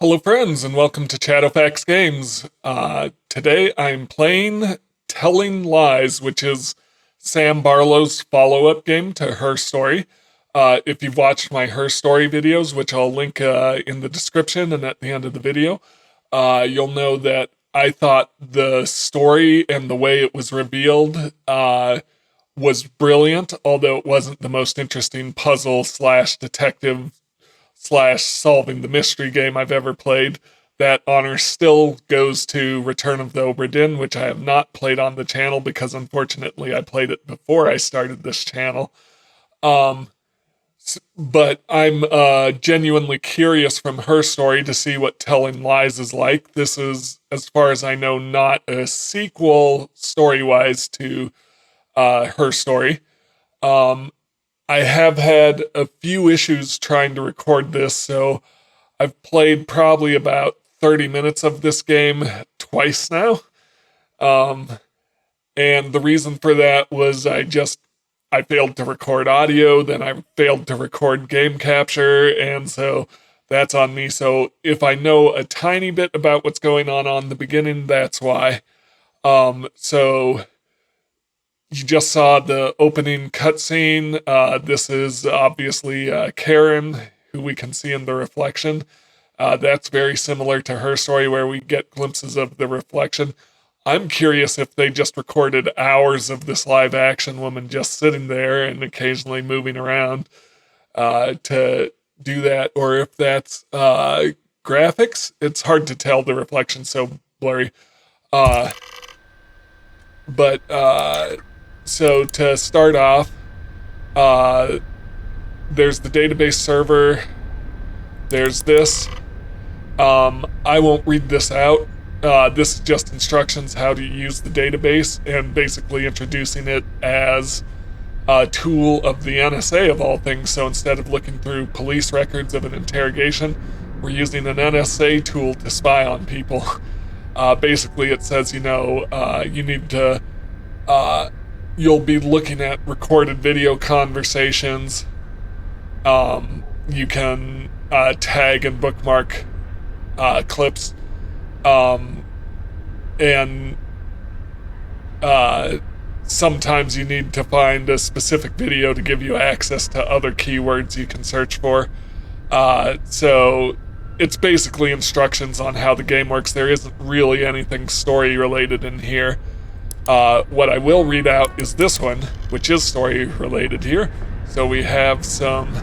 Hello, friends, and welcome to Shadowfax Games. Today I'm playing Telling Lies, which is Sam Barlow's follow-up game to Her Story. If you've watched my Her Story videos, which I'll link in the description and at the end of the video, you'll know that I thought the story and the way it was revealed was brilliant, although it wasn't the most interesting puzzle slash detective slash solving the mystery game I've ever played. That honor still goes to Return of the Obra Dinn, which I have not played on the channel because unfortunately I played it before I started this channel. But I'm genuinely curious from Her Story to see what Telling Lies is like. This is, as far as I know, not a sequel story-wise to Her Story. I have had a few issues trying to record this, so I've played probably about 30 minutes of this game twice now. And the reason for that was I failed to record audio, then I failed to record game capture, and so that's on me. So if I know a tiny bit about what's going on the beginning, that's why. So you just saw the opening cutscene. This is obviously Karen, who we can see in the reflection. That's very similar to Her Story, where we get glimpses of the reflection. I'm curious if they just recorded hours of this live-action woman just sitting there and occasionally moving around to do that, or if that's graphics. It's hard to tell, the reflection's so blurry. So to start off, there's the database server. There's this. I won't read this out. This is just instructions how to use the database and basically introducing it as a tool of the NSA of all things. So instead of looking through police records of an interrogation, we're using an NSA tool to spy on people. Basically it says, you need to, you'll be looking at recorded video conversations. You can tag and bookmark clips. And sometimes you need to find a specific video to give you access to other keywords you can search for. So it's basically instructions on how the game works. There isn't really anything story related in here. What I will read out is this one, which is story related here. So we have some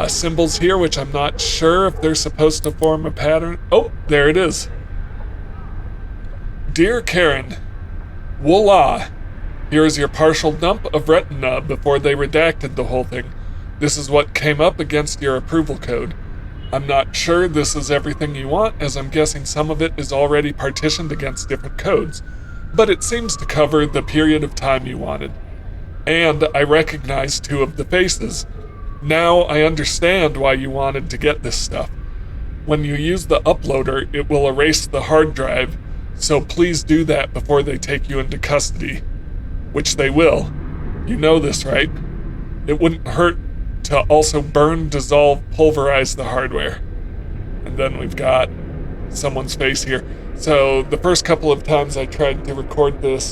symbols here, which I'm not sure if they're supposed to form a pattern. Oh, there it is. Dear Karen, voila! Here is your partial dump of retina before they redacted the whole thing. This is what came up against your approval code. I'm not sure this is everything you want, as I'm guessing some of it is already partitioned against different codes, but it seems to cover the period of time you wanted. And I recognize two of the faces. Now I understand why you wanted to get this stuff. When you use the uploader, it will erase the hard drive, so please do that before they take you into custody. Which they will. You know this, right? It wouldn't hurt to also burn, dissolve, pulverize the hardware. And then we've got someone's face here. So the first couple of times I tried to record this,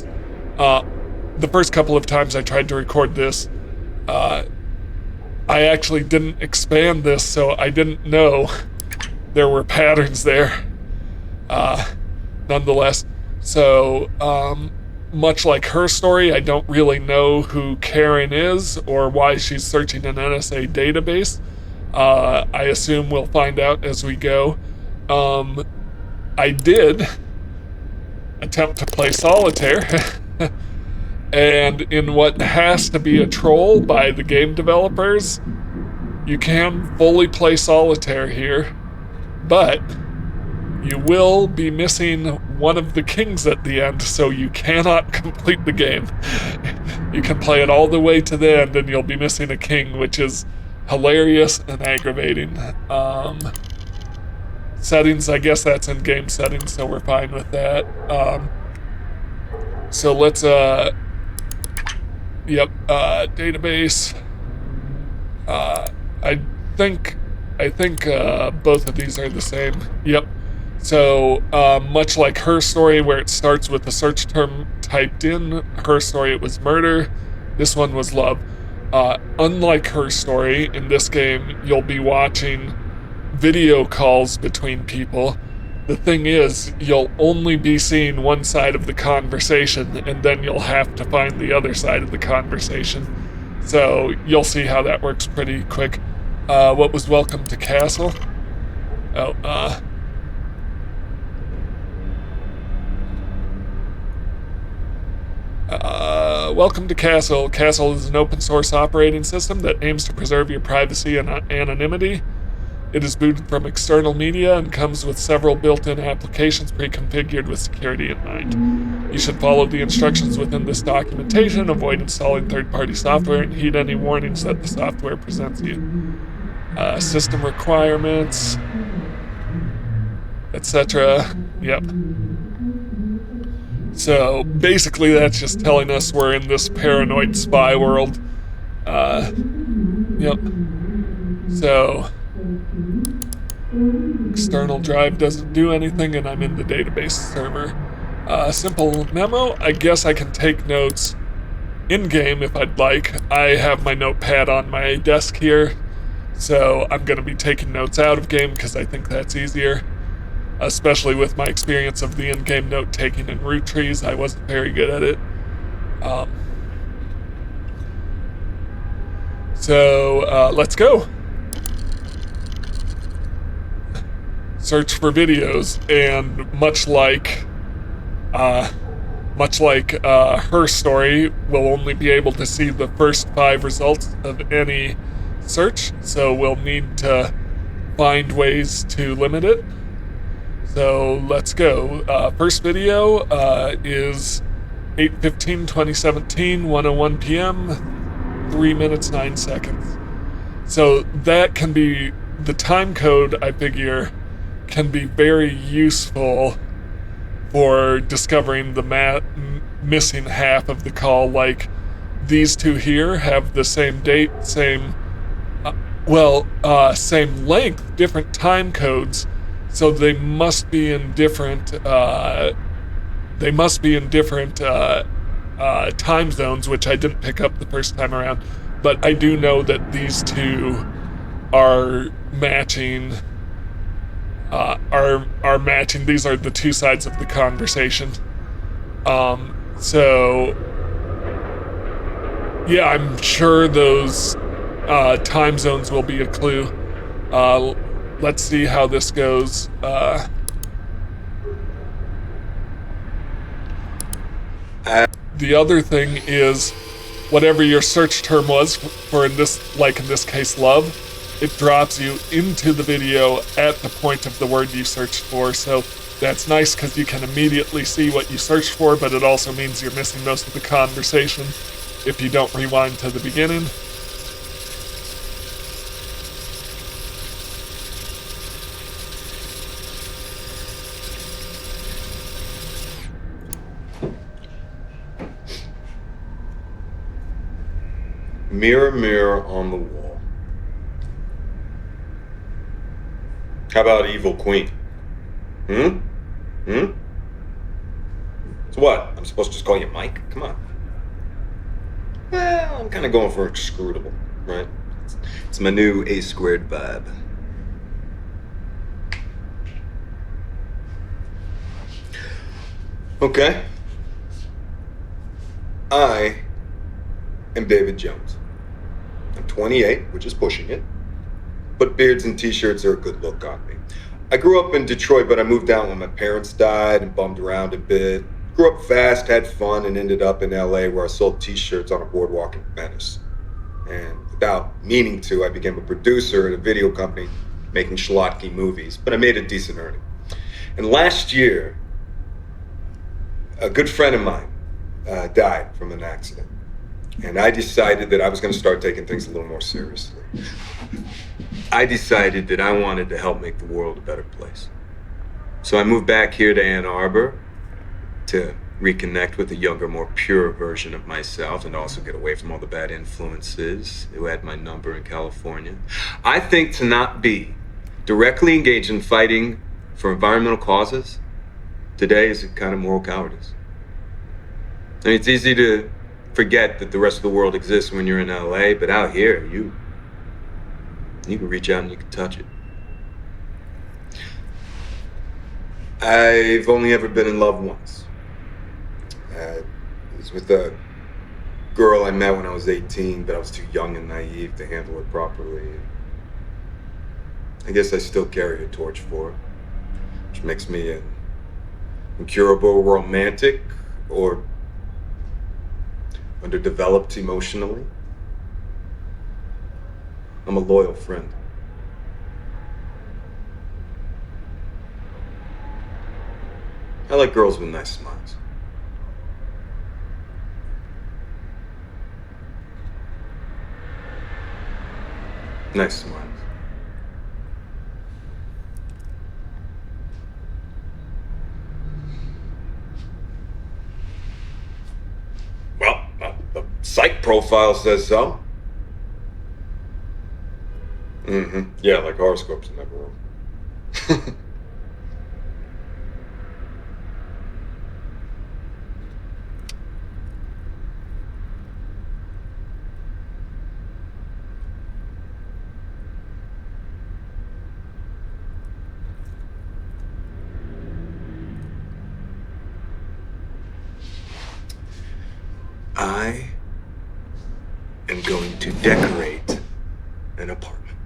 I actually didn't expand this, so I didn't know there were patterns there. Nonetheless, so much like Her Story, I don't really know who Karen is or why she's searching an NSA database. I assume we'll find out as we go. I did attempt to play solitaire, and in what has to be a troll by the game developers, you can fully play solitaire here, but you will be missing one of the kings at the end, so you cannot complete the game. You can play it all the way to the end and you'll be missing a king, which is hilarious and aggravating. Settings, I guess that's in game settings, so we're fine with that. So let's, database. I think I think both of these are the same. Yep. So, much like Her Story, where it starts with the search term typed in, Her Story, it was murder. This one was love. Unlike Her Story, in this game, you'll be watching video calls between people. The thing is, you'll only be seeing one side of the conversation, and then you'll have to find the other side of the conversation. So, you'll see how that works pretty quick. What was Welcome to Castle? Oh, Welcome to Castle. Castle is an open source operating system that aims to preserve your privacy and anonymity. It is booted from external media and comes with several built-in applications pre-configured with security in mind. You should follow the instructions within this documentation, avoid installing third-party software, and heed any warnings that the software presents you. System requirements, etc. Yep. So basically that's just telling us we're in this paranoid spy world. Yep. So external drive doesn't do anything and I'm in the database server. Simple memo, I guess I can take notes in-game if I'd like. I have my notepad on my desk here, so I'm going to be taking notes out of game because I think that's easier. Especially with my experience of the in-game note-taking in root trees, I wasn't very good at it. Let's go. Search for videos, and much like Her Story, we'll only be able to see the first 5 results of any search, so we'll need to find ways to limit it. So let's go. First video is 8/15/2017, 1:01 p.m., 3 minutes 9 seconds. So that can be, the time code, I figure, can be very useful for discovering the missing half of the call. Like, these two here have the same date, same length, different time codes. So they must be in different time zones, which I didn't pick up the first time around. But I do know that these two are matching. Are matching. These are the two sides of the conversation. So yeah, I'm sure those time zones will be a clue. Let's see how this goes. The other thing is, whatever your search term was for in this case, love, it drops you into the video at the point of the word you searched for. So that's nice because you can immediately see what you searched for, but it also means you're missing most of the conversation if you don't rewind to the beginning. Mirror, mirror on the wall. How about evil queen? So what? I'm supposed to just call you Mike? Come on. Well, I'm kind of going for inscrutable, right? It's my new A squared vibe. Okay. I am David Jones. I'm 28, which is pushing it, but beards and t-shirts are a good look on me. I grew up in Detroit, but I moved down when my parents died and bummed around a bit. Grew up fast, had fun, and ended up in LA where I sold t-shirts on a boardwalk in Venice. And without meaning to, I became a producer at a video company making schlocky movies, but I made a decent earning. And last year, a good friend of mine died from an accident. And I decided that I was going to start taking things a little more seriously. I decided that I wanted to help make the world a better place. So I moved back here to Ann Arbor to reconnect with a younger, more pure version of myself, and also get away from all the bad influences who had my number in California. I think to not be directly engaged in fighting for environmental causes today is a kind of moral cowardice. I mean, it's easy to forget that the rest of the world exists when you're in LA, but out here, you can reach out and you can touch it. I've only ever been in love once. It was with a girl I met when I was 18, but I was too young and naive to handle it properly. I guess I still carry a torch for her, which makes me an incurable romantic or underdeveloped emotionally. I'm a loyal friend. I like girls with nice smiles. Nice smiles. Well, the psych profile says so. Yeah, like horoscopes in that world. I am going to decorate an apartment.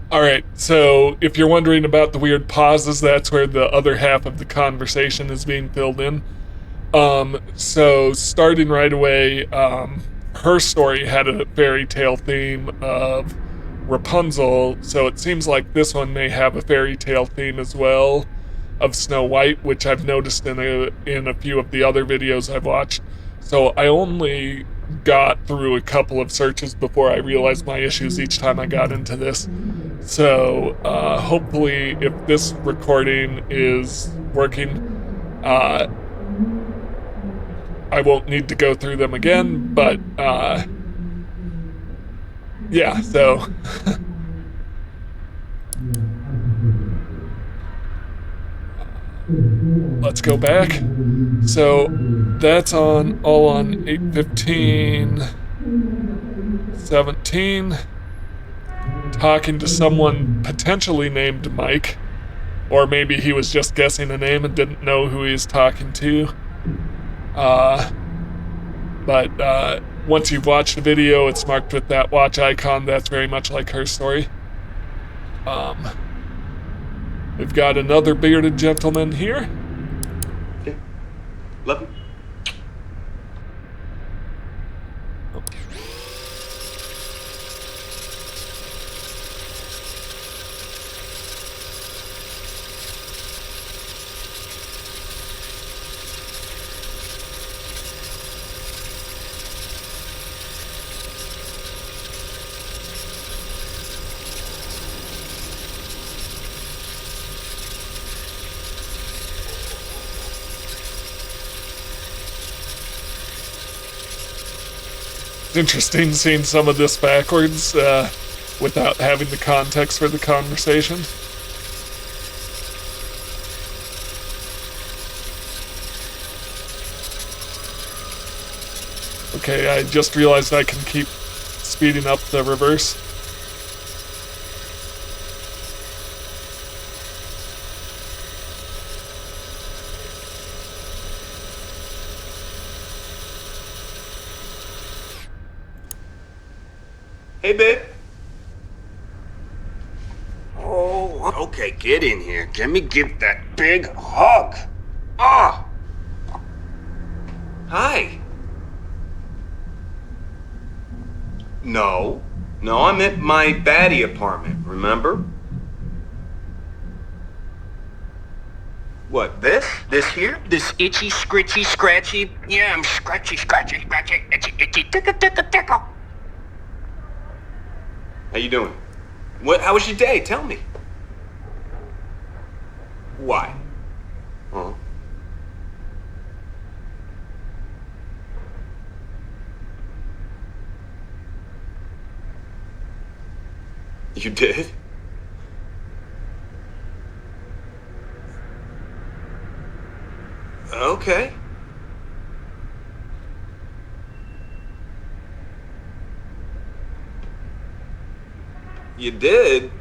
All right, so if you're wondering about the weird pauses, that's where the other half of the conversation is being filled in. So starting right away, her story had a fairy tale theme of Rapunzel, so it seems like this one may have a fairy tale theme as well of Snow White, which I've noticed in a few of the other videos I've watched. So I only got through a couple of searches before I realized my issues each time I got into this. So hopefully, if this recording is working, I won't need to go through them again, but yeah, so let's go back. So that's all on 8/15/17. Talking to someone potentially named Mike, or maybe he was just guessing a name and didn't know who he was talking to. But once you've watched the video, it's marked with that watch icon. That's very much like her story. We've got another bearded gentleman here. Okay. Love you. It's interesting seeing some of this backwards without having the context for the conversation. Okay, I just realized I can keep speeding up the reverse. Hey, babe. Oh, okay, get in here. Let me give that big hug. Ah! Hi. No, I'm at my baddie apartment, remember? What, this? This here? This itchy, scritchy, scratchy? Yeah, I'm scratchy, itchy, tickle. How you doing? How was your day? Tell me. Why? Huh? You did? Okay. You did?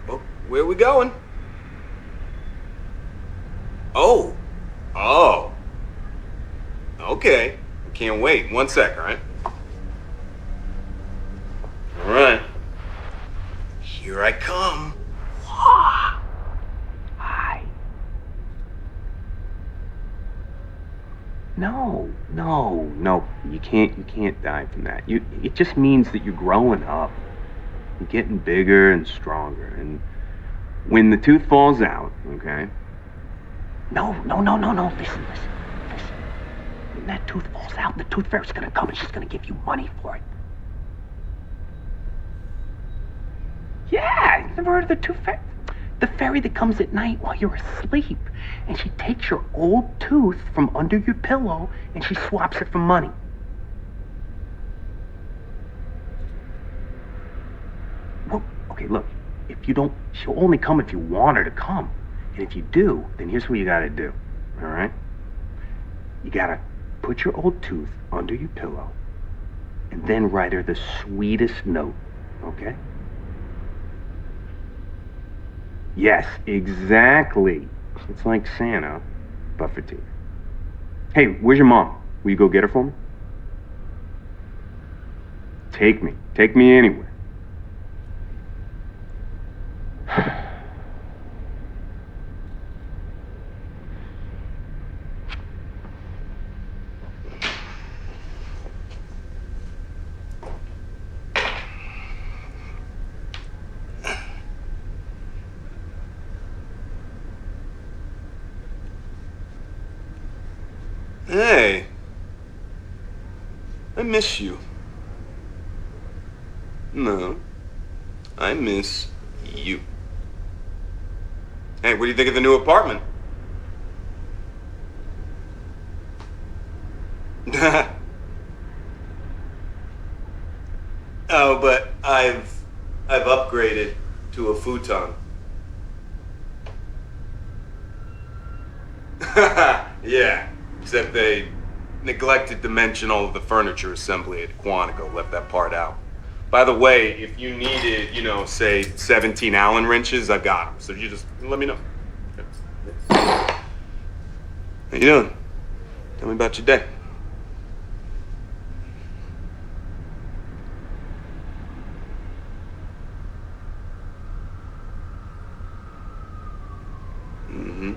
Well, where are we going? Oh. Oh. Okay. I can't wait. 1 sec, all right? All right. Here I come. Hi. No. You can't die from that. It just means that you're growing up. You're getting bigger and stronger. And when the tooth falls out, okay? No. Listen. When that tooth falls out, the tooth fairy's gonna come and she's gonna give you money for it. Yeah, you never heard of the tooth fairy? The fairy that comes at night while you're asleep. And she takes your old tooth from under your pillow and she swaps it for money. Well, okay, look. If you don't, she'll only come if you want her to come. And if you do, then here's what you gotta do. All right? You gotta put your old tooth under your pillow and then write her the sweetest note, okay? Yes, exactly. It's like Santa, but for teeth. Hey, where's your mom? Will you go get her for me? Take me anywhere. Hey. I miss you. No. I miss you. Hey, what do you think of the new apartment? Oh, but I've upgraded to a futon. Yeah, except they neglected to mention all of the furniture assembly at Quantico, left that part out. By the way, if you needed, say 17 Allen wrenches, I've got them. So you just let me know. How you doing? Tell me about your day. Mm-hmm.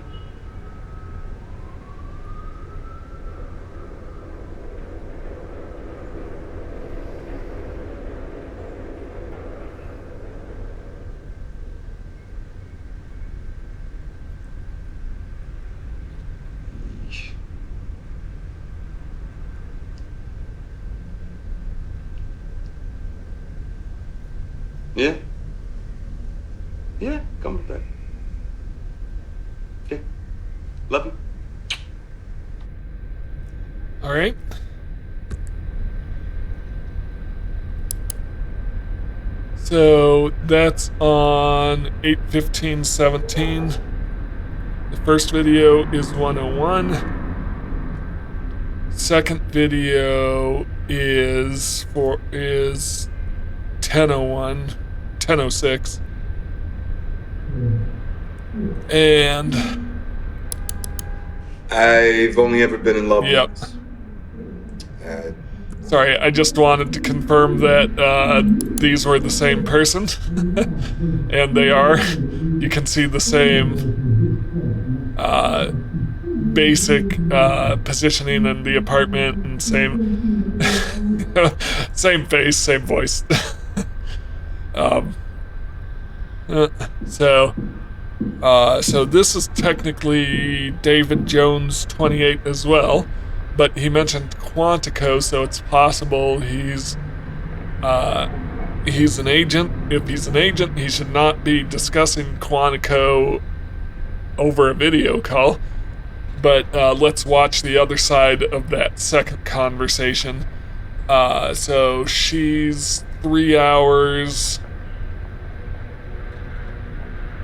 Yeah? Yeah, come with that. Okay. Love you. All right. So that's on 8/15/17. The first video is 101. Second video is 1001, 1006. And I've only ever been in love Yep. once. Sorry, I just wanted to confirm that these were the same person. And they are. You can see the same basic positioning in the apartment and same same face, same voice. So this is technically David Jones 28 as well, but he mentioned Quantico, so it's possible he's an agent. If he's an agent, he should not be discussing Quantico over a video call. But let's watch the other side of that second conversation. So she's 3 hours.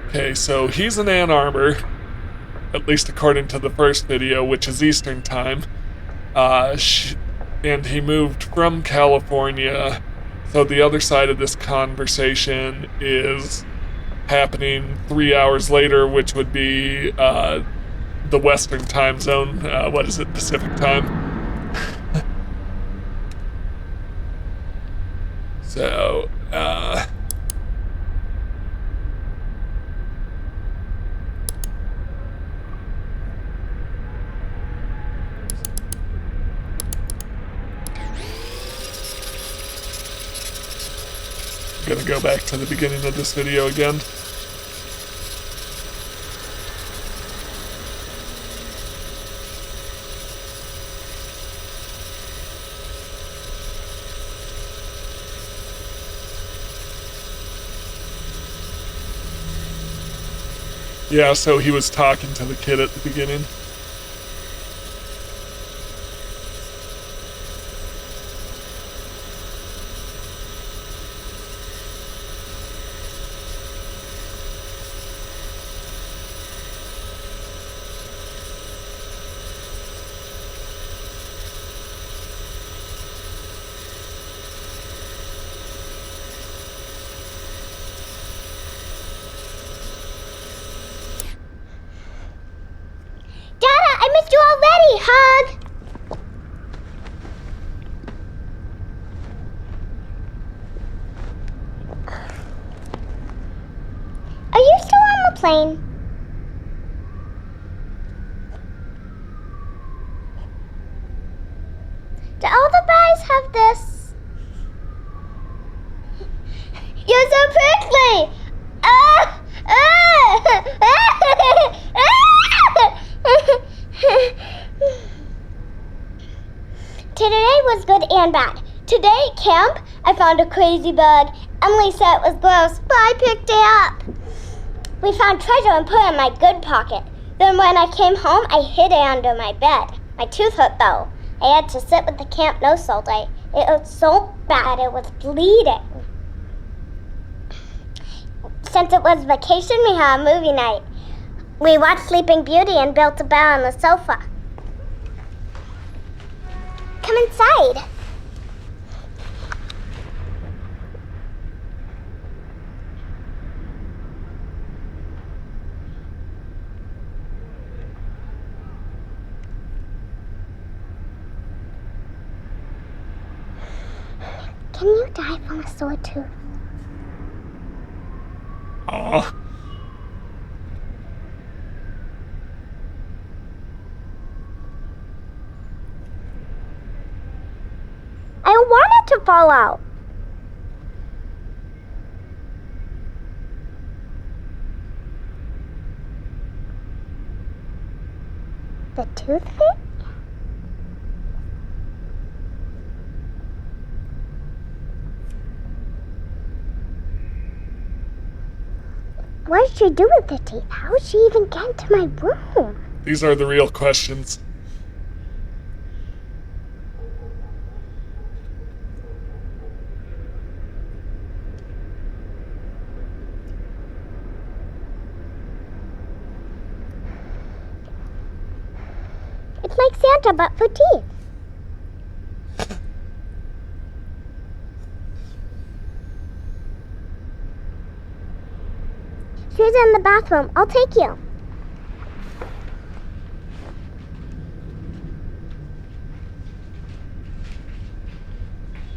Okay, so he's in Ann Arbor, at least according to the first video, which is Eastern time. And he moved from California. So the other side of this conversation is happening 3 hours later, which would be the Western time zone. What is it, Pacific time? So, I'm gonna go back to the beginning of this video again. Yeah, so he was talking to the kid at the beginning. I missed you already, hug! Are you still on the plane? Do all the guys have this? You're so prickly! Today was good and bad. Today at camp, I found a crazy bug. Emily said it was gross, but I picked it up. We found treasure and put it in my good pocket. Then when I came home, I hid it under my bed. My tooth hurt though. I had to sit with the camp nurse all day. It hurt so bad it was bleeding. Since it was vacation, we had a movie night. We watched Sleeping Beauty and built a bed on the sofa. Come inside. Can you die from a sore tooth? Aw. I want it to fall out. The toothpick? What did she do with the teeth? How did she even get into my room? These are the real questions. It's like Santa, but for teeth. She's in the bathroom. I'll take you.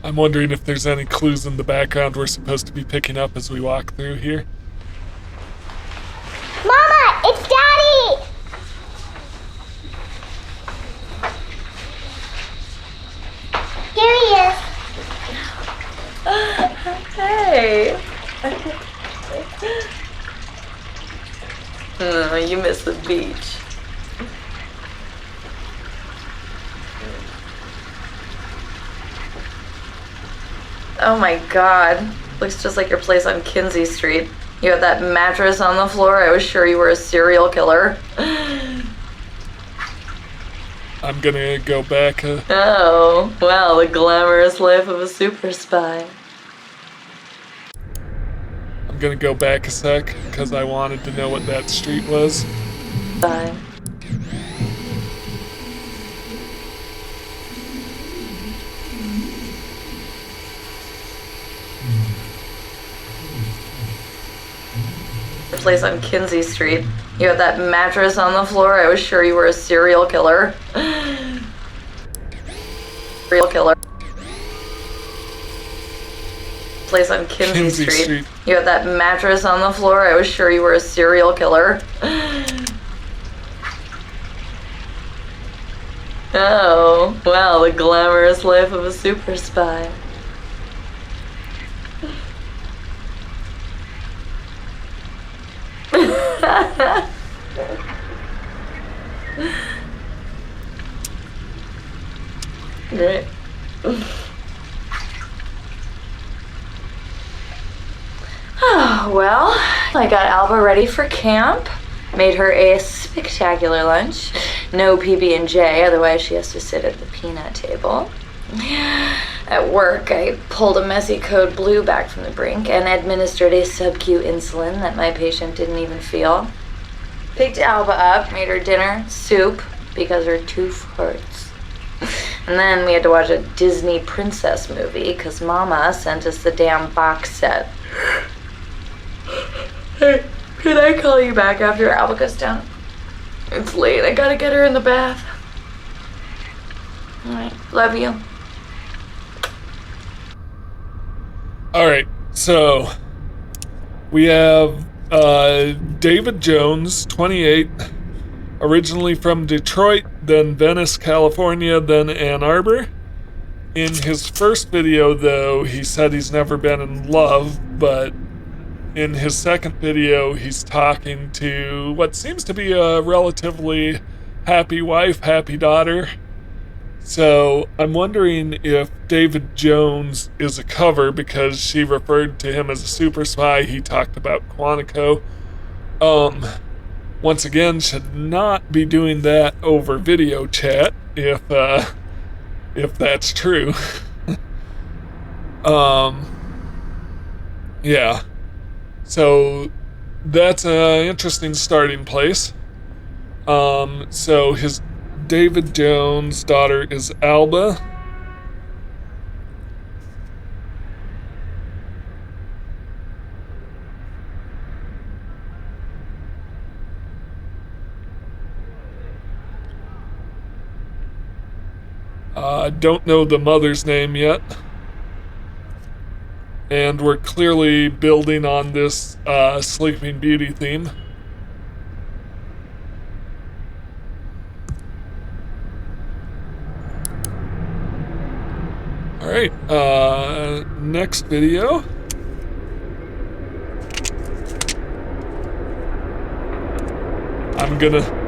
I'm wondering if there's any clues in the background we're supposed to be picking up as we walk through here. Mama, it's Daddy! Here he is. Hey. You miss the beach. Oh my God. Looks just like your place on Kinsey Street. You had that mattress on the floor. I was sure you were a serial killer. I'm gonna go back. Oh, well, the glamorous life of a super spy. I'm gonna go back a sec because I wanted to know what that street was. Bye. The place on Kinsey Street. You had that mattress on the floor. I was sure you were a serial killer. Serial killer. Place on Kinsey Street. You had that mattress on the floor. I was sure you were a serial killer. Oh, well, the glamorous life of a super spy. Great. Oh, well, I got Alba ready for camp. Made her a spectacular lunch. No PB&J, otherwise she has to sit at the peanut table. At work, I pulled a messy code blue back from the brink and administered a sub-Q insulin that my patient didn't even feel. Picked Alba up, made her dinner, soup, because her tooth hurts. And then we had to watch a Disney princess movie because Mama sent us the damn box set. Hey, can I call you back after Alba goes down? It's late. I gotta get her in the bath. Alright, love you. Alright, so we have David Jones, 28, originally from Detroit, then Venice, California, then Ann Arbor. In his first video, though, he said he's never been in love, but in his second video, he's talking to what seems to be a relatively happy wife, happy daughter. So I'm wondering if David Jones is a cover because she referred to him as a super spy. He talked about Quantico. Once again, should not be doing that over video chat if that's true. Yeah. So that's an interesting starting place. So his David Jones' daughter is Alba. Don't know the mother's name yet. And we're clearly building on this Sleeping Beauty theme. Alright, next video. I'm gonna...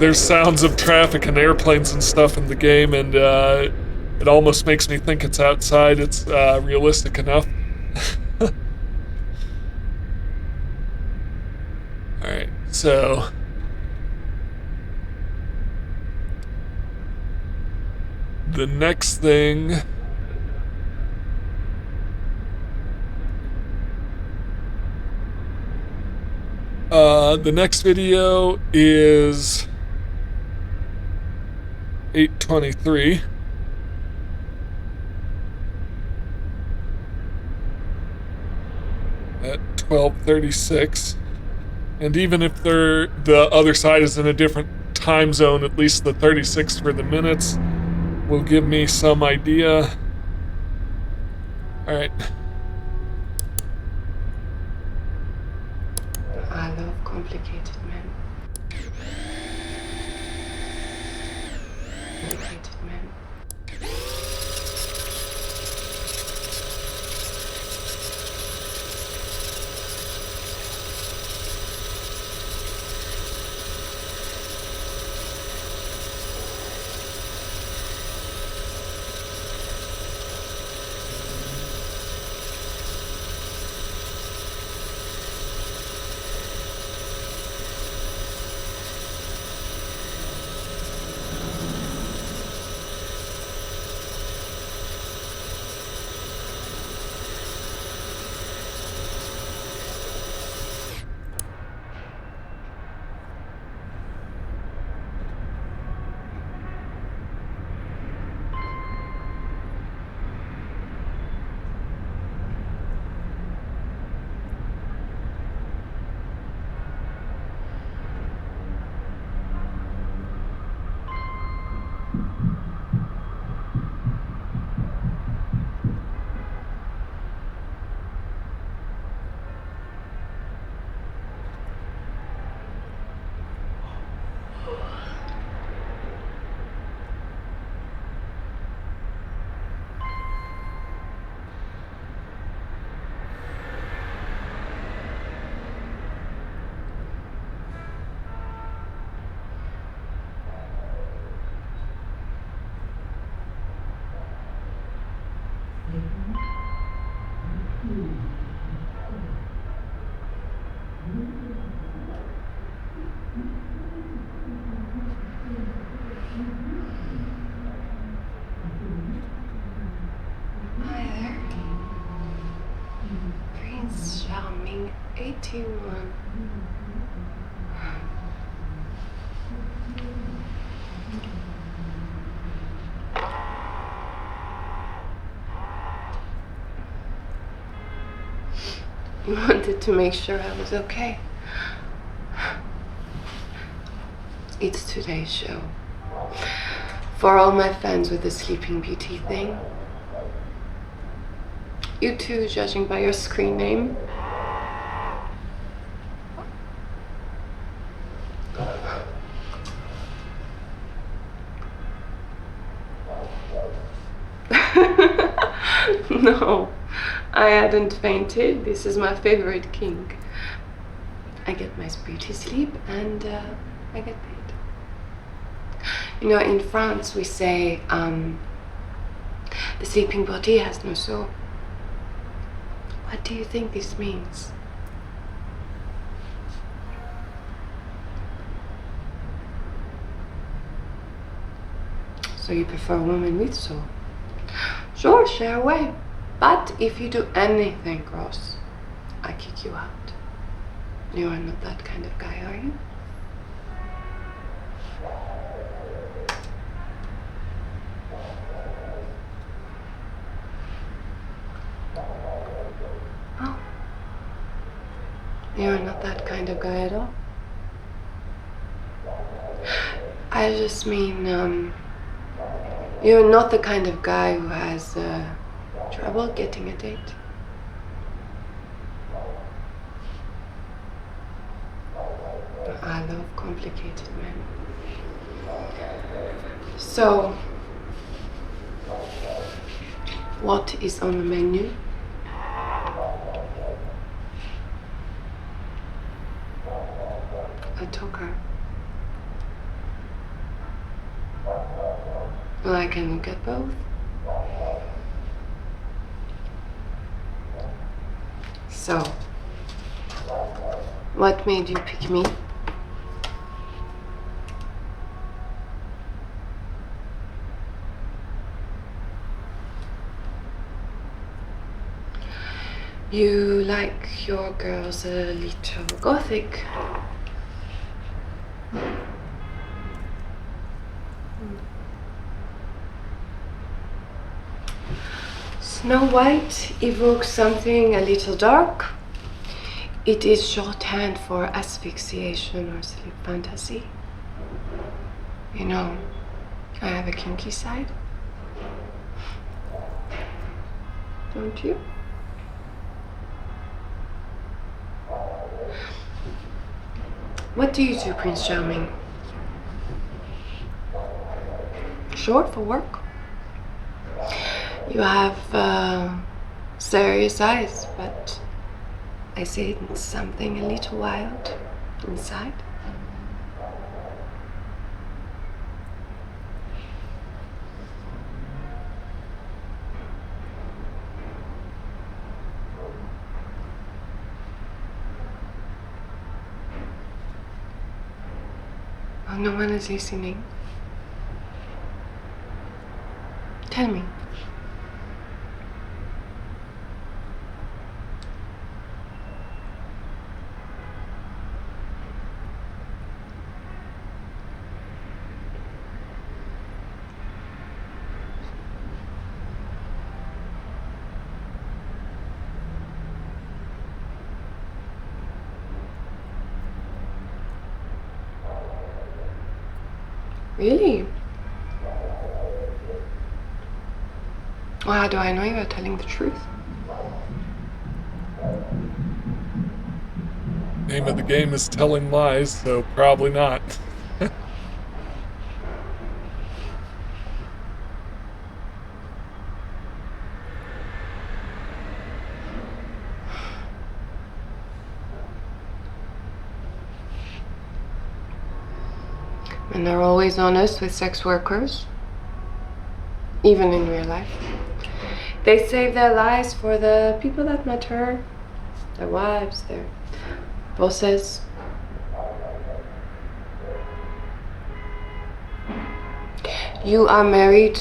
There's sounds of traffic and airplanes and stuff in the game, and it almost makes me think it's outside. It's realistic enough. Alright, so... The next thing... the next video is 8:23. At 12:36. And even if the other side is in a different time zone, at least the 36 for the minutes will give me some idea. Alright. I love complicated men. Complicated men. Prince Charming 81. You wanted to make sure I was okay. It's today's show. For all my fans with the Sleeping Beauty thing. You too, judging by your screen name. No, I hadn't fainted. This is my favorite king. I get my beauty sleep and I get paid. You know, in France we say the sleeping beauty has no soul. What do you think this means? So you prefer a woman with soul? Sure, share away. But if you do anything gross, I kick you out. You are not that kind of guy, are you? Oh. You're not that kind of guy at all. I just mean, you're not the kind of guy who has trouble getting a date. I love complicated men. So, what is on the menu? A talker. Well, I can look at both. So, what made you pick me? You like your girls a little gothic. Snow White evokes something a little dark. It is shorthand for asphyxiation or sleep fantasy. You know, I have a kinky side. Don't you? What do you do, Prince Charming? Short for work? You have serious eyes, but I see something a little wild inside. Oh, no one is listening. Tell me. Really? Well, how do I know you are telling the truth? Name of the game is telling lies, so probably not. And they're always honest with sex workers, even in real life. They save their lives for the people that matter, their wives, their bosses. You are married.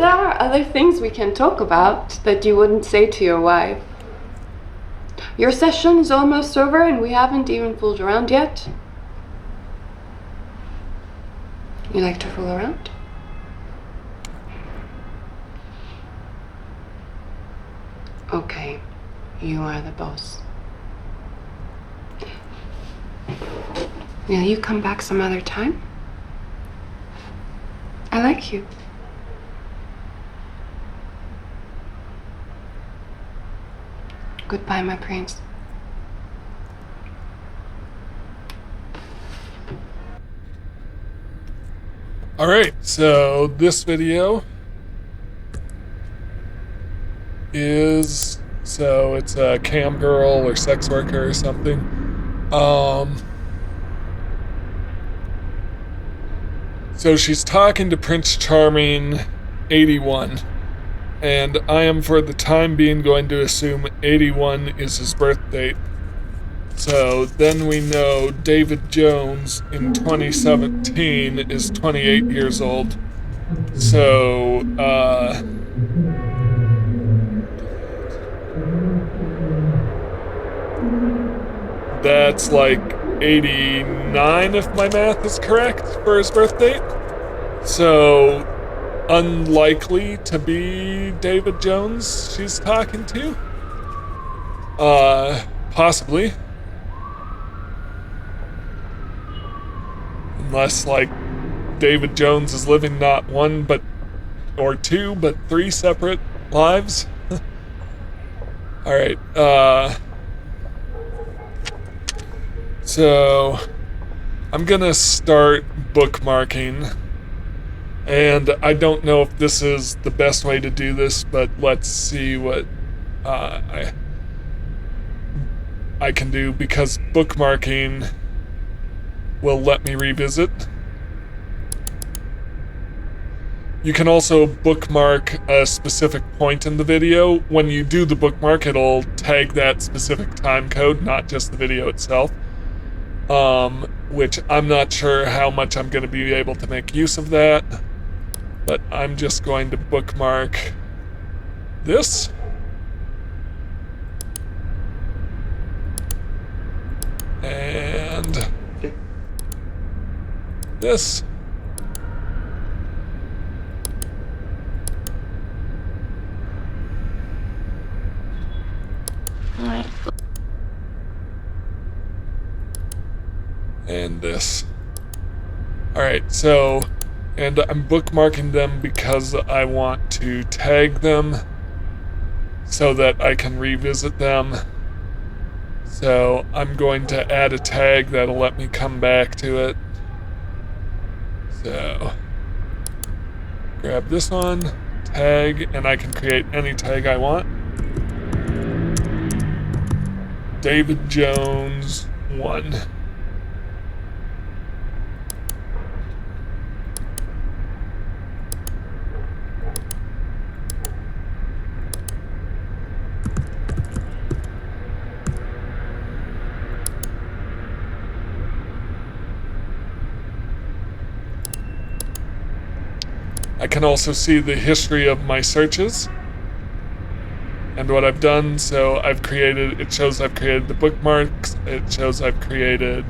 there are other things we can talk about that you wouldn't say to your wife. Your session is almost over and we haven't even fooled around yet. You like to fool around? Okay, you are the boss. Will you come back some other time? I like you. Goodbye, my prince. All right, so this video is, so it's a cam girl or sex worker or something. So she's talking to Prince Charming 81, and I am for the time being going to assume 81 is his birth date. So then we know David Jones in 2017 is 28 years old. So, that's like 89 if my math is correct for his birth date. So, unlikely to be David Jones she's talking to. Possibly. Unless, like, David Jones is living not one or two, but three separate lives. Alright, so I'm gonna start bookmarking, and I don't know if this is the best way to do this, but let's see what I can do, because bookmarking will let me revisit. You can also bookmark a specific point in the video. When you do the bookmark, it'll tag that specific time code, not just the video itself. Which I'm not sure how much I'm going to be able to make use of that, but I'm just going to bookmark this. And this. All right. And this. Alright, so, and I'm bookmarking them because I want to tag them so that I can revisit them. So I'm going to add a tag that'll let me come back to it. So, grab this one, tag, and I can create any tag I want. David Jones 1. I can also see the history of my searches and what I've done. So I've created, it shows I've created the bookmarks, it shows I've created,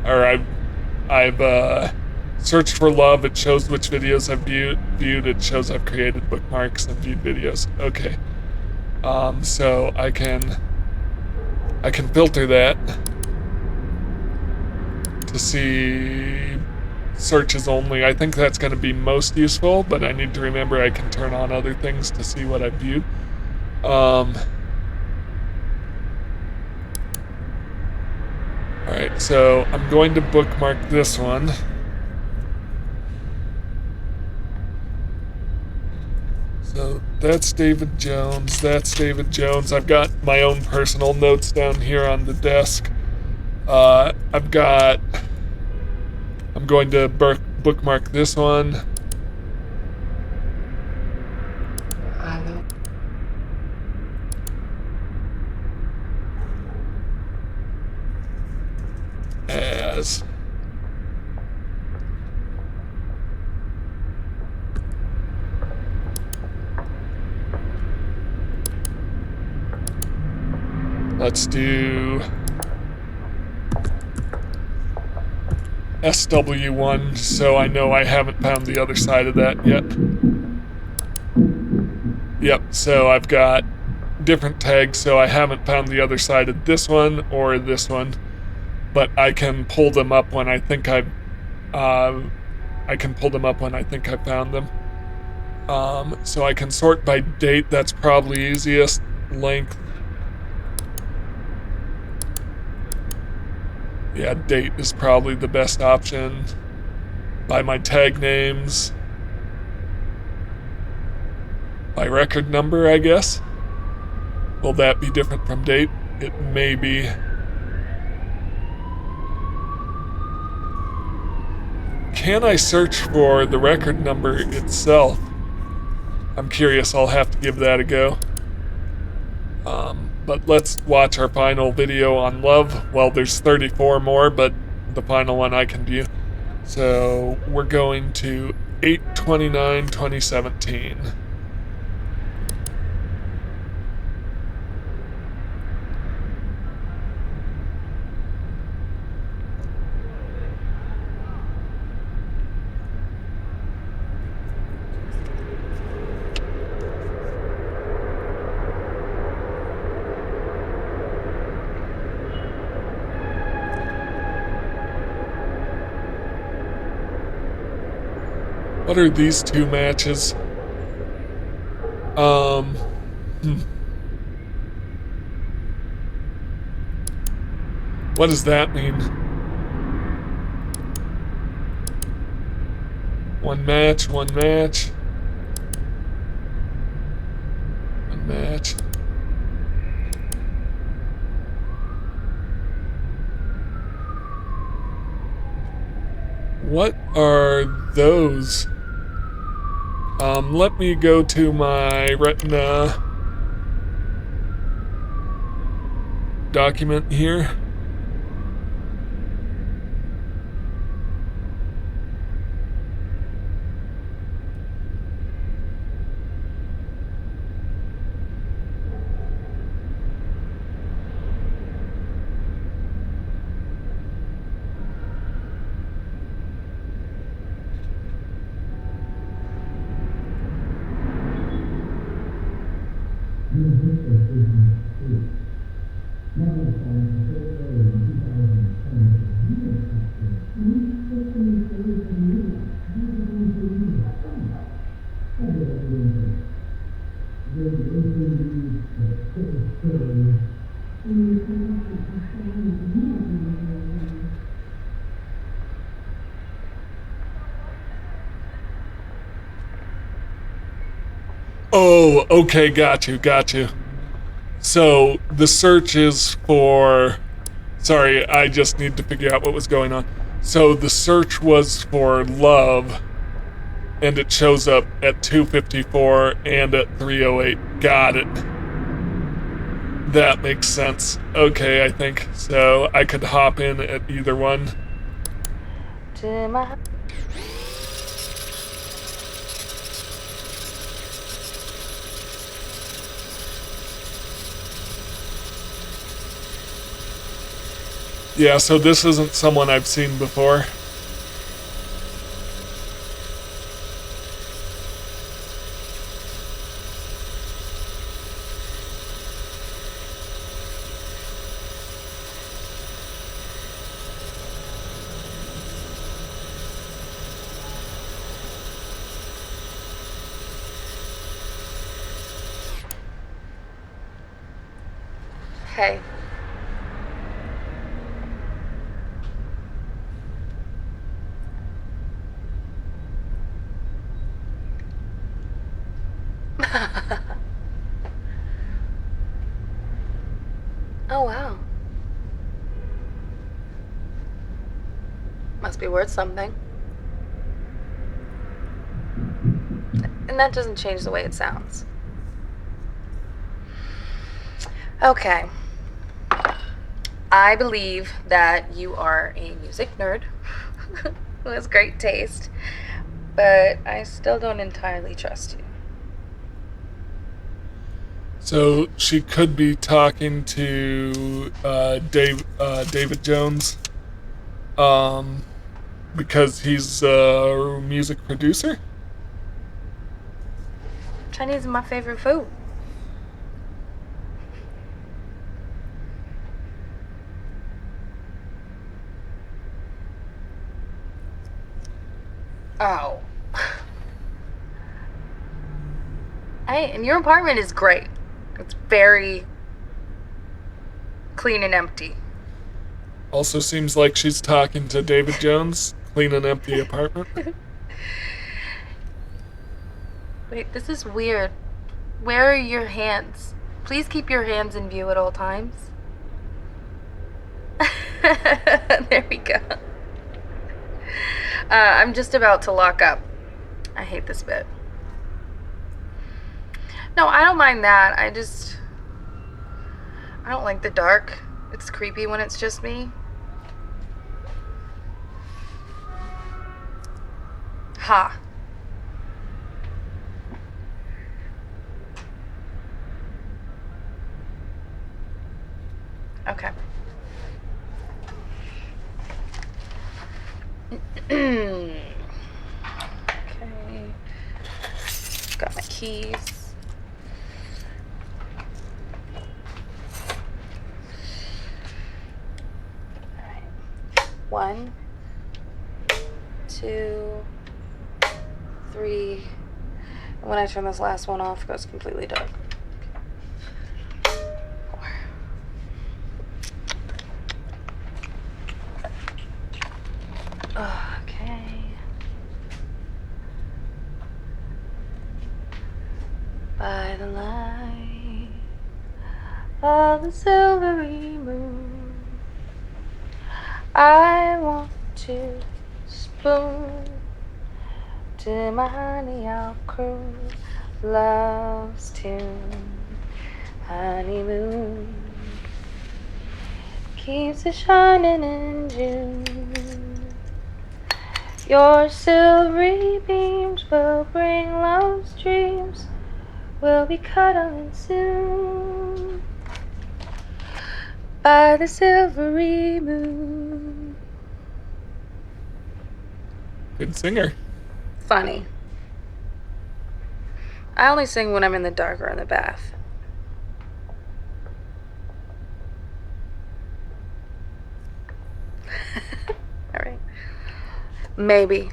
or I've searched for love, it shows which videos I've viewed, it shows I've created bookmarks and viewed videos. Okay. So I can filter that to see searches only. I think that's going to be most useful, but I need to remember I can turn on other things to see what I've viewed. Alright, so I'm going to bookmark this one. So that's David Jones, that's David Jones. I've got my own personal notes down here on the desk. I'm going to bookmark this one. Hello. As Let's do SW1, so I know I haven't found the other side of that yet. Yep, so I've got different tags, so I haven't found the other side of this one or this one, but I can pull them up when I think I've found them. So I can sort by date. That's probably easiest. Length. Yeah, date is probably the best option. By my tag names. By record number, I guess. Will that be different from date? It may be. Can I search for the record number itself? I'm curious, I'll have to give that a go. But let's watch our final video on love. Well, there's 34 more, but the final one I can view. So we're going to 8/29/2017. What are these two matches? What does that mean? One match, one match. One match. What are those? Let me go to my Retina document here. Oh, okay, got you. So the search is for... Sorry, I just need to figure out what was going on. So the search was for love, and it shows up at 2:54 and at 3:08. Got it. That makes sense. Okay, I think. So I could hop in at either one. Yeah, so this isn't someone I've seen before. Hey. Oh, wow. Must be worth something. And that doesn't change the way it sounds. Okay. I believe that you are a music nerd who has great taste, but I still don't entirely trust you. So she could be talking to David Jones, because he's a music producer. Chinese is my favorite food. Oh. Hey, and your apartment is great. It's very clean and empty. Also seems like she's talking to David Jones, clean and empty apartment. Wait, this is weird. Where are your hands? Please keep your hands in view at all times. There we go. I'm just about to lock up. I hate this bit. No, I don't mind that. I don't like the dark. It's creepy when it's just me. Ha. Okay. Okay. Got my keys. All right. 1, 2, 3. And when I turn this last one off, it goes completely dark. 4. Okay. By the light of the silvery moon, I want to spoon to my honey, I'll croon love's tune. Honeymoon keeps it shining in June. Your silvery beams will bring love's dreams. We'll be cuddling soon by the silvery moon. Good singer. Funny. I only sing when I'm in the dark or in the bath. All right. Maybe.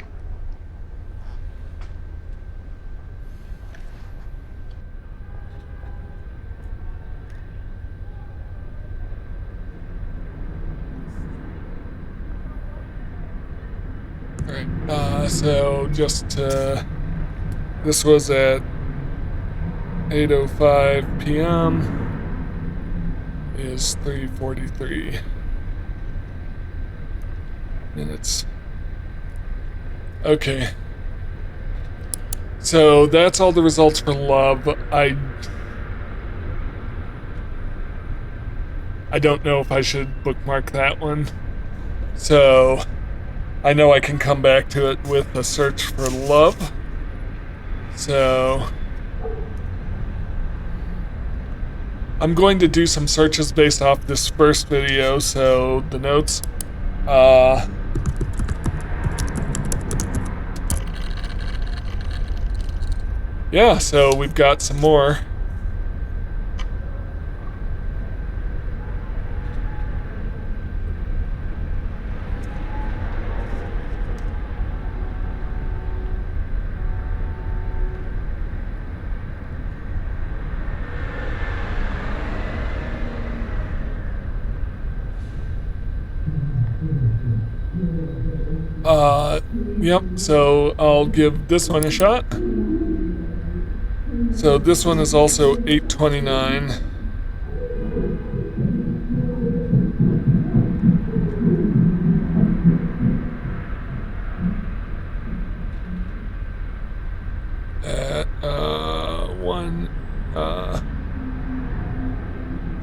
Alright, so just this was at 8:05 p.m. is 3:43 minutes. Okay. So that's all the results for love. I don't know if I should bookmark that one. So I know I can come back to it with a search for love. So I'm going to do some searches based off this first video, so the notes. Yeah, so we've got some more. Yep, so I'll give this one a shot. So this one is also 8:29. At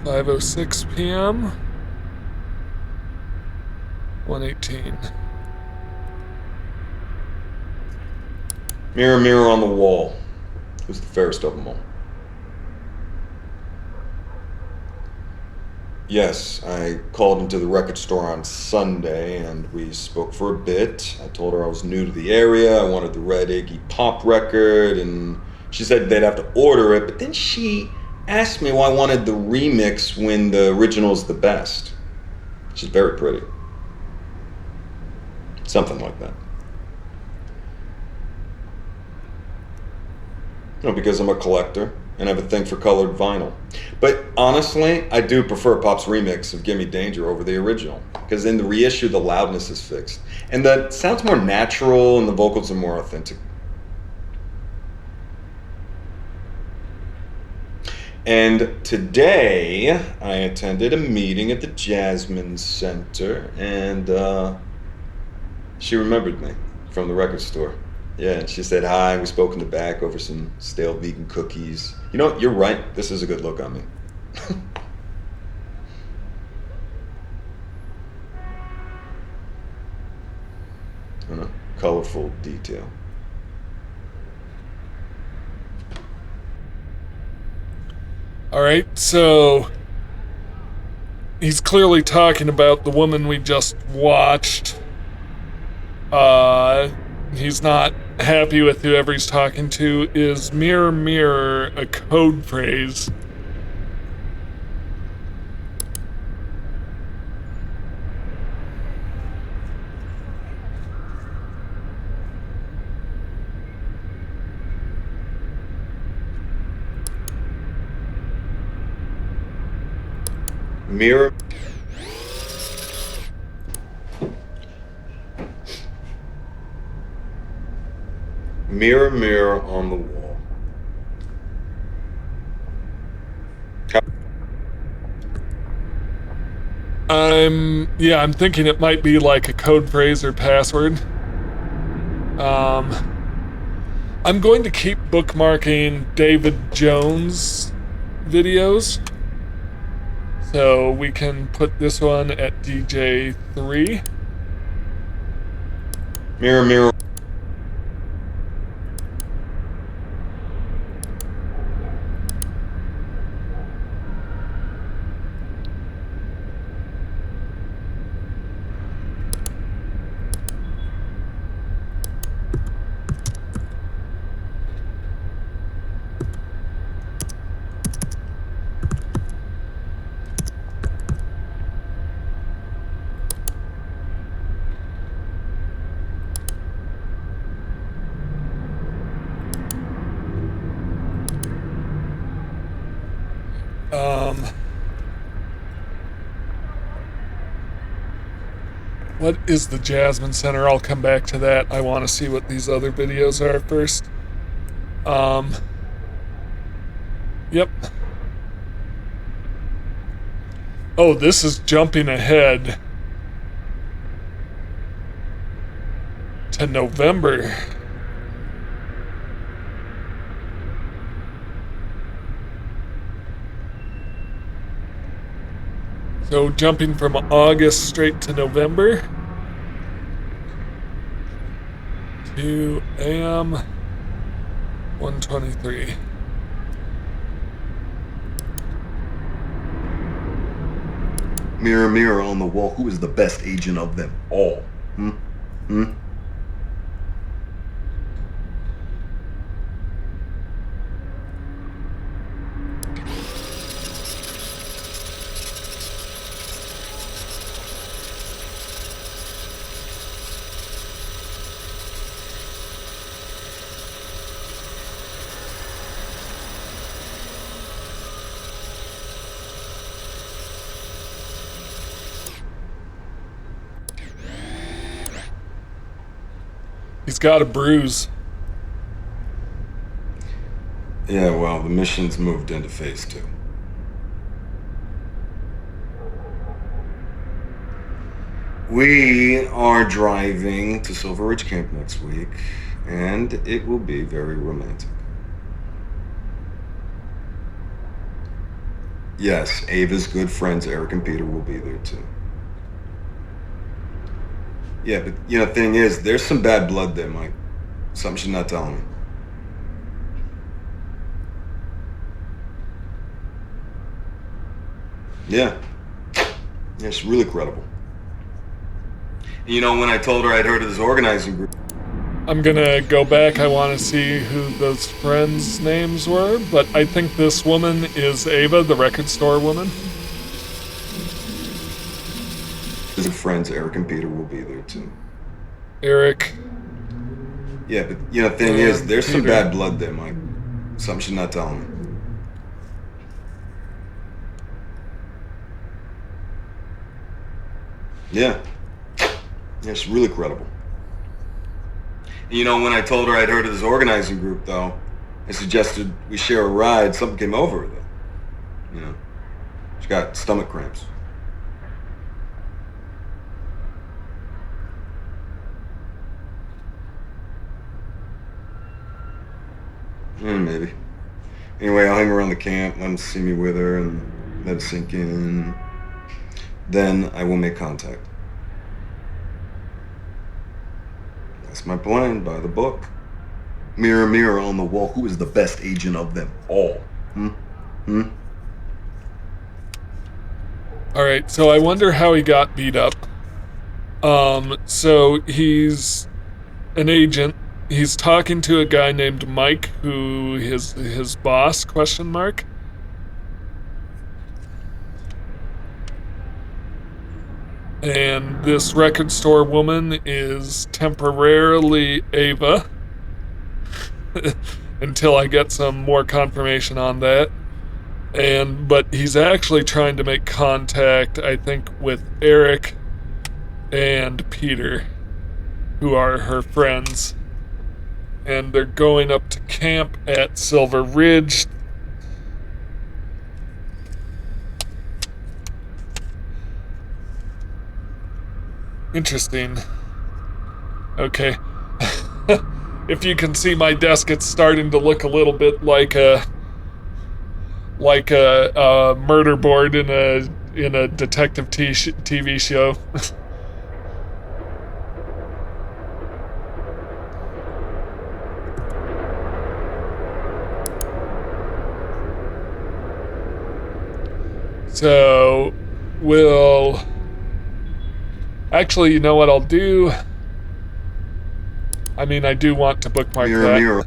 5:06 p.m. 1:18. Mirror, mirror on the wall. Who's the fairest of them all? Yes, I called into the record store on Sunday and we spoke for a bit. I told her I was new to the area, I wanted the Red Iggy Pop record, and she said they'd have to order it, but then she asked me why I wanted the remix when the original's the best. She's very pretty. Something like that. Because I'm a collector and I have a thing for colored vinyl. But honestly, I do prefer Pop's remix of Gimme Danger over the original, because in the reissue, the loudness is fixed. And the sound's more natural and the vocals are more authentic. And today, I attended a meeting at the Jasmine Center, and she remembered me from the record store. Yeah, and she said hi, we spoke in the back over some stale vegan cookies. You know what, you're right, this is a good look on me. And a colorful detail. Alright, so he's clearly talking about the woman we just watched. He's not happy with whoever he's talking to. Is mirror mirror a code phrase? Mirror. Mirror, mirror on the wall. I'm thinking it might be like a code phrase or password. I'm going to keep bookmarking David Jones videos. So we can put this one at DJ3. Mirror, mirror. What is the Jasmine Center? I'll come back to that. I want to see what these other videos are first. Yep. Oh, this is jumping ahead to November. So jumping from August straight to November. 2 AM 123. Mirror, mirror on the wall, who is the best agent of them all? He's got a bruise. Yeah, well, the mission's moved into phase 2. We are driving to Silver Ridge Camp next week, and it will be very romantic. Yes, Ava's good friends, Eric and Peter, will be there too. Yeah, but, thing is, there's some bad blood there, Mike. Something she's not telling me. Yeah. Yeah, she's really credible. You know, when I told her I'd heard of this organizing group... I'm gonna go back. I want to see who those friends' names were, but I think this woman is Ava, the record store woman. His friends, Eric and Peter, will be there too. Eric. Yeah, but you know, the thing is, there's some Peter. bad blood there, Mike. Something she's not telling me. Yeah. Yeah, she's really credible. You know, when I told her I'd heard of this organizing group, though, I suggested we share a ride. Something came over her, though. You know, she got stomach cramps. Maybe. Anyway, I'll hang around the camp, let them see me with her, and let it sink in. Then I will make contact. That's my plan, by the book. Mirror, mirror on the wall, who is the best agent of them all? Alright, so I wonder how he got beat up. So he's an agent. He's talking to a guy named Mike, who his boss, question mark. And this record store woman is temporarily Ava. Until I get some more confirmation on that. But he's actually trying to make contact, I think, with Eric and Peter, who are her friends. And they're going up to camp at Silver Ridge. Interesting. Okay. If you can see my desk, it's starting to look a little bit like a murder board in a detective TV show. So we'll actually, you know what I'll do? I mean, I do want to bookmark Mirror, that. mirror.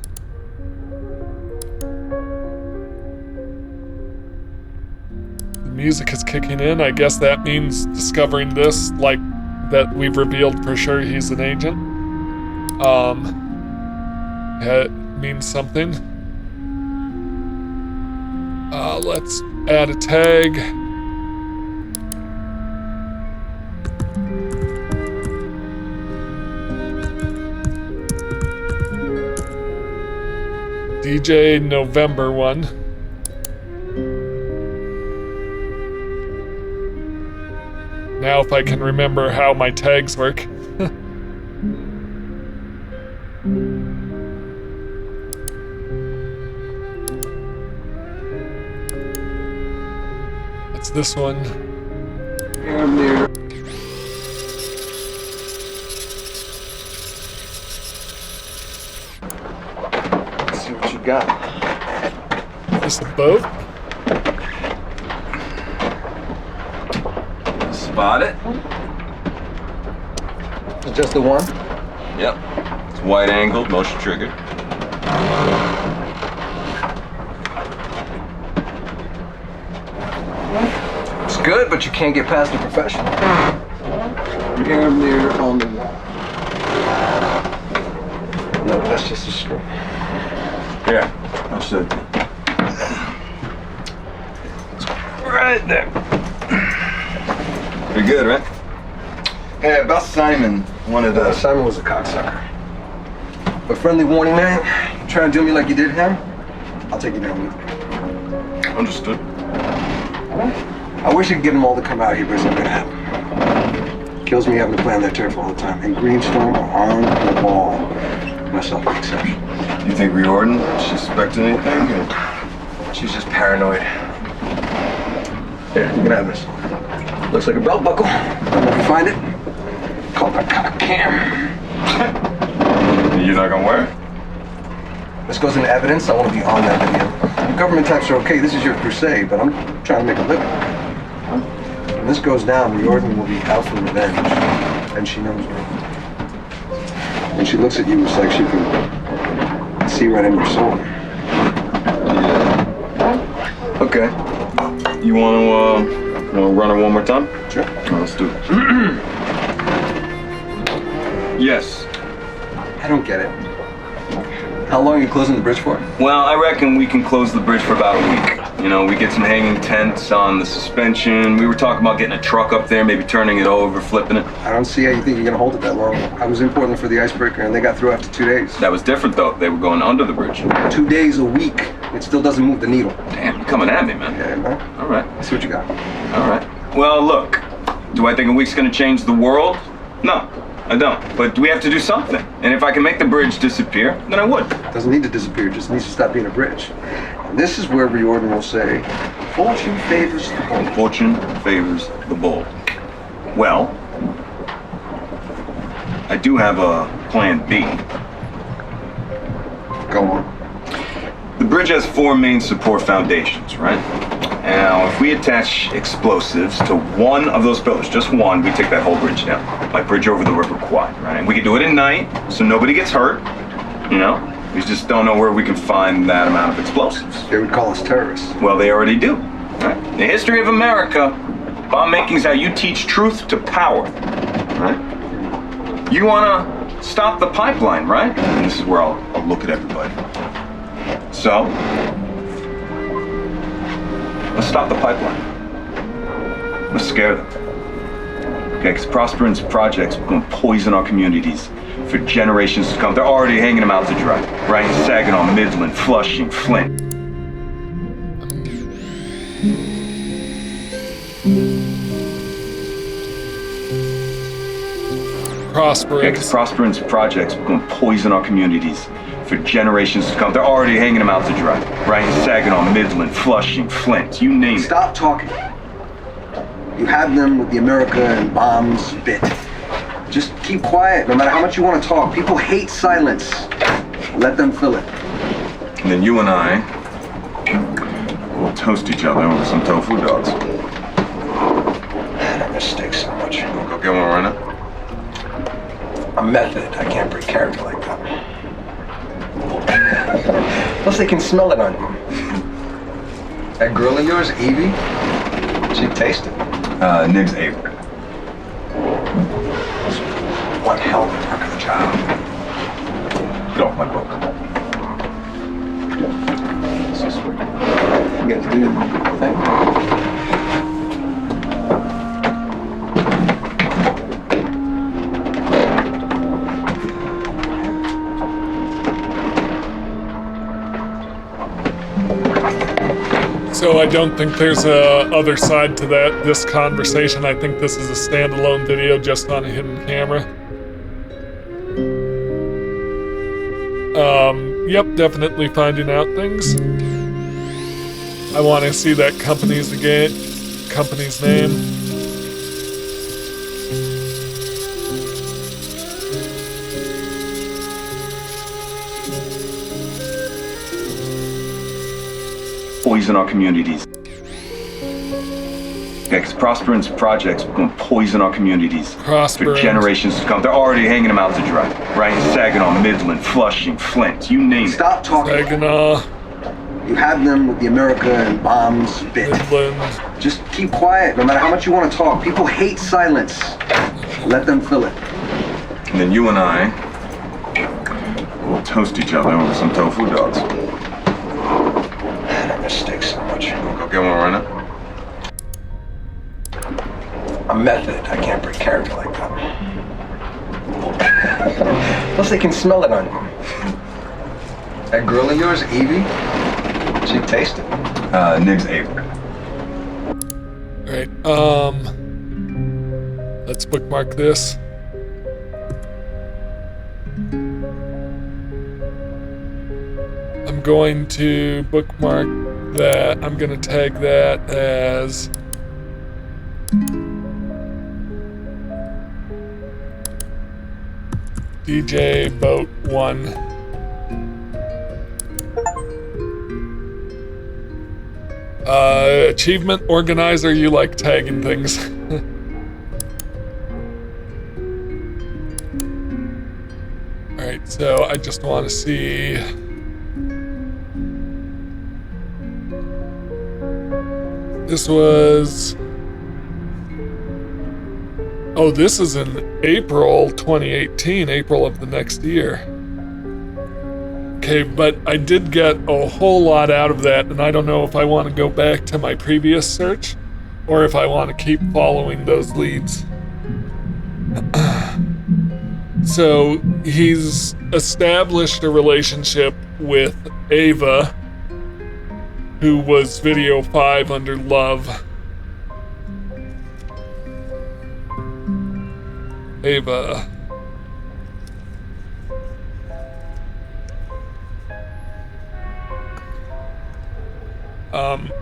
The music is kicking in. I guess that means discovering this, like, that we've revealed for sure he's an agent. It means something. Let's add a tag. DJ November 1. Now if I can remember how my tags work. It's this one. I'm there. Let's see what you got. Is this a boat? Spot it? It's just the one? Yep. It's wide angled, motion triggered. It's good, but you can't get past the professional. Mirror, mirror on the wall. No, that's just a screw. Yeah, understood. Right there. Pretty good, right? Hey, about Simon, wanted to... Simon was a cocksucker. But friendly warning, man. You try and do me like you did him, I'll take you down with me. Understood. I wish I could get them all to come out here, but it's not gonna happen. Kills me having to play on their turf all the time. And Greenstone are on the ball. Myself an exception. You think Riordan? She suspected anything? Or... She's just paranoid. Here, you can have this. Looks like a belt buckle. If you find it, call that cock cam. You're not gonna wear it? This goes into evidence. I want to be on that video. The government types are okay. This is your crusade, but I'm trying to make a living. When this goes down, Riordan will be out for revenge. And she knows me. When she looks at you, it's like she can see right in your soul. Yeah. Okay. You want to run it one more time? Sure. Let's do it. Yes. I don't get it. How long are you closing the bridge for? Well, I reckon we can close the bridge for about a week. You know, we get some hanging tents on the suspension. We were talking about getting a truck up there, maybe turning it over, flipping it. I don't see how you think you're gonna hold it that long. I was in Portland for the icebreaker and they got through after 2 days. That was different though. They were going under the bridge. 2 days a week. It still doesn't move the needle. Damn, you're coming at me, man. Yeah, man. All right. Let's see what you got. All right. Well, look. Do I think a week's gonna change the world? No, I don't. But we have to do something. And if I can make the bridge disappear, then I would. It doesn't need to disappear, it just needs to stop being a bridge. And this is where Riordan will say, fortune favors the bold. Fortune favors the bold. Well, I do have a plan B. Go on. The bridge has 4 main support foundations, right? Now, if we attach explosives to one of those pillars, just one, we take that whole bridge down. Like bridge over the River Kwai, right? And we can do it at night, so nobody gets hurt, you know? We just don't know where we can find that amount of explosives. They would call us terrorists. Well, they already do. Right? The history of America, bomb making is how you teach truth to power, right? You wanna stop the pipeline, right? And this is where I'll look at everybody. So, let's stop the pipeline. Let's scare them. Okay, because Prosperon's projects are going to poison our communities for generations to come. They're already hanging them out to dry, right? Saginaw, Midland, Flushing, Flint. Okay, because Prosperon's projects are going to poison our communities for generations to come. They're already hanging them out to dry, right? Saginaw, Midland, Flushing, Flint, you name it. Stop talking. You have them with the America and bombs bit. Just keep quiet, no matter how much you want to talk. People hate silence. Let them fill it. And then you and I will toast each other over some tofu dogs. Man, I miss steaks so much. We'll go get one right now. I'm method. I can't break character like that. Plus they can smell it on you. That girl of yours, Evie, she tasted it. Nig's Avery. One hell of a work of the job. Get off my book. So sweet. You guys do the thing. So I don't think there's a other side to this conversation. I think this is a standalone video just on a hidden camera. Yep, definitely finding out things. I want to see that company's name. Poison our communities. Okay, because Prosperon's projects are going to poison our communities for generations to come. They're already hanging them out to dry, right? Saginaw, Midland, Flushing, Flint, you name it. Stop talking. Saginaw. You have them with the America and bombs bit. Midland. Just keep quiet, no matter how much you want to talk. People hate silence. Let them fill it. And then you and I will toast each other over some tofu dogs. Man, I miss steaks so much. We'll go get one right now. I'm method. I can't break character like that. Plus they can smell it on you. That girl of yours, Evie, she tasted it. Nig's Avery. Right, let's bookmark this. I'm going to bookmark that. I'm going to tag that as DJ Boat 1. Achievement organizer, you like tagging things. So I just want to see. This was. Oh, this is in April 2018, April of the next year. Okay, but I did get a whole lot out of that, and I don't know if I want to go back to my previous search or if I want to keep following those leads. So he's established a relationship with Ava, who was video 5 under Love. Ava.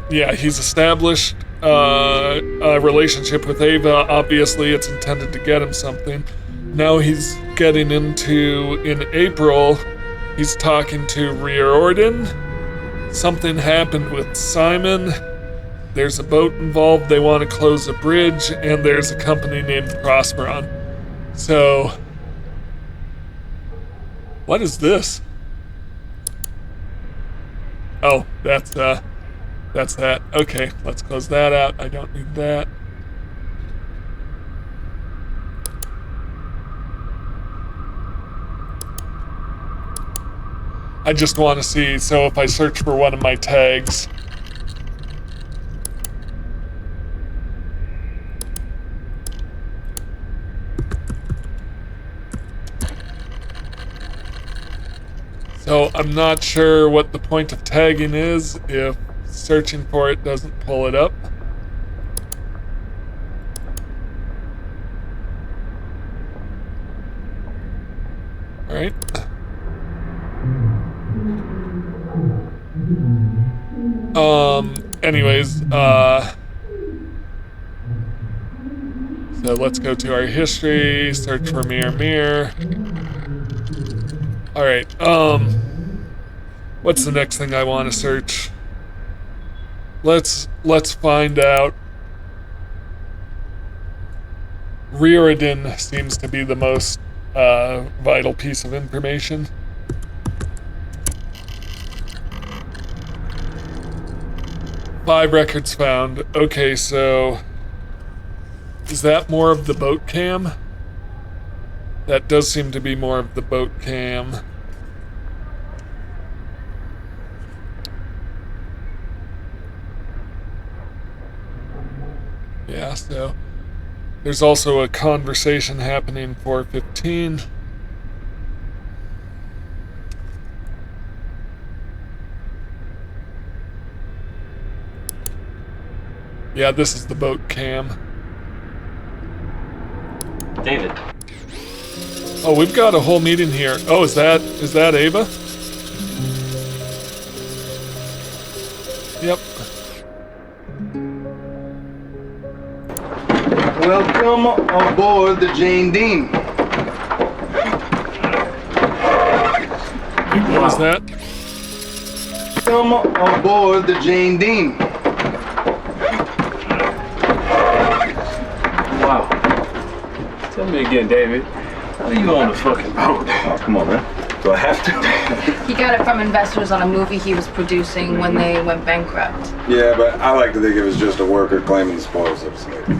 Yeah, he's established a relationship with Ava. Obviously, it's intended to get him something. Now he's getting into, in April, he's talking to Riordan. Something happened with Simon. There's a boat involved. They want to close a bridge, and there's a company named Prosperon. So, what is this? Oh, that's that. Okay, let's close that out. I don't need that. I just want to see, so if I search for one of my tags. So I'm not sure what the point of tagging is if searching for it doesn't pull it up. All right. Anyways, so let's go to our history, search for Mirror. All right, what's the next thing I want to search? Let's find out. Riordan seems to be the most vital piece of information. Five records found. Okay, so is that more of the boat cam? That does seem to be more of the boat cam. Yeah, so there's also a conversation happening 415. Yeah, this is the boat cam. David. Oh, we've got a whole meeting here. Oh, is that Ava? Yep. Welcome aboard the Jane Dean. What was that? Come aboard the Jane Dean. Wow. Tell me again, David. How are you on the fucking boat? Oh, come on, man. Do I have to? He got it from investors on a movie he was producing when they went bankrupt. Yeah, but I like to think it was just a worker claiming the spoils of slavery.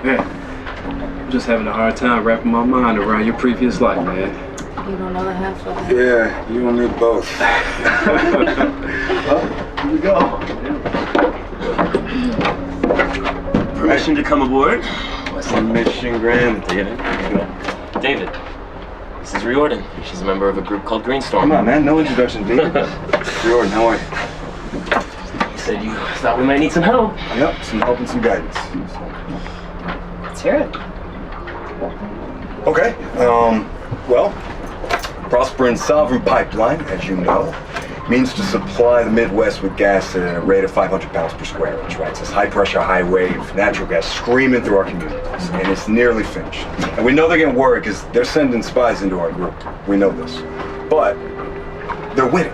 Man, I'm just having a hard time wrapping my mind around your previous life, man. You don't know the half of it. Yeah, you will need both. Well, here we go. Permission to come aboard? What's the mission granted, David? David, this is Riordan. She's a member of a group called Greenstorm. Come on, man. No introduction, David. Jordan, how are you? You said you thought we might need some help. Yep, some help and some guidance. Let's hear it. Okay, well, Prosper Sovereign Pipeline, as you know, means to supply the Midwest with gas at a rate of 500 pounds per square inch, right? It's this high-pressure, high-wave natural gas screaming through our communities, and it's nearly finished. And we know they're getting worried because they're sending spies into our group. We know this. But they're winning.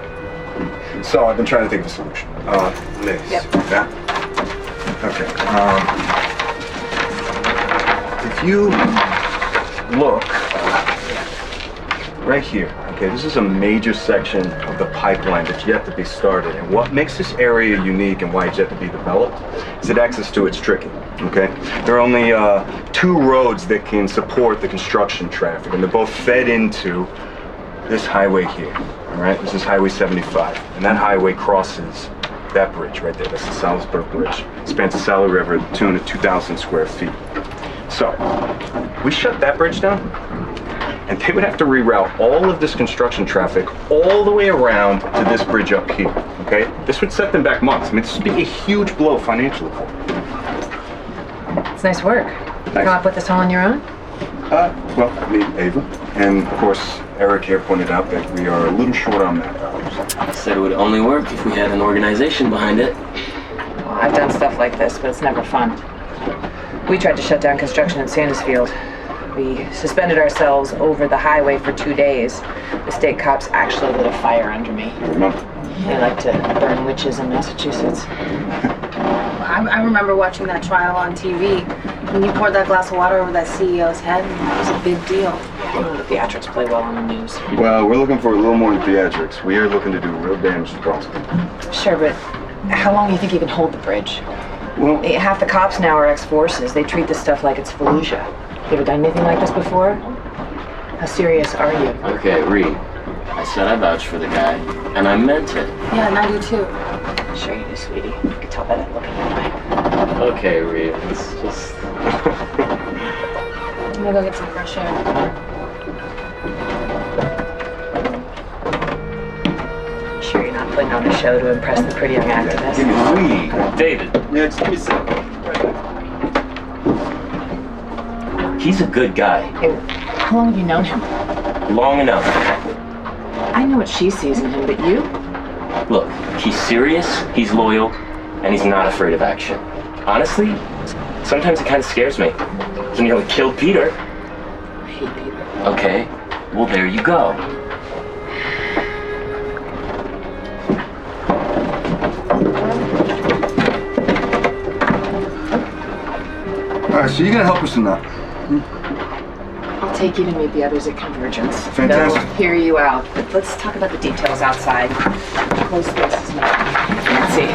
So I've been trying to think of a solution. Liz. Yep. Yeah? Okay, if you look right here, Okay, this is a major section of the pipeline that's yet to be started. And what makes this area unique and why it's yet to be developed is that access to it's tricky, okay? There are only 2 roads that can support the construction traffic, and they're both fed into this highway here, all right? This is Highway 75, and that highway crosses that bridge right there. That's the Salisbury Bridge. It spans the Sally River to the tune of 2,000 square feet. So, we shut that bridge down, and they would have to reroute all of this construction traffic all the way around to this bridge up here, okay? This would set them back months. I mean, this would be a huge blow financially for them. It's nice work. You come up with this all on your own? Well, me, Ava, and of course, Eric here pointed out that we are a little short on manpower. Said it would only work if we had an organization behind it. Well, I've done stuff like this, but it's never fun. We tried to shut down construction in Sandusfield. We suspended ourselves over the highway for 2 days. The state cops actually lit a fire under me. I remember. They like to burn witches in Massachusetts. I remember watching that trial on TV. When you poured that glass of water over that CEO's head, that was a big deal. The theatrics play well on the news. Well, we're looking for a little more than theatrics. We are looking to do real damage to property. Sure, but how long do you think you can hold the bridge? Well, Half the cops now are ex-forces. They treat this stuff like it's Fallujah. You ever done anything like this before? How serious are you? Okay, Reed. I said I vouched for the guy, and I meant it. Yeah, and I do too. Sure you do, sweetie. I can tell by that look in your eye. Okay, Reed. It's just... I'm gonna go get some fresh air. Sure you're not putting on a show to impress the pretty young activist? give me Reed. David, Yeah, just give me a second. he's a good guy. Hey, how long have you known him? Long enough. I know what she sees in him, but you? Look, he's serious, he's loyal, and he's not afraid of action. Honestly, sometimes it kind of scares me. He nearly killed Peter. I hate Peter. Okay, well there you go. All right, so you're gonna help us in that? I'll take you to meet the others at Convergence. Fantastic. They'll hear you out, but let's talk about the details outside. Close spaces now. Let's see.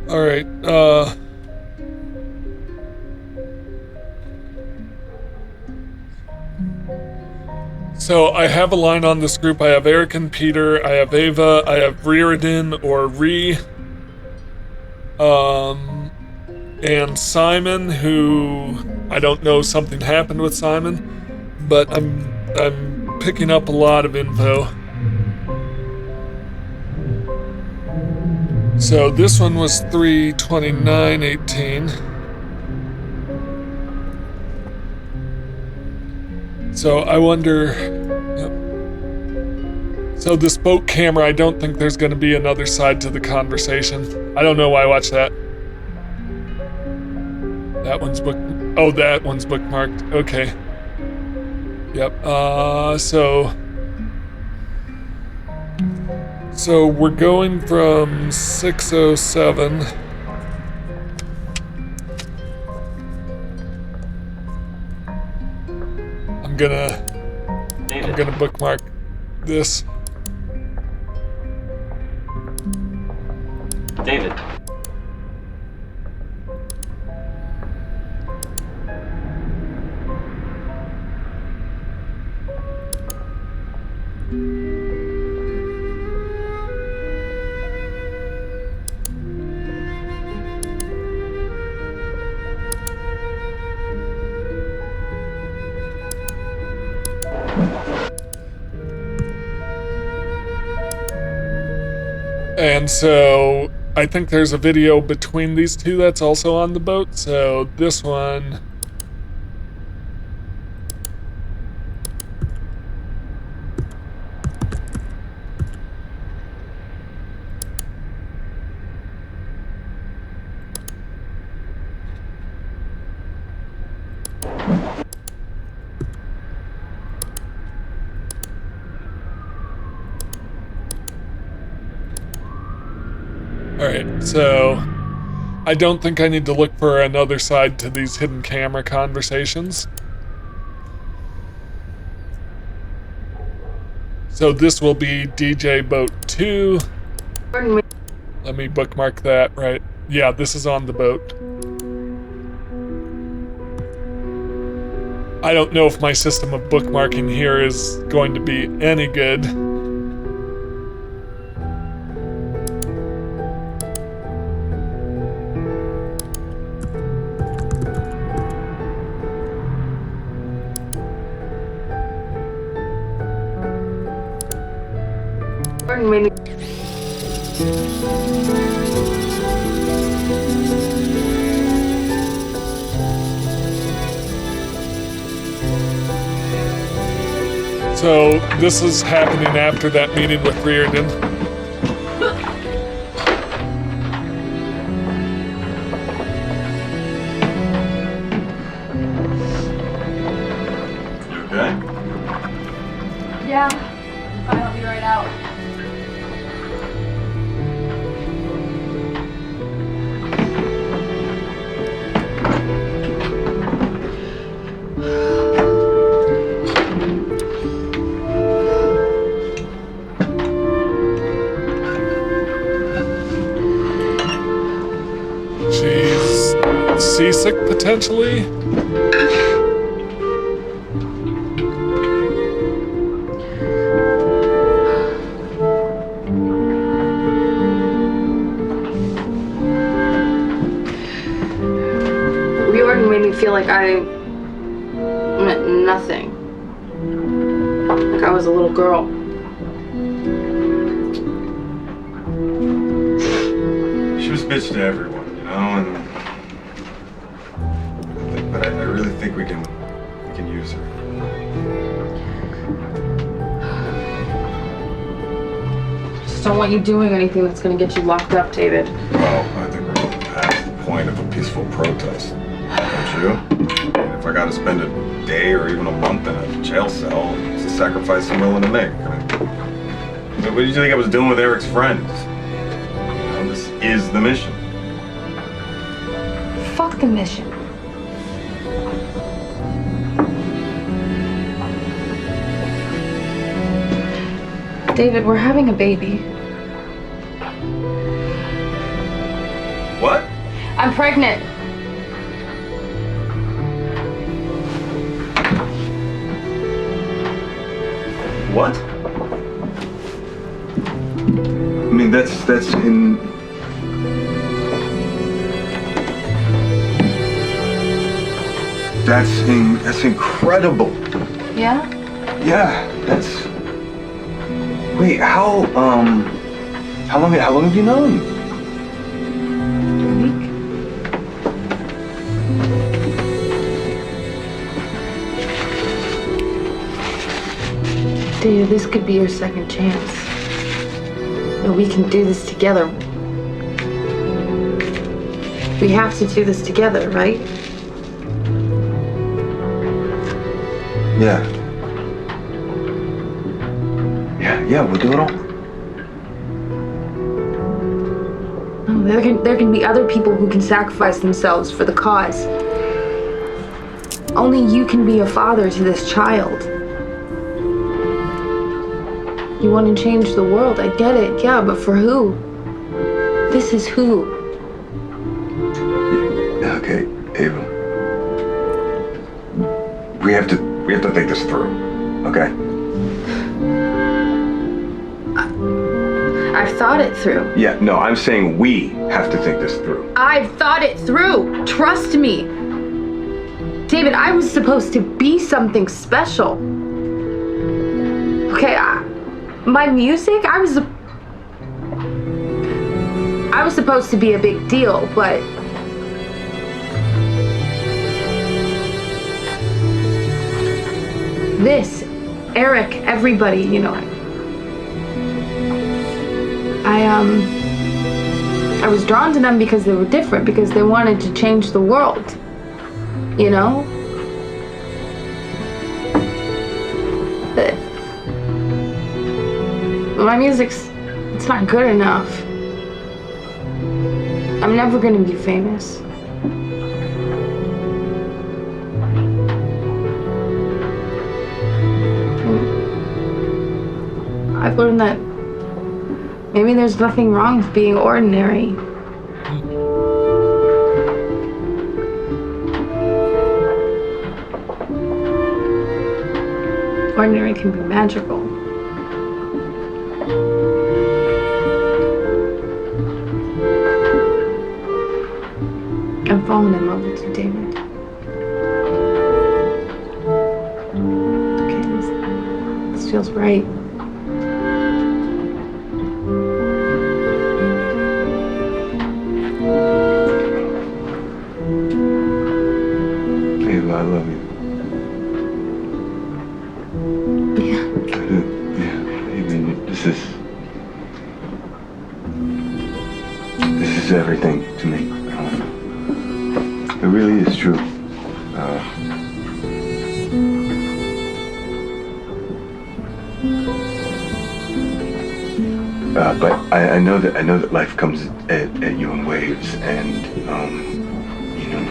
All right. So I have a line on this group. I have Eric and Peter. I have Ava. I have Reardon or Ree. And Simon, who I don't know, something happened with Simon, but I'm picking up a lot of info. So this one was 3/29/18. So I wonder. Yep. So this boat camera, I don't think there's going to be another side to the conversation. I don't know why I watched that. That one's book. Oh, that one's bookmarked. Okay. Yep. So we're going from 607. I'm gonna bookmark this. David. And so I think there's a video between these two that's also on the boat. So this one. Alright, so I don't think I need to look for another side to these hidden camera conversations. So this will be DJ Boat 2. Let me bookmark that, right? Yeah, this is on the boat. I don't know if my system of bookmarking here is going to be any good. So this is happening after that meeting with Reardon. You okay? Yeah. Fine, I'll be right out. She's seasick potentially. Reordon made me feel like I meant nothing. Like I was a little girl. She was bitch to everyone, you know, but I really think we can use her. Just don't want you doing anything that's gonna get you locked up, David. Well, I think we're past the point of a peaceful protest. Don't you? And if I gotta spend a day or even a month in a jail cell, it's a sacrifice I'm willing to make. What did you think I was doing with Eric's friends? You know, this is the mission. Fuck the mission. David, we're having a baby. What? I'm pregnant. What? I mean, that's incredible. Yeah? Yeah, that's. Wait, how long have you known? A week. David, this could be your second chance. And we can do this together. We have to do this together, right? Yeah. Yeah, we'll do it all. Oh, there can be other people who can sacrifice themselves for the cause. Only you can be a father to this child. You want to change the world, I get it, yeah, but for who? This is who. Okay, Ava. We have to think this through, okay? I've thought it through. Yeah, no, I'm saying we have to think this through. I've thought it through. Trust me. David, I was supposed to be something special. Okay, my music, I was supposed to be a big deal, but this, Eric, everybody, you know, I was drawn to them because they were different, because they wanted to change the world, you know? But my music's, it's not good enough. I'm never gonna be famous. I've learned that maybe there's nothing wrong with being ordinary. Ordinary can be magical. I'm falling in love with you, David. Okay, this feels right. Ava, I love you. Yeah. I do. Yeah. Ava, this is everything to me. It really is true. But I know that life comes at you in waves, and you know,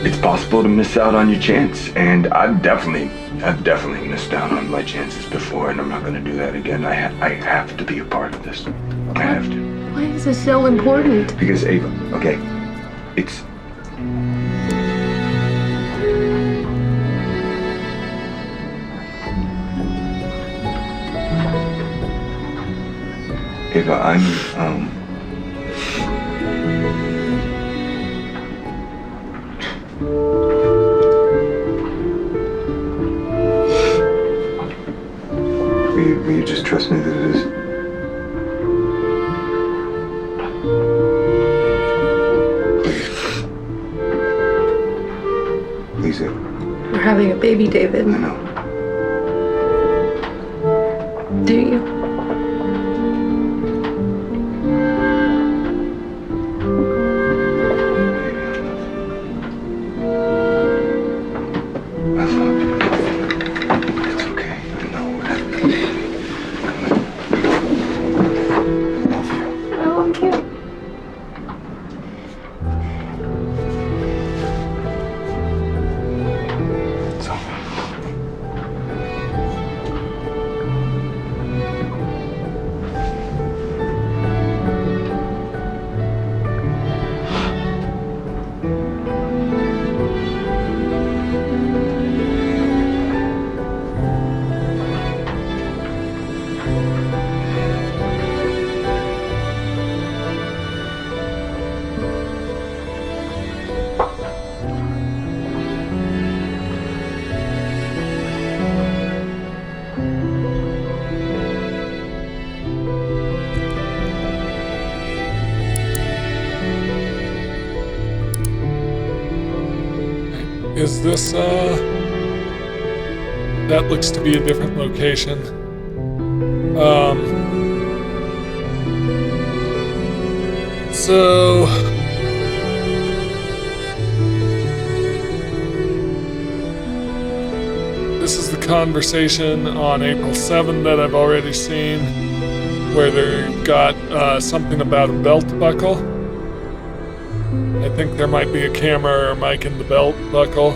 it's possible to miss out on your chance. And I've definitely missed out on my chances before, and I'm not going to do that again. I have to be a part of this. I have to. Why is this so important? Because Ava, okay, it's. Ava, I'm, will you just trust me that it is? Please, Ava. We're having a baby, David. I know. Do you? Is this, that looks to be a different location. So... This is the conversation on April 7th that I've already seen, where they've got something about a belt buckle. I think there might be a camera or mic in the belt buckle.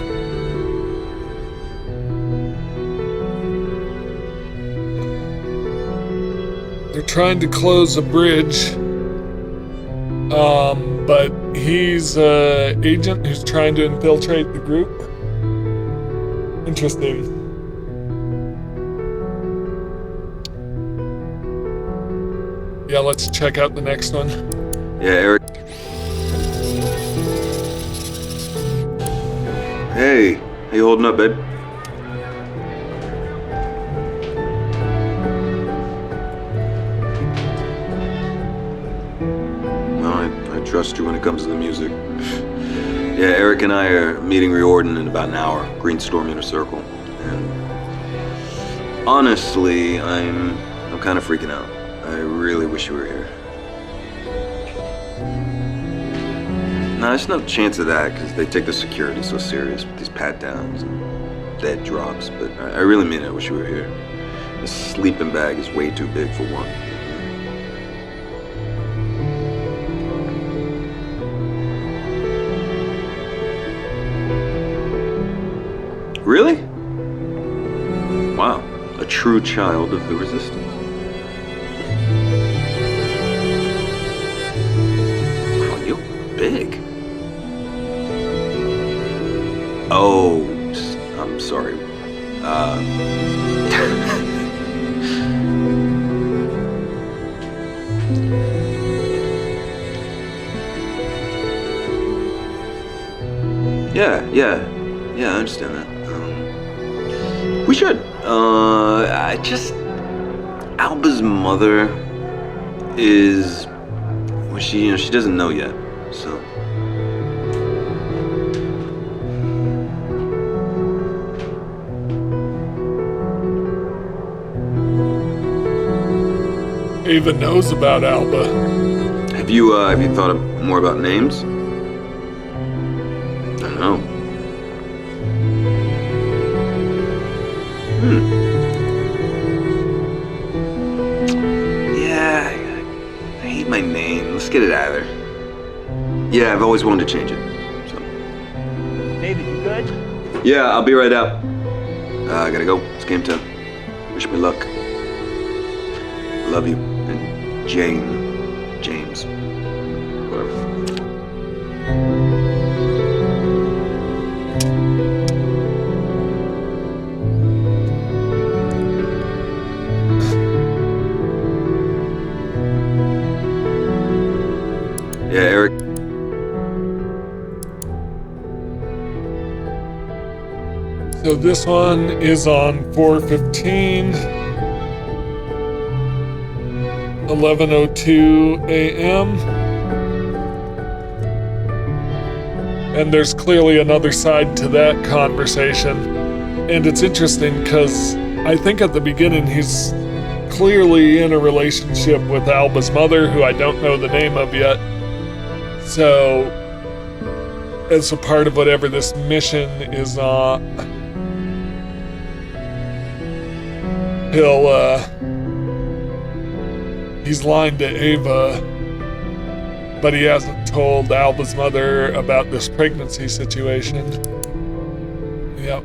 They're trying to close a bridge, but he's an agent who's trying to infiltrate the group. Interesting. Yeah, let's check out the next one. Yeah, Eric. Hey, how you holding up, babe? No, I trust you when it comes to the music. Yeah, Eric and I are meeting Riordan in about an hour. Greenstorm Inner Circle. And honestly, I'm kind of freaking out. I really wish you were here. No, there's no chance of that because they take the security so serious with these pat-downs and dead drops. But I really mean it. I wish you were here. This sleeping bag is way too big for one. A true child of the resistance. Oh, you're big. Oh, I'm sorry. Yeah, I understand that. We should. Alba's mother is, well, she doesn't know yet, so. Ava knows about Alba. Have you thought more about names? I don't know. Yeah, I hate my name. Let's get it out of there. Yeah, I've always wanted to change it. So. David, you good? Yeah, I'll be right out. I gotta go. It's game time. Wish me luck. Love you. And James. Whatever. Yeah, Eric. So this one is on 4:15, 11:02 a.m. And there's clearly another side to that conversation. And it's interesting because I think at the beginning he's clearly in a relationship with Alba's mother, who I don't know the name of yet. So, as a part of whatever this mission is on, he's lying to Ava, but he hasn't told Alba's mother about this pregnancy situation. Yep,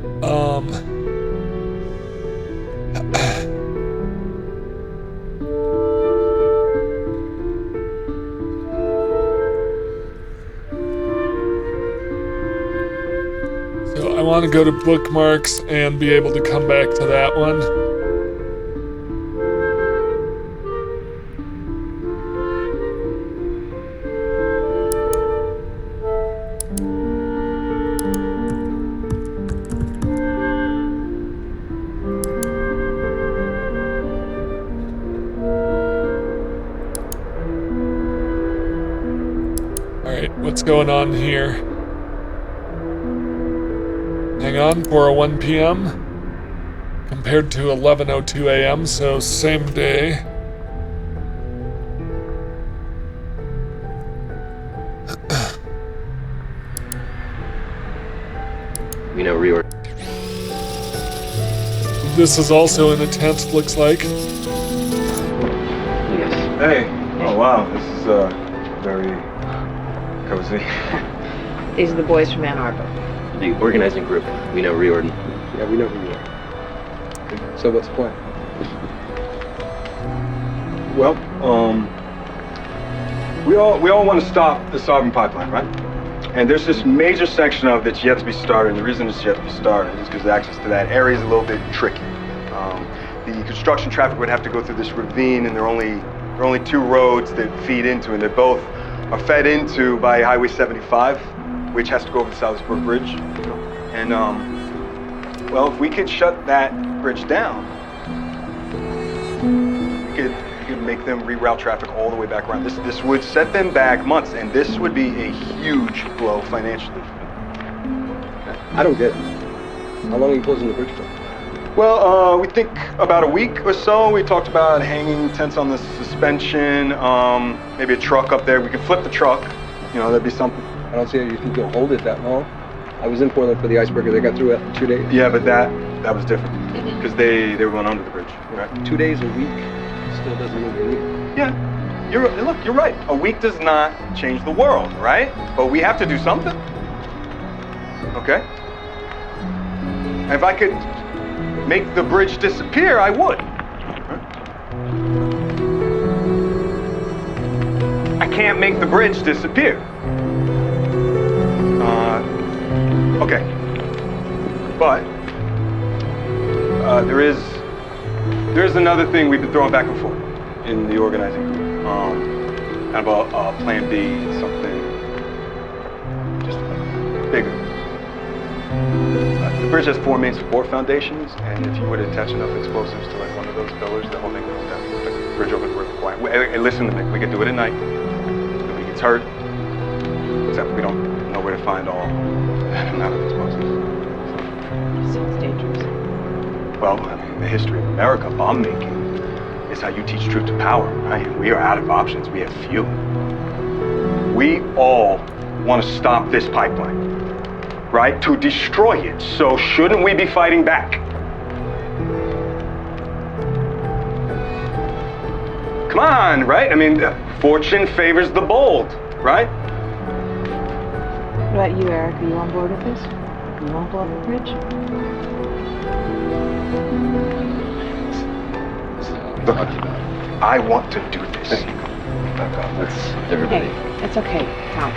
I want to go to bookmarks and be able to come back to that one. All right, what's going on here? Hang on, 4:01 p.m. compared to 11:02 a.m., so same day. We know reorder. This is also in a tent, looks like. Yes. Hey. Oh wow, this is very cozy. These are the boys from Ann Arbor. The organizing group. We know Riordan. Yeah, we know who you are. So what's the plan? Well, we all want to stop the Sovereign Pipeline, right? And there's this major section of it that's yet to be started, and the reason it's yet to be started is because access to that area is a little bit tricky. The construction traffic would have to go through this ravine, and there are only two roads that feed into it, and they both are fed into by Highway 75, which has to go over the Salisbury Bridge. And, well, if we could shut that bridge down, we could make them reroute traffic all the way back around. This would set them back months, and this would be a huge blow financially for them. I don't get it. How long are you closing the bridge for? Well, we think about a week or so. We talked about hanging tents on the suspension, maybe a truck up there. We could flip the truck. You know, that'd be something. I don't see how you think you'll hold it that long. I was in Portland for the icebreaker. They got through it in 2 days. Yeah, but that was different because they were going under the bridge, right? 2 days a week still doesn't move the needle. Yeah, you're right. A week does not change the world, right? But we have to do something. Okay. And if I could make the bridge disappear, I would. I can't make the bridge disappear. Okay. But there's another thing we've been throwing back and forth in the organizing group. Kind of a plan B, something just bigger. The bridge has 4 main support foundations, and if you were to attach enough explosives to like one of those pillars, the whole thing goes down. The bridge over the river. Hey, listen to me. We can do it at night. Nobody gets hurt, except we don't know where to find all that amount of explosives. Sounds dangerous. Well, I mean, the history of America, bomb making is how you teach truth to power, right? We are out of options. We have few. We all want to stop this pipeline, right? To destroy it. So shouldn't we be fighting back? Come on, right? I mean, fortune favors the bold, right? What about you, Eric? Are you on board with this? You want to blow up the bridge? Look, I want to do this. Let's everybody. Hey, it's okay. Tom.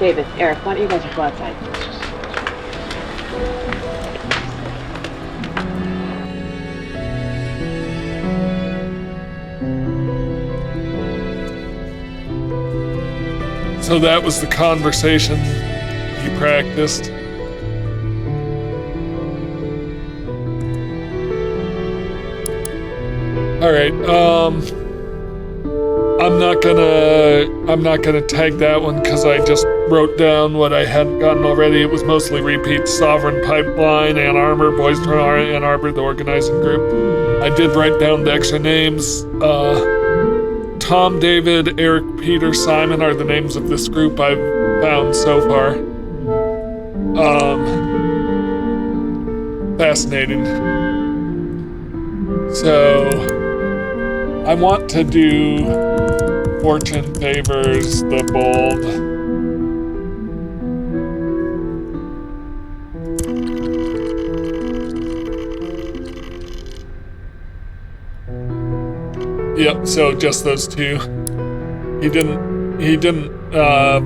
David, Eric, why don't you guys go outside? So that was the conversation you practiced. All right. I'm not gonna tag that one because I just wrote down what I hadn't gotten already. It was mostly repeats: Sovereign Pipeline, Ann Arbor, Boys from Ann Arbor, the organizing group. I did write down the extra names. Tom, David, Eric, Peter, Simon are the names of this group I've found so far. Fascinating. So, I want to do Fortune Favors the Bold. Yep, so just those two. He didn't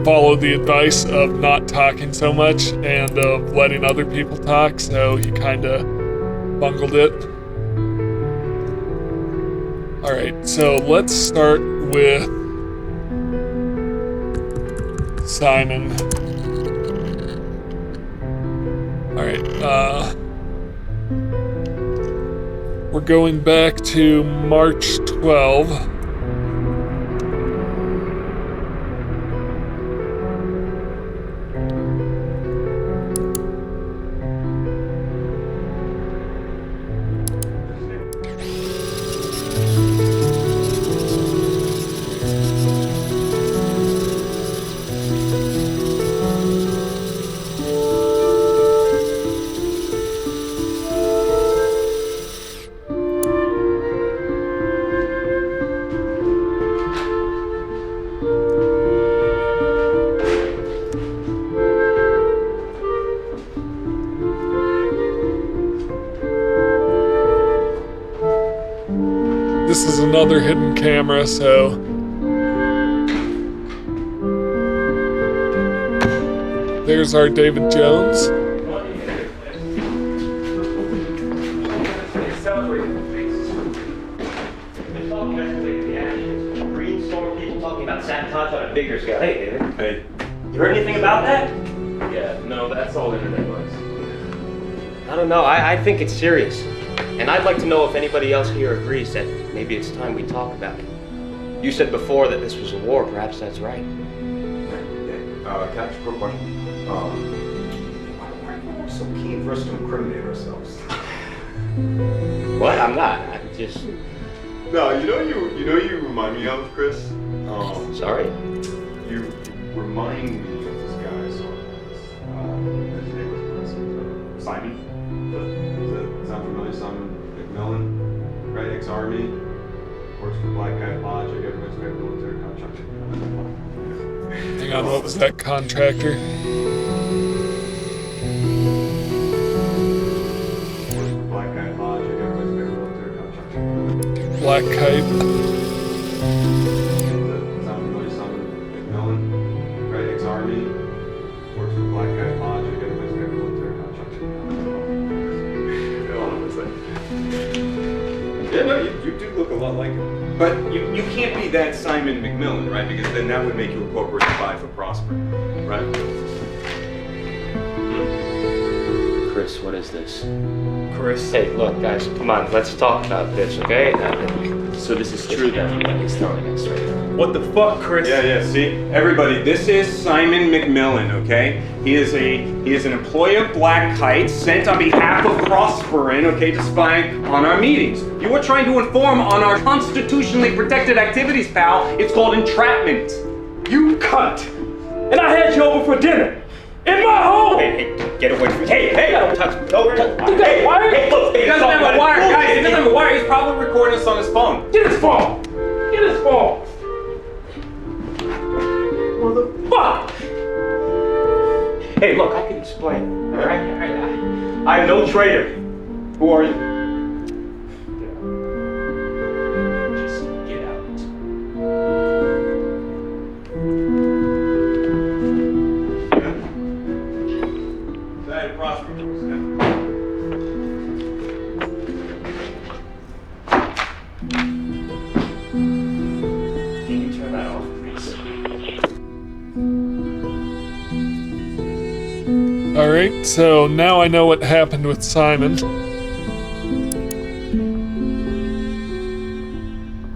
follow the advice of not talking so much and of letting other people talk, so he kind of bungled it. All right, so let's start with Simon. All right, we're going back to March 12. This is another hidden camera, so there's our David Jones. Brainstorm people talking about sabotage on a bigger scale. Hey, David. Hey. You heard anything about that? Yeah, no, that's all internet noise. I don't know. I think it's serious. And I'd like to know if anybody else here agrees that maybe it's time we talk about it. You said before that this was a war. Perhaps that's right. Can I ask a quick question? Why are you so keen for us to incriminate ourselves? What? I'm not. I'm just... No, you know you remind me of, Chris? Sorry? You remind me of this guy, his name was Simon? Does that sound familiar? Simon McMillan, right? Ex-Army, works for Black Cat Logic, everybody's got a military contract. Hang on, what was that contractor? Black Cat Black Kite. Sound familiar? Simon McMillan, right? Ex-Army, works for Black Kite Lodge. Everybody's got a military contract. Hold on a second. Yeah, no, you do look a lot like him. But you can't be that Simon McMillan, right? Because then that would make you a corporate spy for Prosper, right? Chris, what is this? Chris. Hey, look, guys, come on, let's talk about this, okay? So this is true then, what he's telling us right now. What the fuck, Chris? Yeah, see? Everybody, this is Simon McMillan, okay? He is an employee of Black Kite sent on behalf of Prosperin, okay, to spy on our meetings. You were trying to inform on our constitutionally protected activities, pal. It's called entrapment. You cunt! And I had you over for dinner! In my home! Hey, get away from me. Hey, don't touch me. You got a wire? Hey, look, He doesn't have a wire, guys. He doesn't have a wire. He's probably recording us on his phone. Get his phone! Get his phone! Motherfucker! Hey, look, I can explain. All right? I'm no traitor. Who are you? Just get out. Prosper. Can you turn that off, please? Alright, so now I know what happened with Simon.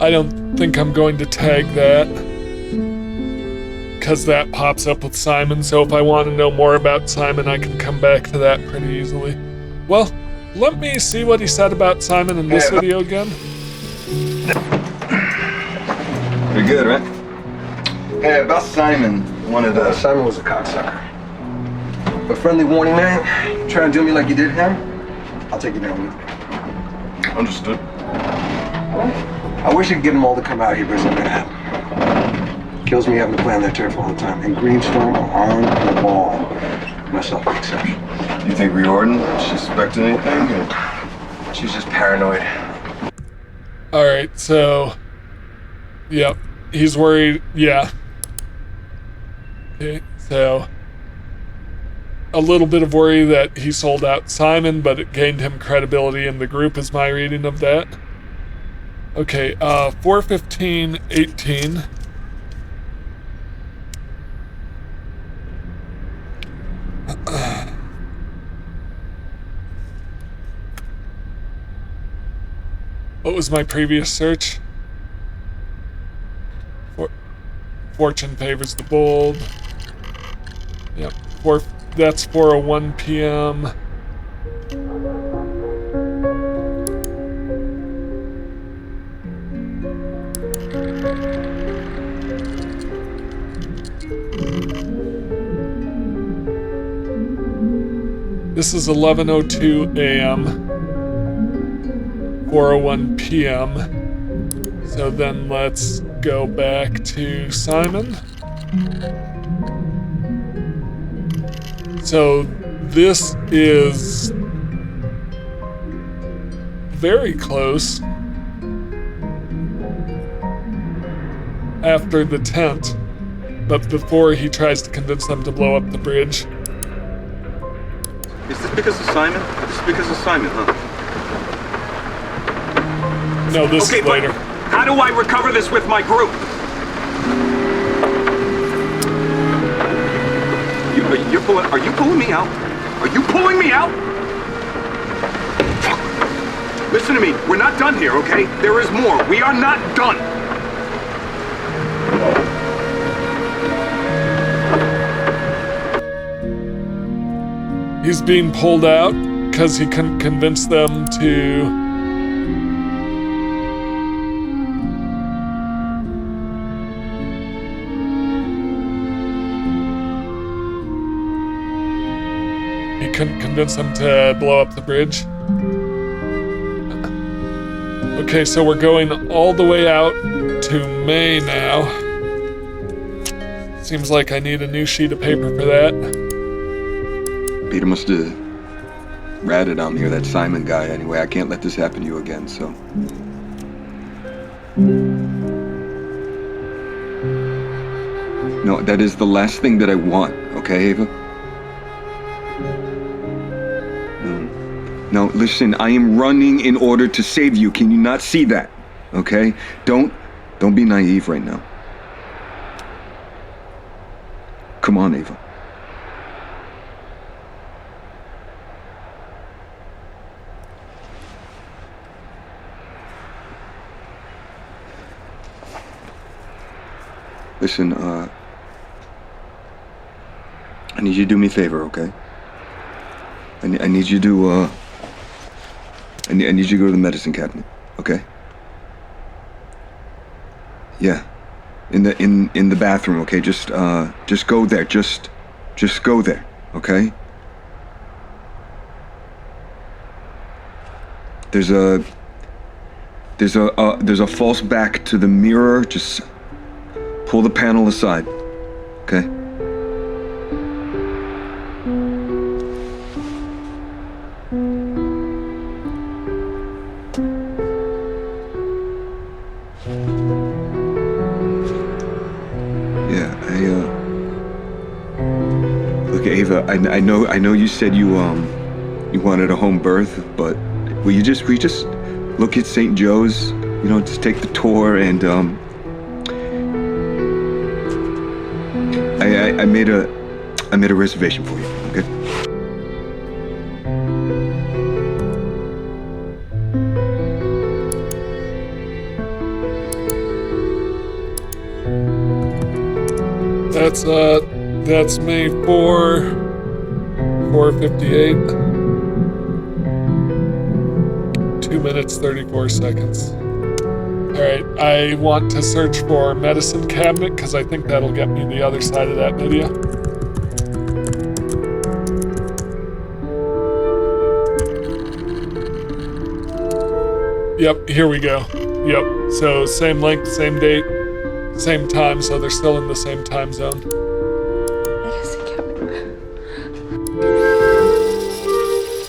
I don't think I'm going to tag that, because that pops up with Simon, so if I want to know more about Simon, I can come back to that pretty easily. Well, let me see what he said about Simon in this video again. Pretty good, right? Hey, about Simon, Simon was a cocksucker. But friendly warning, man. You try to do me like you did him, I'll take you down with me. Understood. I wish I could get them all to come out here, but it's not gonna happen. Kills me having to play on their turf all the time. And Greenstorm are on the ball. Myself an exception. You think Riordan suspected anything? Or? She's just paranoid. Alright, so... Yep, he's worried, yeah. Okay, so... A little bit of worry that he sold out Simon, but it gained him credibility in the group is my reading of that. Okay, 4:15:18. What was my previous search? Fortune favors the bold. Yep, that's 4:01 p.m. This is 11:02 a.m. 4:01 p.m. So then let's go back to Simon. So this is very close after the tent, but before he tries to convince them to blow up the bridge. Is this because of Simon? This is because of Simon, huh? No, this is later. How do I recover this with my group? Are you pulling me out? Are you pulling me out? Listen to me. We're not done here, okay? There is more. We are not done. He's being pulled out because he couldn't convince them to... He couldn't convince them to blow up the bridge. Okay, so we're going all the way out to May now. Seems like I need a new sheet of paper for that. Peter must have ratted on me, or that Simon guy. Anyway, I can't let this happen to you again, so... No, that is the last thing that I want, okay, Ava? No, listen, I am running in order to save you. Can you not see that? Okay? Don't be naive right now. Come on, Ava. Listen, I need you to do me a favor, okay? I need you to, I need you to go to the medicine cabinet, okay? Yeah. In the bathroom, okay? Just go there. Just go there, okay? There's a false back to the mirror. Just pull the panel aside, okay? Look, Ava, I know you said you wanted a home birth, but will you just look at St. Joe's, just take the tour, and I made a reservation for you, okay? That's May 4, 4:58. 2 minutes, 34 seconds. Alright, I want to search for medicine cabinet because I think that'll get me the other side of that video. Yep, here we go. Yep, so same length, same date, same time, so they're still in the same time zone.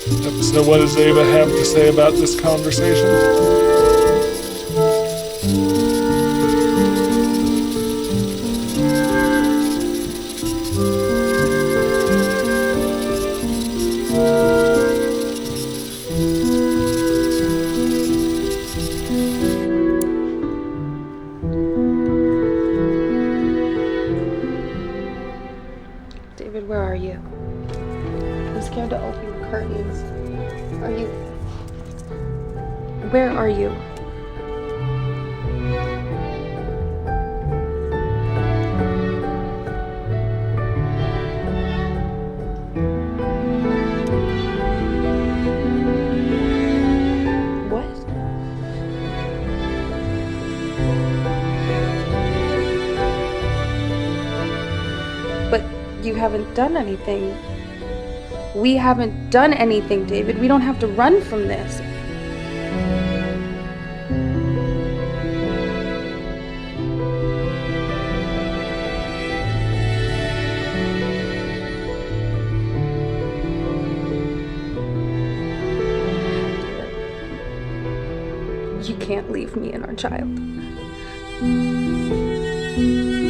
Yep, so what does Ava have to say about this conversation? David, where are you? I'm scared to open the curtains. Are you... Where are you? What? But you haven't done anything. We haven't done anything, David. We don't have to run from this. You can't leave me and our child.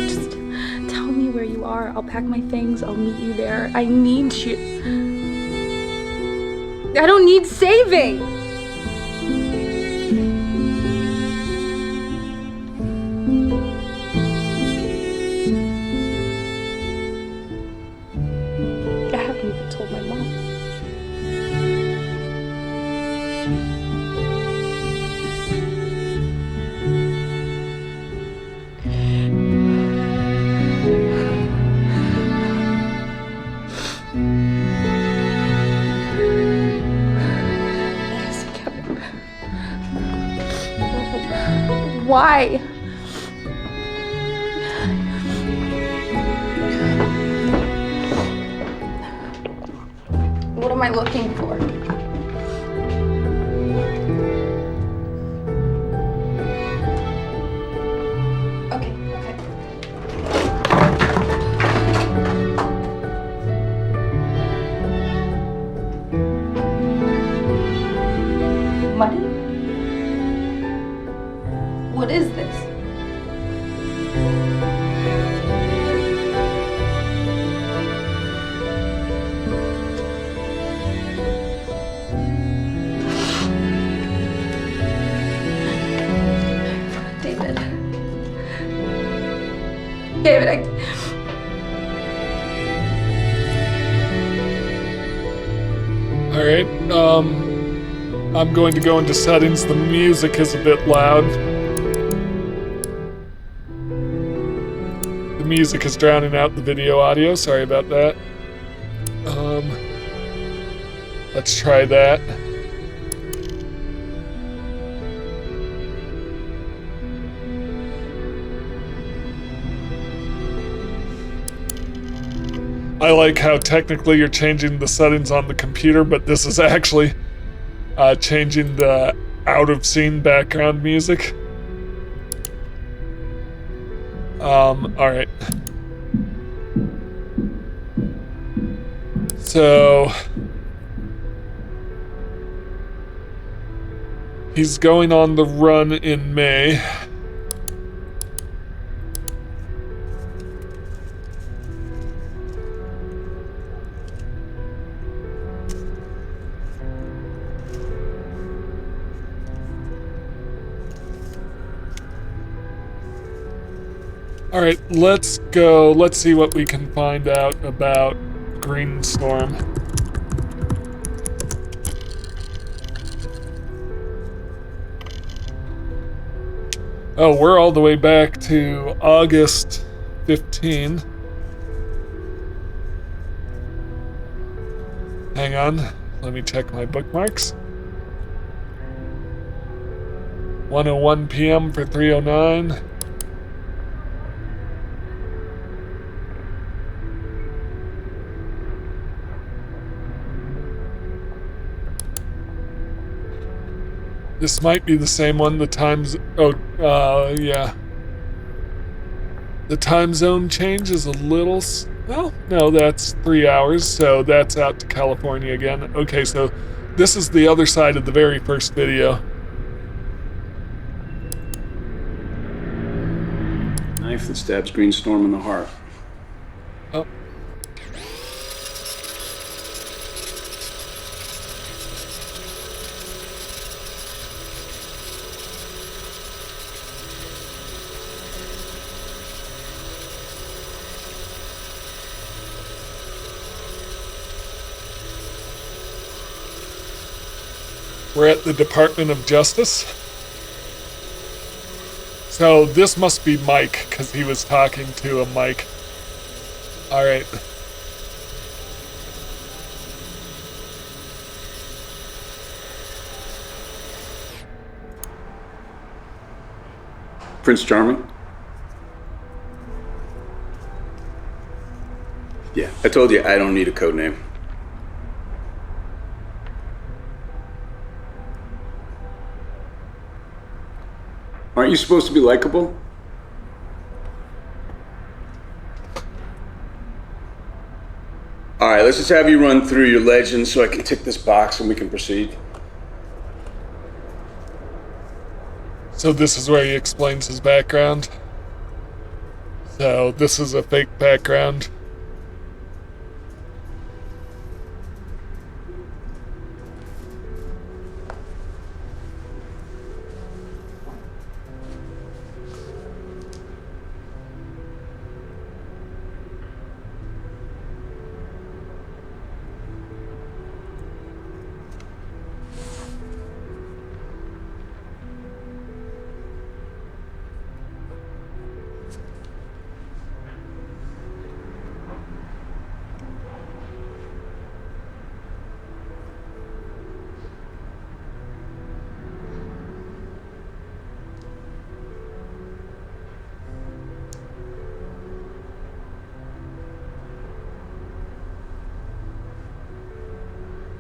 Just tell me where you are. I'll pack my things. I'll meet you there. I need you. I don't need saving. I haven't even told my mom. Why? What am I looking for? Okay. Money? What is this? David. David, All right. I'm going to go into settings. The music is a bit loud. The music is drowning out the video audio. Sorry about that. Let's try that. I like how technically you're changing the settings on the computer, but this is actually changing the out-of-scene background music. Alright. So... he's going on the run in May. All right, let's go. Let's see what we can find out about Green Storm. Oh, we're all the way back to August 15. Hang on, let me check my bookmarks. 1:01 p.m. for 309. This might be the same one. The times... oh, yeah. The time zone change is a little... well, no, that's 3 hours, so that's out to California again. Okay, so this is the other side of the very first video. Knife that stabs Green Storm in the heart. Oh. We're at the Department of Justice. So this must be Mike, because he was talking to a mic. Alright. Prince Charming? Yeah, I told you I don't need a code name. Aren't you supposed to be likable? All right, let's just have you run through your legends so I can tick this box and we can proceed. So this is where he explains his background. So this is a fake background.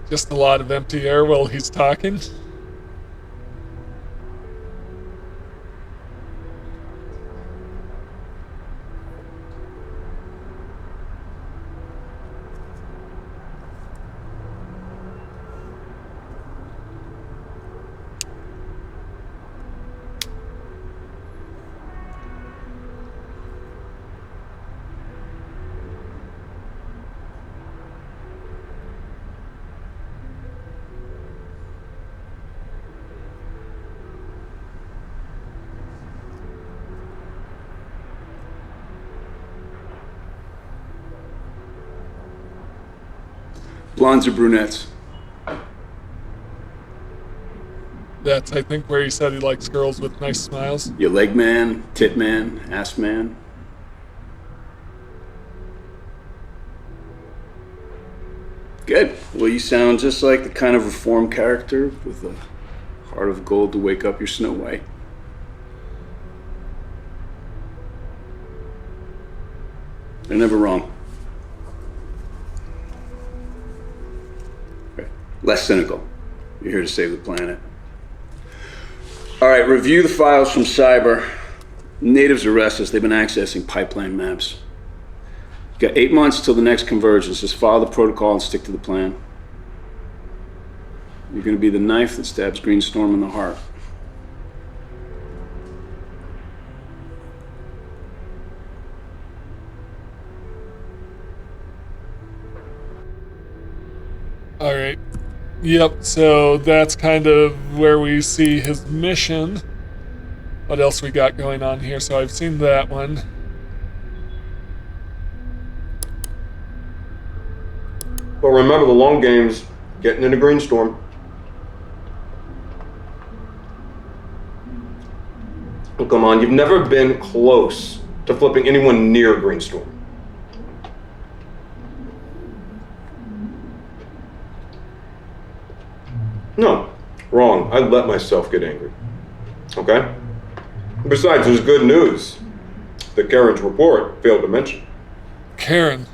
Just a lot of empty air while he's talking. Blondes or brunettes? That's, I think, where he said he likes girls with nice smiles. You leg man, tit man, ass man? Good. Well, you sound just like the kind of reformed character with a heart of gold to wake up your Snow White. They're never wrong. Okay. Less cynical. You're here to save the planet. All right, review the files from Cyber. Natives are restless. They've been accessing pipeline maps. You got 8 months till the next convergence. Just follow the protocol and stick to the plan. You're going to be the knife that stabs Greenstorm in the heart. All right. Yep, so that's kind of where we see his mission. What else we got going on here? So I've seen that one. But remember, the long game's getting into Greenstorm. Oh, come on, you've never been close to flipping anyone near Greenstorm. No, wrong. I let myself get angry. Okay? Besides, there's good news that Karen's report failed to mention. Karen.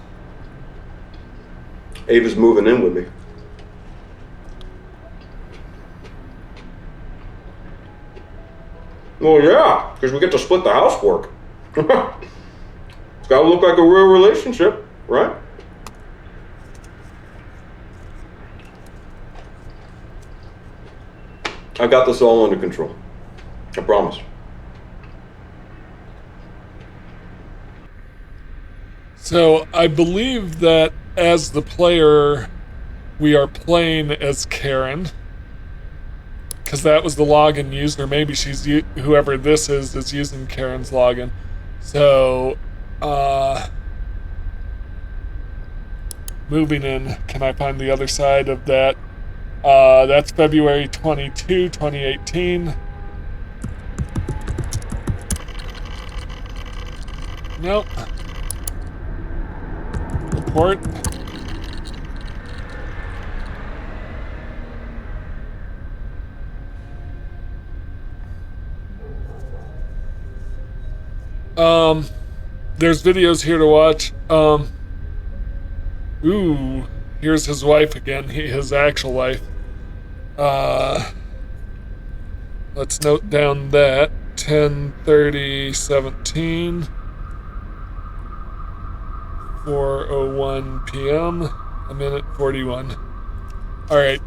Ava's moving in with me. Well, yeah, because we get to split the housework. It's got to look like a real relationship, right? I got this all under control. I promise. So I believe that as the player, we are playing as Karen, because that was the login used, or maybe she's whoever this is using Karen's login. So, moving in, can I find the other side of that? That's February 22, 2018. Nope. Report. There's videos here to watch. Ooh, here's his wife again, his actual wife. Let's note down that 10:30:17, 4:01 p.m., a minute 41. All right.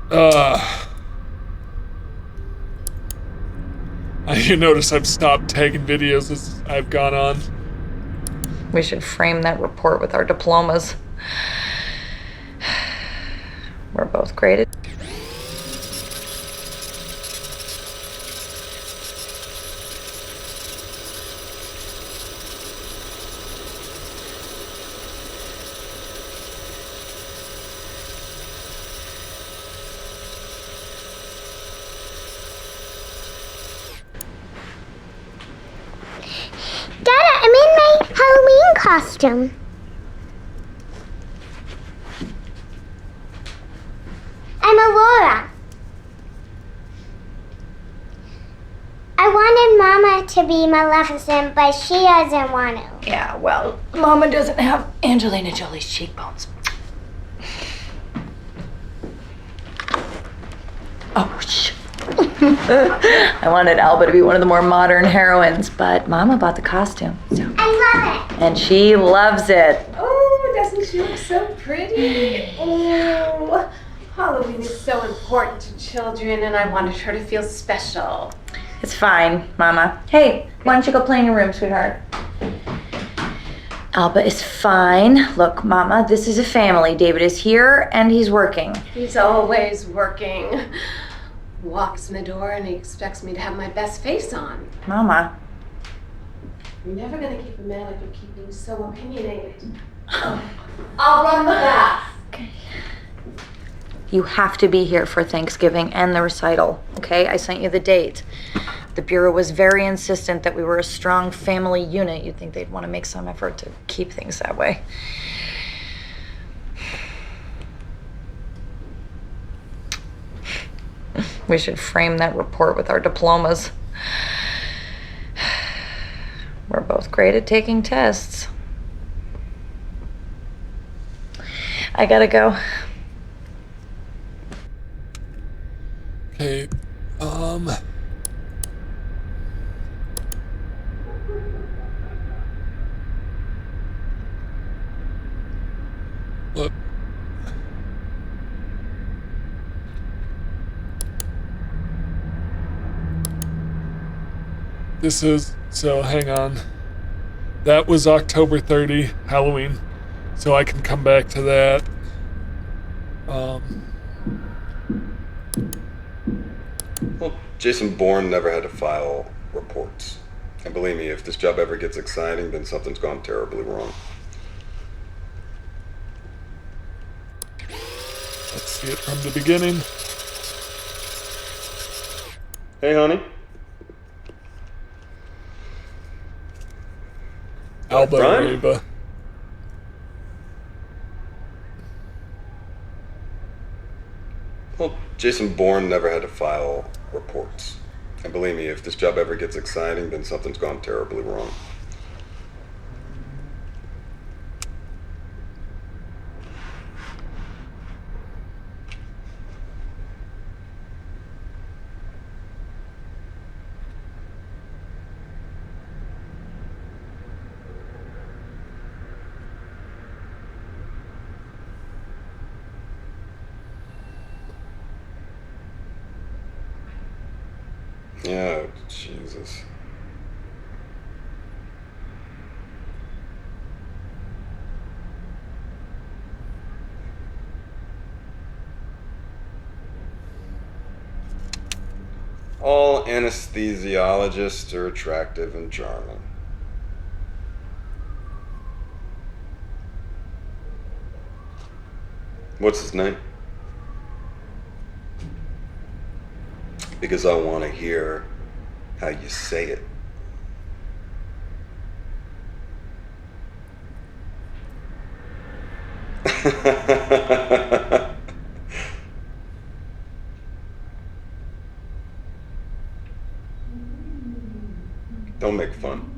You notice I've stopped taking videos as I've gone on. We should frame that report with our diplomas. We're both graded. Dada, I'm in my Halloween costume. I'm Aurora. I wanted Mama to be Maleficent, but she doesn't want to. Yeah, well, Mama doesn't have Angelina Jolie's cheekbones. Oh, shh. I wanted Alba to be one of the more modern heroines, but Mama bought the costume. So. I love it. And she loves it. Oh, doesn't she look so pretty? Oh, Halloween is so important to children, and I wanted her to feel special. It's fine, Mama. Hey, why don't you go play in your room, sweetheart? Alba is fine. Look, Mama, this is a family. David is here, and he's working. He's always working. Walks in the door and he expects me to have my best face on. Mama. You're never gonna keep a man like you're keeping so opinionated. I'll run the bath. Okay. You have to be here for Thanksgiving and the recital, okay? I sent you the date. The Bureau was very insistent that we were a strong family unit. You'd think they'd want to make some effort to keep things that way. We should frame that report with our diplomas. We're both great at taking tests. I gotta go. Okay, look. So hang on. That was October 30, Halloween. So I can come back to that. Well, Jason Bourne never had to file reports. And believe me, if this job ever gets exciting, then something's gone terribly wrong. Let's see it from the beginning. Hey, honey. Alba Brian? Reba. Well, Jason Bourne never had to file reports. And believe me, if this job ever gets exciting, then something's gone terribly wrong. Yeah, Jesus. All anesthesiologists are attractive and charming. What's his name? Because I want to hear how you say it. Don't make fun.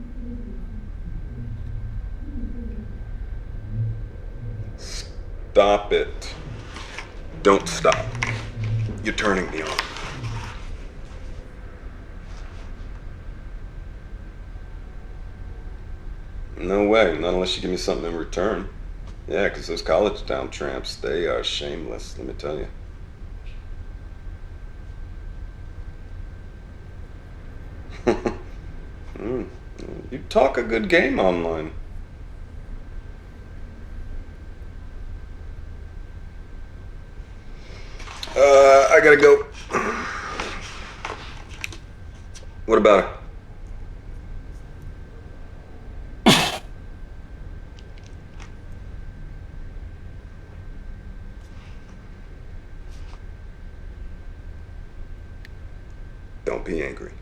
Stop it. Don't stop. You're turning me on. No way, not unless you give me something in return. Yeah, because those college town tramps, they are shameless, let me tell you. You talk a good game online. I gotta go. What about it? Don't be angry.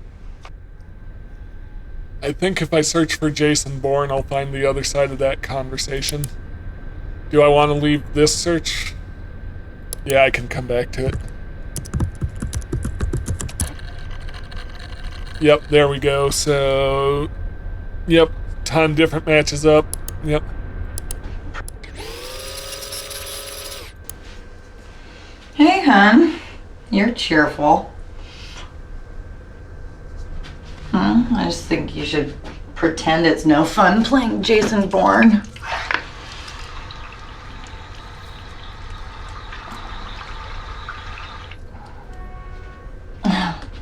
I think if I search for Jason Bourne, I'll find the other side of that conversation. Do I want to leave this search? Yeah, I can come back to it. Yep, there we go. So, yep, ton different matches up. Yep. Hey, hon. You're cheerful. I just think you should pretend it's no fun playing Jason Bourne.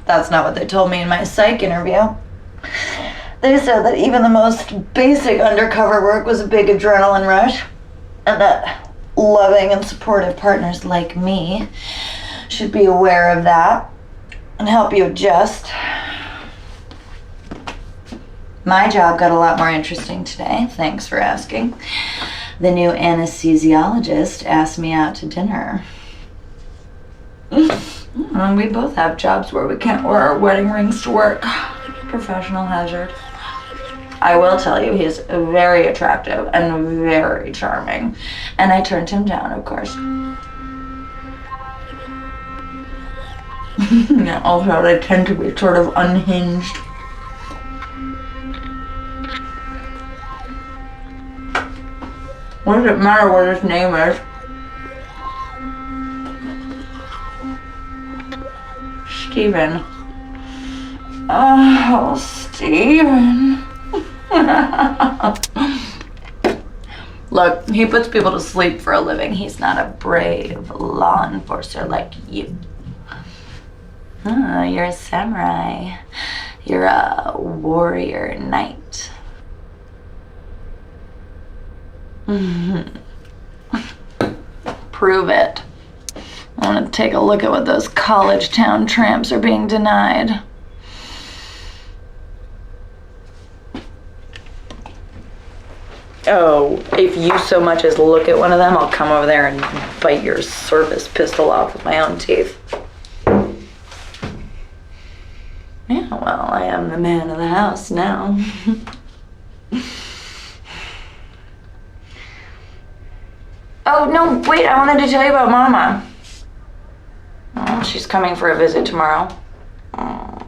That's not what they told me in my psych interview. They said that even the most basic undercover work was a big adrenaline rush, and that loving and supportive partners like me should be aware of that and help you adjust. My job got a lot more interesting today, thanks for asking. The new anesthesiologist asked me out to dinner. We both have jobs where we can't wear our wedding rings to work. Professional hazard. I will tell you, he's very attractive and very charming. And I turned him down, of course. Yeah, also, they tend to be sort of unhinged. What does it matter what his name is? Steven. Oh, Steven. Look, he puts people to sleep for a living. He's not a brave law enforcer like you. Oh, you're a samurai. You're a warrior knight. Prove it. I want to take a look at what those college town tramps are being denied. Oh, if you so much as look at one of them, I'll come over there and bite your service pistol off with my own teeth. Yeah, well, I am the man of the house now. Oh, no, wait, I wanted to tell you about Mama. Oh, she's coming for a visit tomorrow. Oh.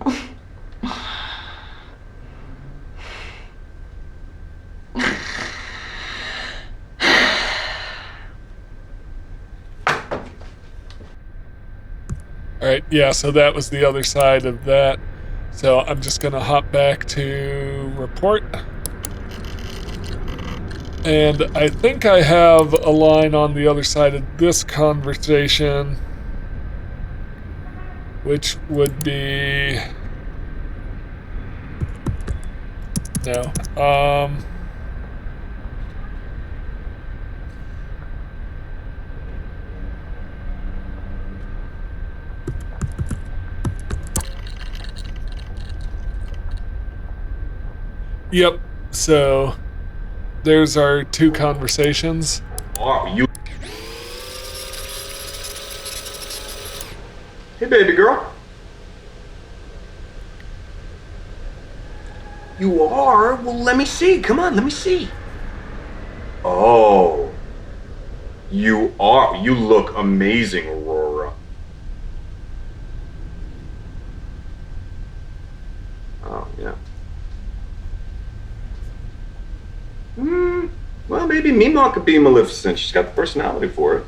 Alright, yeah, so that was the other side of that. So I'm just gonna hop back to report. And I think I have a line on the other side of this conversation, which would be... No. Yep, so there's our two conversations. Are you? Hey, baby girl. You are? Well, let me see. Come on, let me see. Oh. You are. You look amazing, Aurora. Oh, yeah. Well, maybe Meemaw could be Maleficent. She's got the personality for it.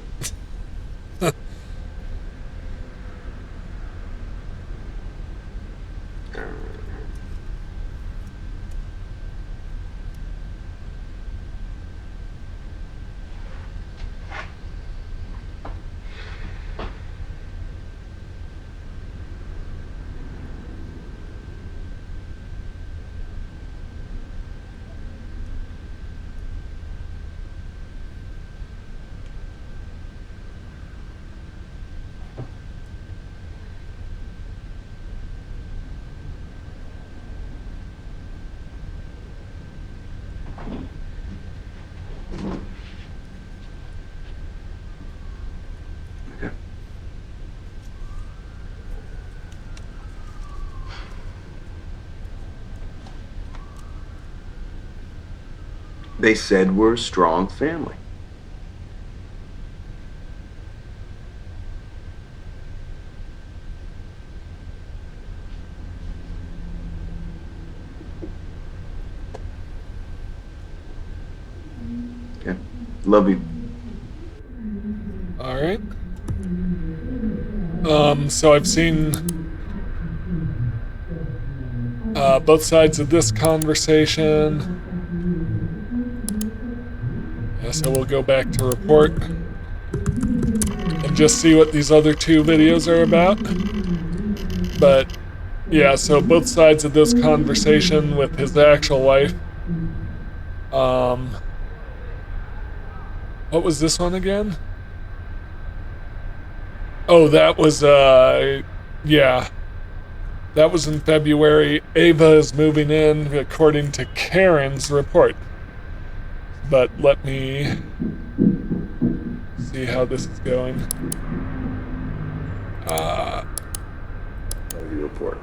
They said we're a strong family. Okay. Love you. All right. So I've seen both sides of this conversation. Yeah, so we'll go back to report and just see what these other two videos are about. But yeah, so both sides of this conversation with his actual wife. What was this one again? Oh, that was, yeah. That was in February. Ava is moving in, according to Karen's report. But let me see how this is going. Out of your report.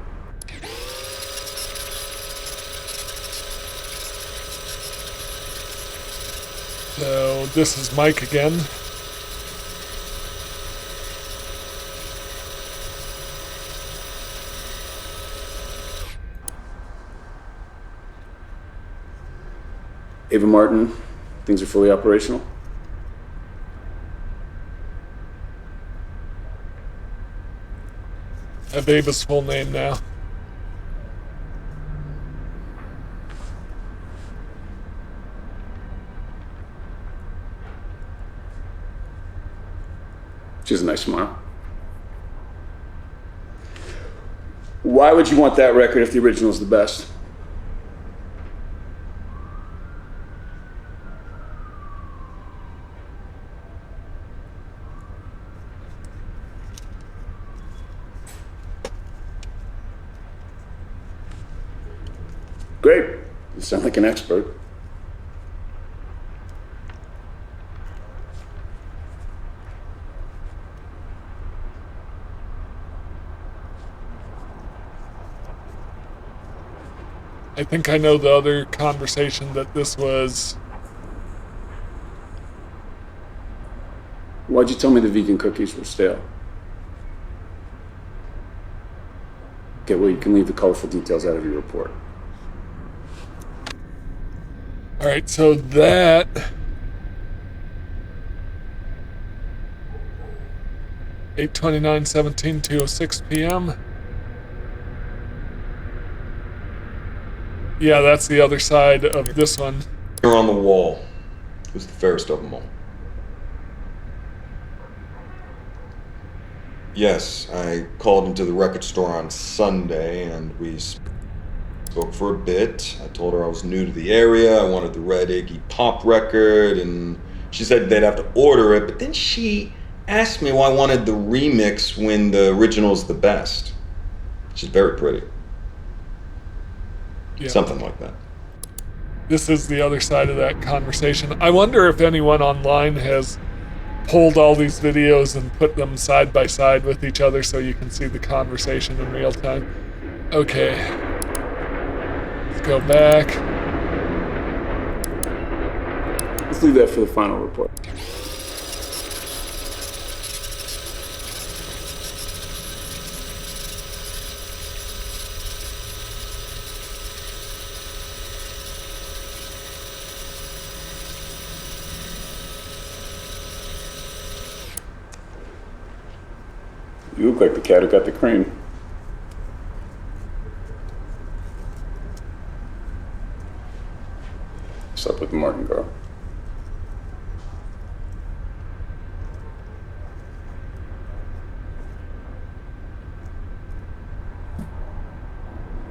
So this is Mike again. Ava Martin, things are fully operational? I have Ava's full name now. She has a nice smile. Why would you want that record if the original is the best? Great. You sound like an expert. I think I know the other conversation that this was. Why'd you tell me the vegan cookies were stale? Okay, well, you can leave the colorful details out of your report. All right, so that 8/29/17, 2:06 p.m. Yeah, that's the other side of this one. You're on the wall. Who's the fairest of them all? Yes, I called into the record store on Sunday and we spoke for a bit. I told her I was new to the area, I wanted the Red Iggy Pop record, and she said they'd have to order it, but then she asked me why I wanted the remix when the original's the best. She's very pretty. Yeah. Something like that. This is the other side of that conversation. I wonder if anyone online has pulled all these videos and put them side by side with each other so you can see the conversation in real time. Okay. Let's go back. Let's leave that for the final report. You look like the cat who got the cream. Slept with the Martin girl.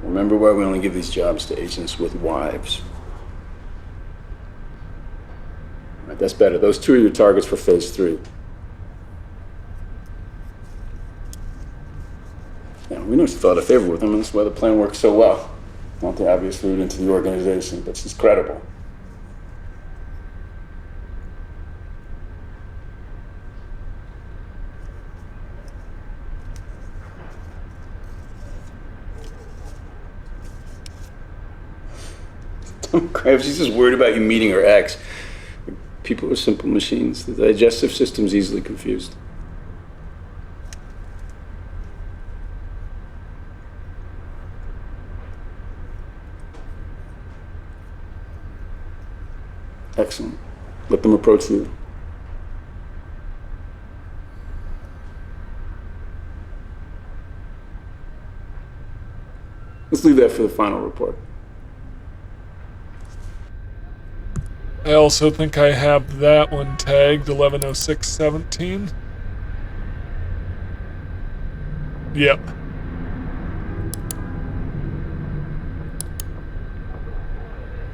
Remember why we only give these jobs to agents with wives. All right, that's better. Those two are your targets for phase 3. Yeah, we know she thought a favor with him, and that's why the plan works so well. Not the obvious route into the organization, but she's credible. Don't cry if she's just worried about you meeting her ex. People are simple machines. The digestive system's easily confused. Excellent. Let them approach you. Let's leave that for the final report. I also think I have that one tagged 11:06/17. Yep.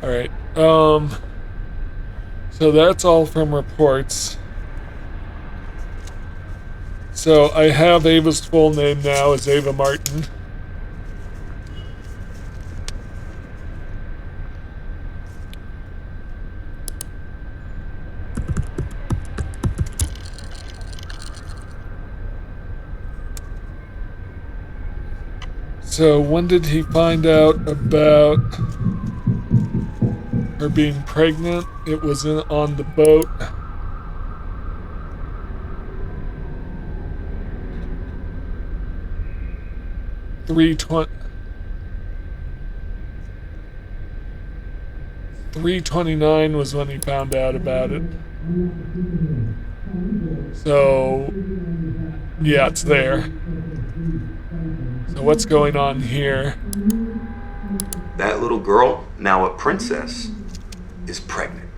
All right. So that's all from reports. So I have Ava's full name now as Ava Martin. So when did he find out about her being pregnant? It was on the boat. $329 was when he found out about it. So, yeah, it's there. So what's going on here? That little girl, now a princess, is pregnant.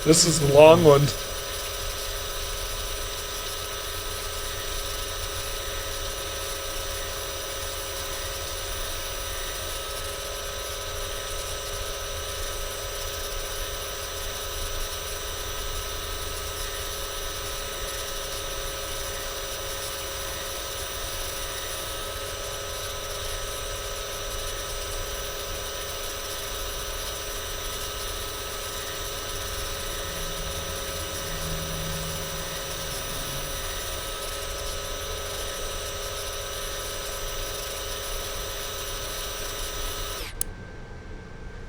This is a long one.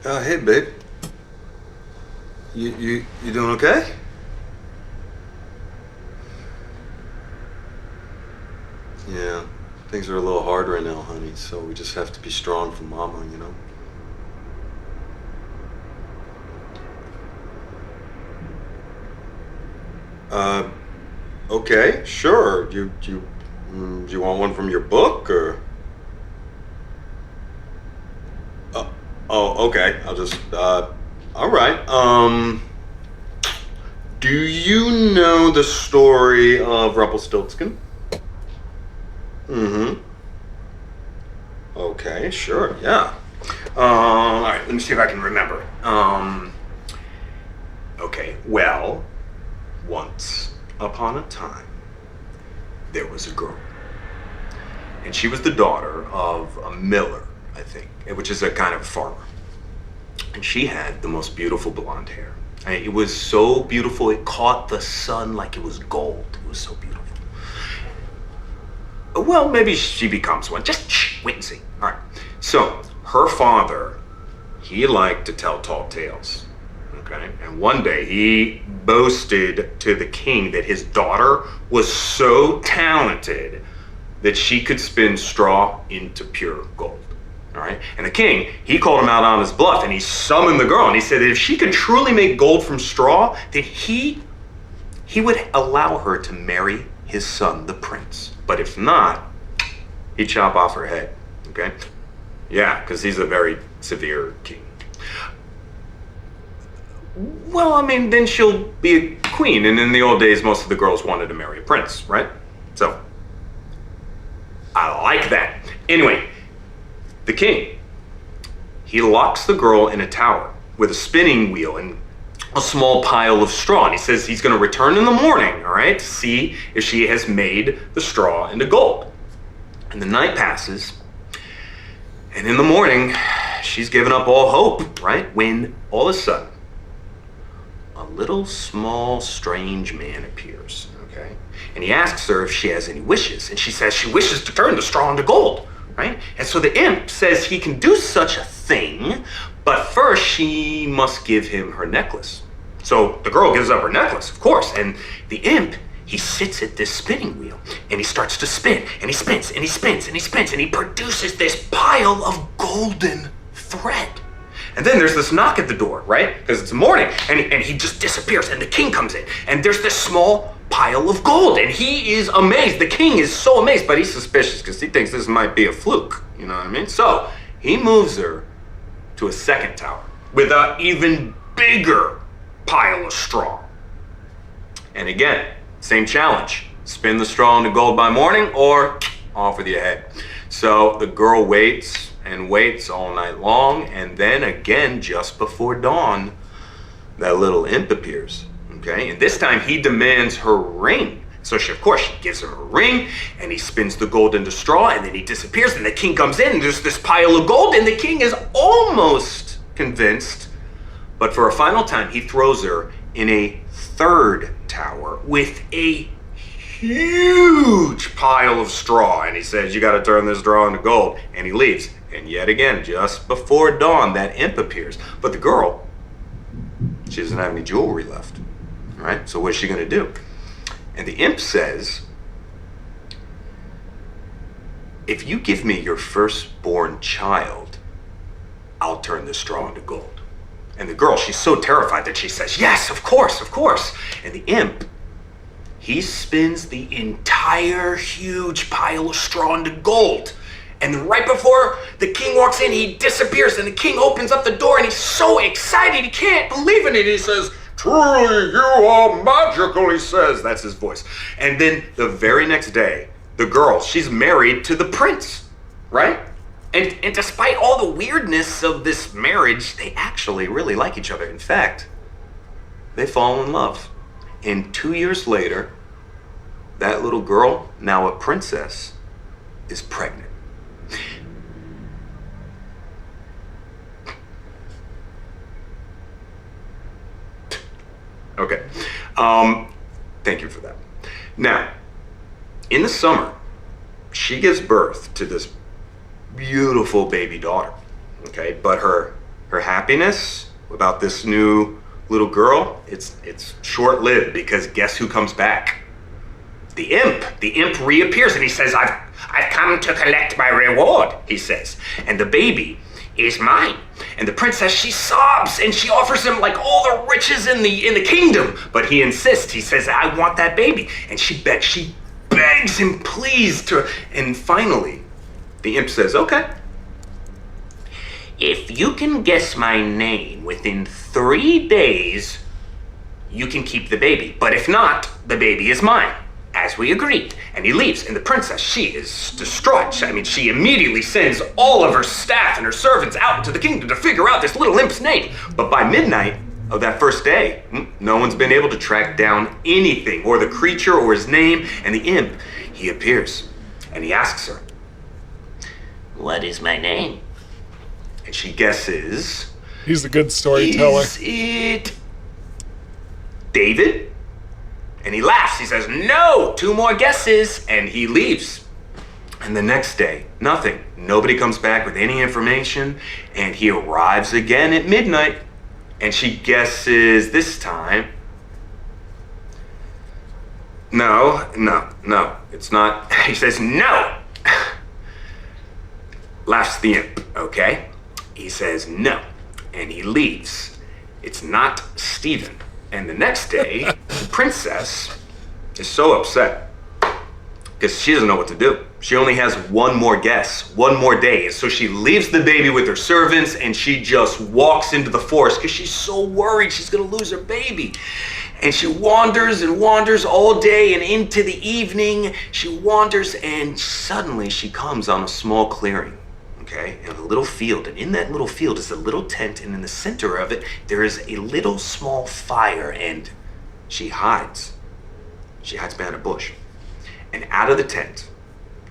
Hey, babe. You doing okay? Yeah, things are a little hard right now, honey, so we just have to be strong for Mama, you know? Okay, sure. Do you want one from your book, or? Oh, okay. I'll just, all right. Do you know the story of Rumpelstiltskin? Mm-hmm. Okay, sure, yeah. All right, let me see if I can remember. Okay, well, once upon a time, there was a girl. And she was the daughter of a miller, I think, which is a kind of farmer. And she had the most beautiful blonde hair. It was so beautiful, it caught the sun like it was gold. It was so beautiful. Well, maybe she becomes one. Just wait and see. All right. So, her father, he liked to tell tall tales. Okay? And one day he boasted to the king that his daughter was so talented that she could spin straw into pure gold. All right? And the king, he called him out on his bluff, and he summoned the girl, and he said that if she could truly make gold from straw, that he would allow her to marry his son, the prince. But if not, he'd chop off her head. Okay? Yeah, because he's a very severe king. Well, I mean, then she'll be a queen, and in the old days, most of the girls wanted to marry a prince, right? So, I like that. Anyway, the king, he locks the girl in a tower with a spinning wheel and a small pile of straw. And he says he's going to return in the morning, all right, to see if she has made the straw into gold. And the night passes, and in the morning, she's given up all hope, right? When all of a sudden, a little small strange man appears, okay? And he asks her if she has any wishes, and she says she wishes to turn the straw into gold, right? And so the imp says he can do such a thing, but first she must give him her necklace. So the girl gives up her necklace, of course, and the imp, he sits at this spinning wheel, and he starts to spin, and he spins, and he spins, and he spins, and he produces this pile of golden thread. And then there's this knock at the door, right? Because it's morning, and he just disappears, and the king comes in, and there's this small pile of gold, and he is amazed. The king is so amazed, but he's suspicious because he thinks this might be a fluke, you know what I mean? So he moves her to a second tower with an even bigger pile of straw. And again, same challenge. Spin the straw into gold by morning or off with your head. So the girl waits and waits all night long, and then again, just before dawn, that little imp appears, okay? And this time he demands her ring So she, of course, she gives him a ring, and he spins the gold into straw, and then he disappears, and the king comes in, and there's this pile of gold, and the king is almost convinced, but for a final time, he throws her in a third tower with a huge pile of straw, and he says, you gotta turn this straw into gold, and he leaves. And yet again, just before dawn, that imp appears. But the girl, she doesn't have any jewelry left, right? So what's she gonna do? And the imp says, if you give me your firstborn child, I'll turn this straw into gold. And the girl, she's so terrified that she says, yes, of course, of course. And the imp, he spins the entire huge pile of straw into gold. And then right before the king walks in, he disappears, and the king opens up the door, and he's so excited, he can't believe it. And he says, truly, you are magical, he says. That's his voice. And then the very next day, the girl, she's married to the prince, right? And despite all the weirdness of this marriage, they actually really like each other. In fact, they fall in love. And 2 years later, that little girl, now a princess, is pregnant. Okay. Thank you for that. Now, in the summer, she gives birth to this beautiful baby daughter. Okay, but her happiness about this new little girl, it's short-lived, because guess who comes back? The imp. The imp reappears, and he says, I've come to collect my reward, he says. And the baby is mine. And the princess, she sobs, and she offers him like all the riches in the kingdom. But he insists. He says, I want that baby. And she begs him, please, to. And finally, the imp says, okay. If you can guess my name within 3 days, you can keep the baby. But if not, the baby is mine, as we agreed. And he leaves, and the princess, she is distraught. I mean, she immediately sends all of her staff and her servants out into the kingdom to figure out this little imp's name. But by midnight of that first day, no one's been able to track down anything, or the creature, or his name. And the imp, he appears, and he asks her, what is my name? And she guesses. He's a good storyteller. Is it David? And he laughs. He says, no, 2 more guesses. And he leaves. And the next day, nothing. Nobody comes back with any information. And he arrives again at midnight. And she guesses this time. No, it's not. He says, no. Laughs the imp, okay? He says no, and he leaves. It's not Stephen. And the next day, the princess is so upset because she doesn't know what to do. She only has 1 more guess, 1 more day. And so she leaves the baby with her servants, and she just walks into the forest because she's so worried she's gonna lose her baby. And she wanders and wanders all day, and into the evening, she wanders, and suddenly she comes on a small clearing. Okay, and a little field, and in that little field is a little tent, and in the center of it, there is a little small fire, and she hides. She hides behind a bush. And out of the tent,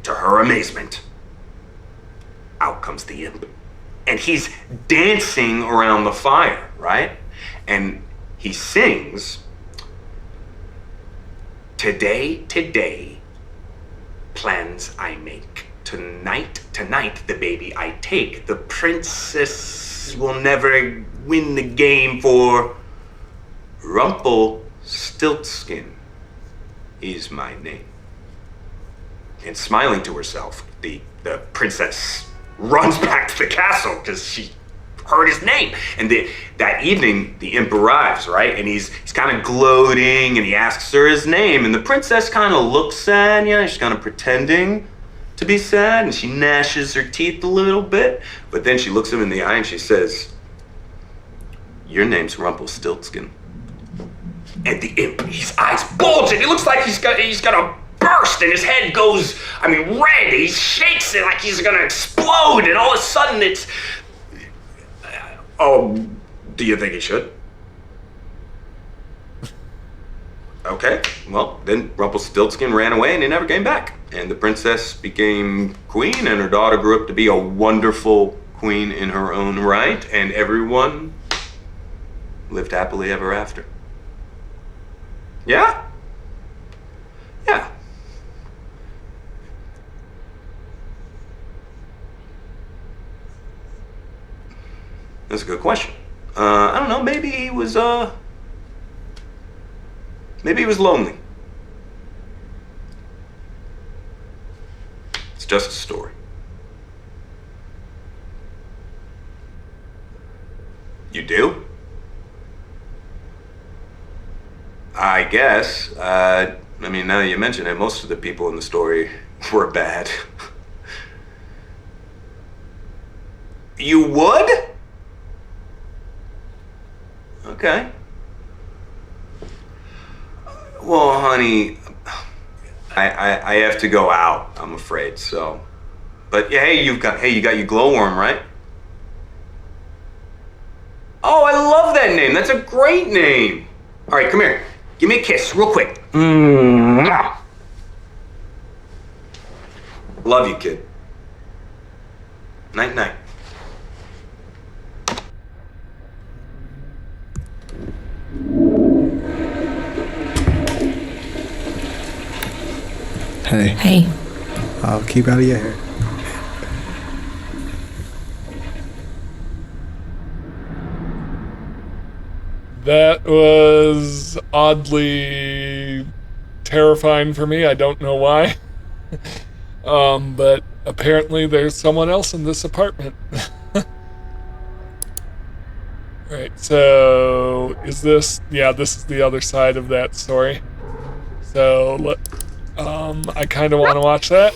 to her amazement, out comes the imp. And he's dancing around the fire, right? And he sings, today, plans I make. Tonight, the baby I take. The princess will never win the game, for Rumpelstiltskin is my name. And smiling to herself, the princess runs back to the castle because she heard his name. And that evening, the imp arrives, right? And he's kind of gloating, and he asks her his name. And the princess kind of looks sad, she's kind of pretending to be sad, and she gnashes her teeth a little bit, but then she looks him in the eye and she says, your name's Rumpelstiltskin. And the imp, his eyes bulge, and he looks like he's gonna burst, and his head goes, red. He shakes it like he's gonna explode, and all of a sudden it's, do you think he should? Okay, well, then Rumpelstiltskin ran away and he never came back. And the princess became queen, and her daughter grew up to be a wonderful queen in her own right, and everyone lived happily ever after. Yeah? Yeah. That's a good question. I don't know, maybe he was lonely. It's just a story. You do? I guess. I mean, now that you mention it, most of the people in the story were bad. You would? Okay. Well, honey, I have to go out, I'm afraid, so. But yeah, you got your glowworm, right? Oh, I love that name. That's a great name. All right, come here. Give me a kiss, real quick. Mwah. Love you, kid. Night, night. Hey. Hey. I'll keep out of your hair. That was oddly terrifying for me. I don't know why. But apparently there's someone else in this apartment. Right, so is this... Yeah, this is the other side of that story. So, I kind of want to watch that.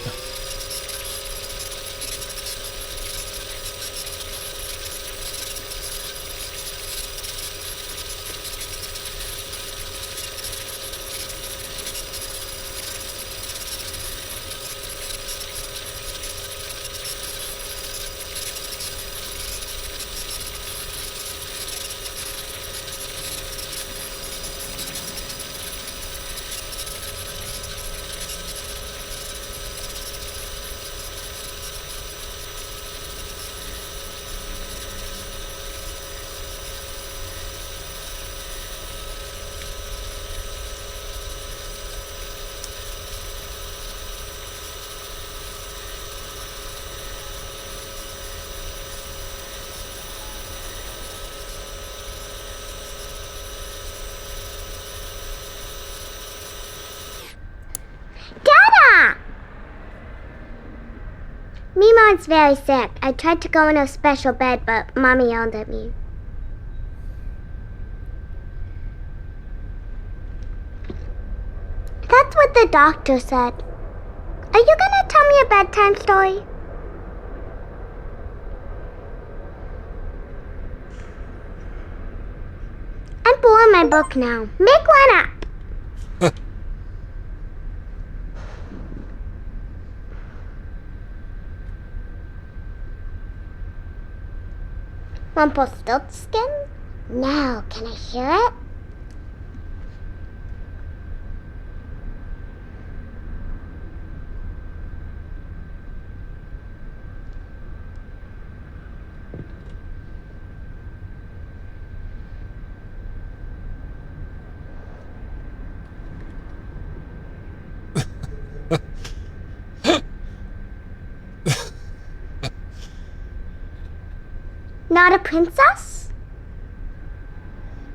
Dada! Mimon's very sick. I tried to go in a special bed, but Mommy yelled at me. That's what the doctor said. Are you gonna tell me a bedtime story? I'm bored my book now. Make one up. Rumpelstiltskin? No, can I hear it? Not a princess?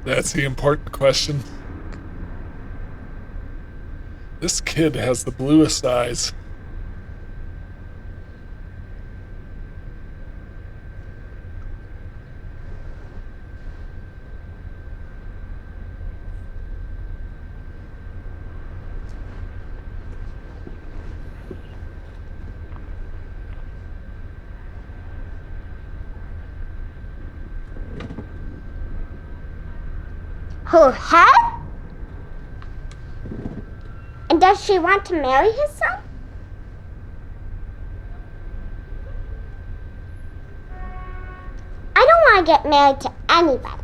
That's the important question. This kid has the bluest eyes. Her head? And does she want to marry his son? I don't want to get married to anybody.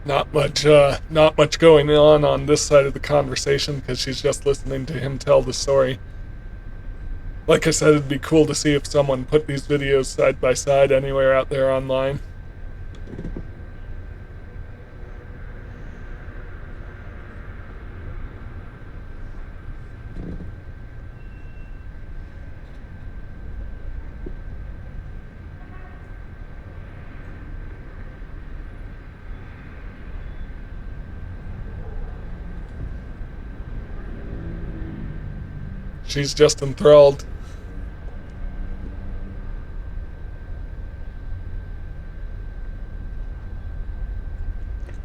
Not much going on this side of the conversation because she's just listening to him tell the story. Like I said, it'd be cool to see if someone put these videos side by side anywhere out there online. She's just enthralled.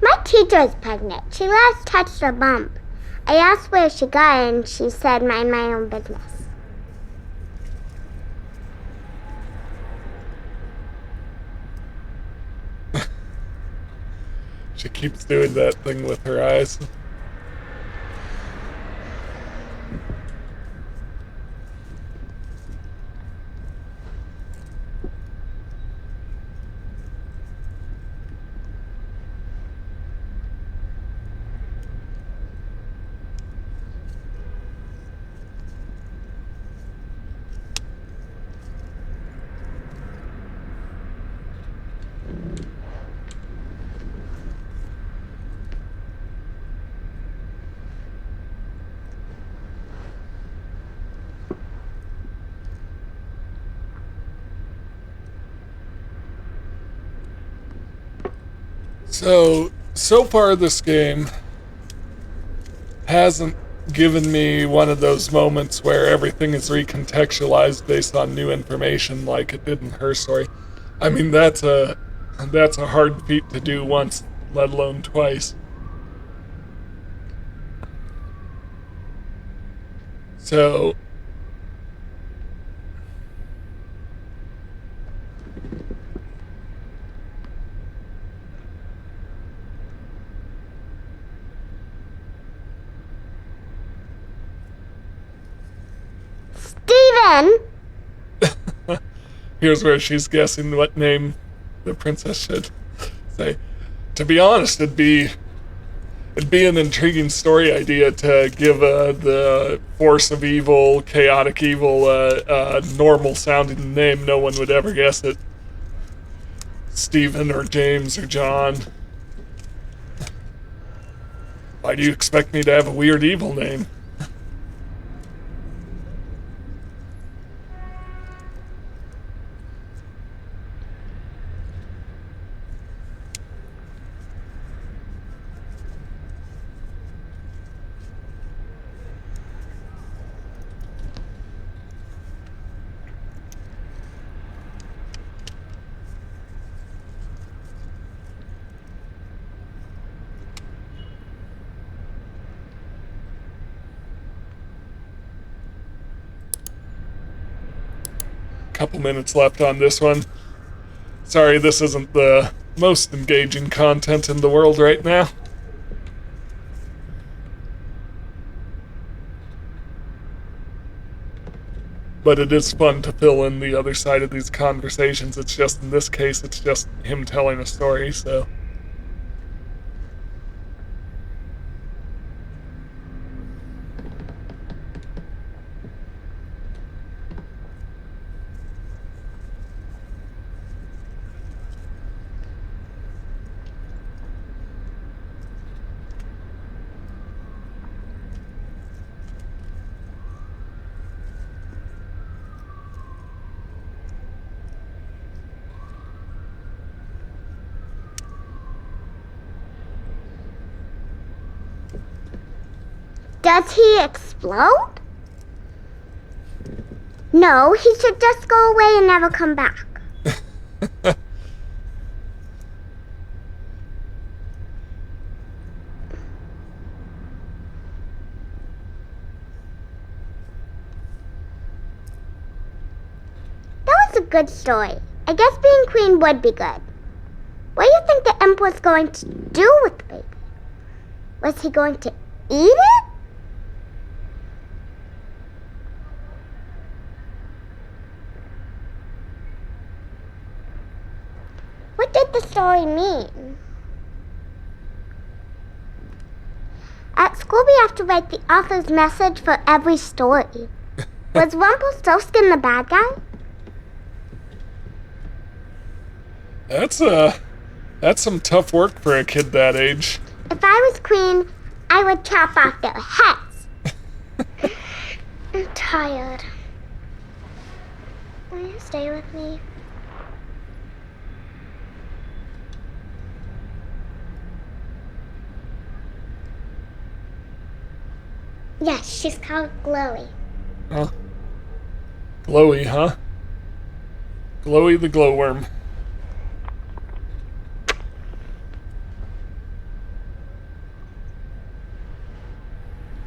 My teacher is pregnant. She last touched her bump. I asked where she got it, and she said, mind my own business. She keeps doing that thing with her eyes. So far this game hasn't given me one of those moments where everything is recontextualized based on new information like it did in her story. I mean, that's a hard feat to do once, let alone twice. So Steven! Here's where she's guessing what name the princess should say. To be honest, it'd be an intriguing story idea to give the force of evil, chaotic evil, a normal sounding name. No one would ever guess it. Stephen or James or John. Why do you expect me to have a weird evil name? Couple minutes left on this one. Sorry, this isn't the most engaging content in the world right now. But it is fun to fill in the other side of these conversations. It's just, in this case, it's just him telling a story, so. Does he explode? No, he should just go away and never come back. That was a good story. I guess being queen would be good. What do you think the emperor's going to do with the baby? Was he going to eat it? What did the story mean? we have to write the author's message for every story. Was Rumpelstiltskin the bad guy? That's some tough work for a kid that age. If I was queen, I would chop off their heads. I'm tired. Will you stay with me? Yes, she's called Glowy. Huh? Glowy, huh? Glowy the glowworm.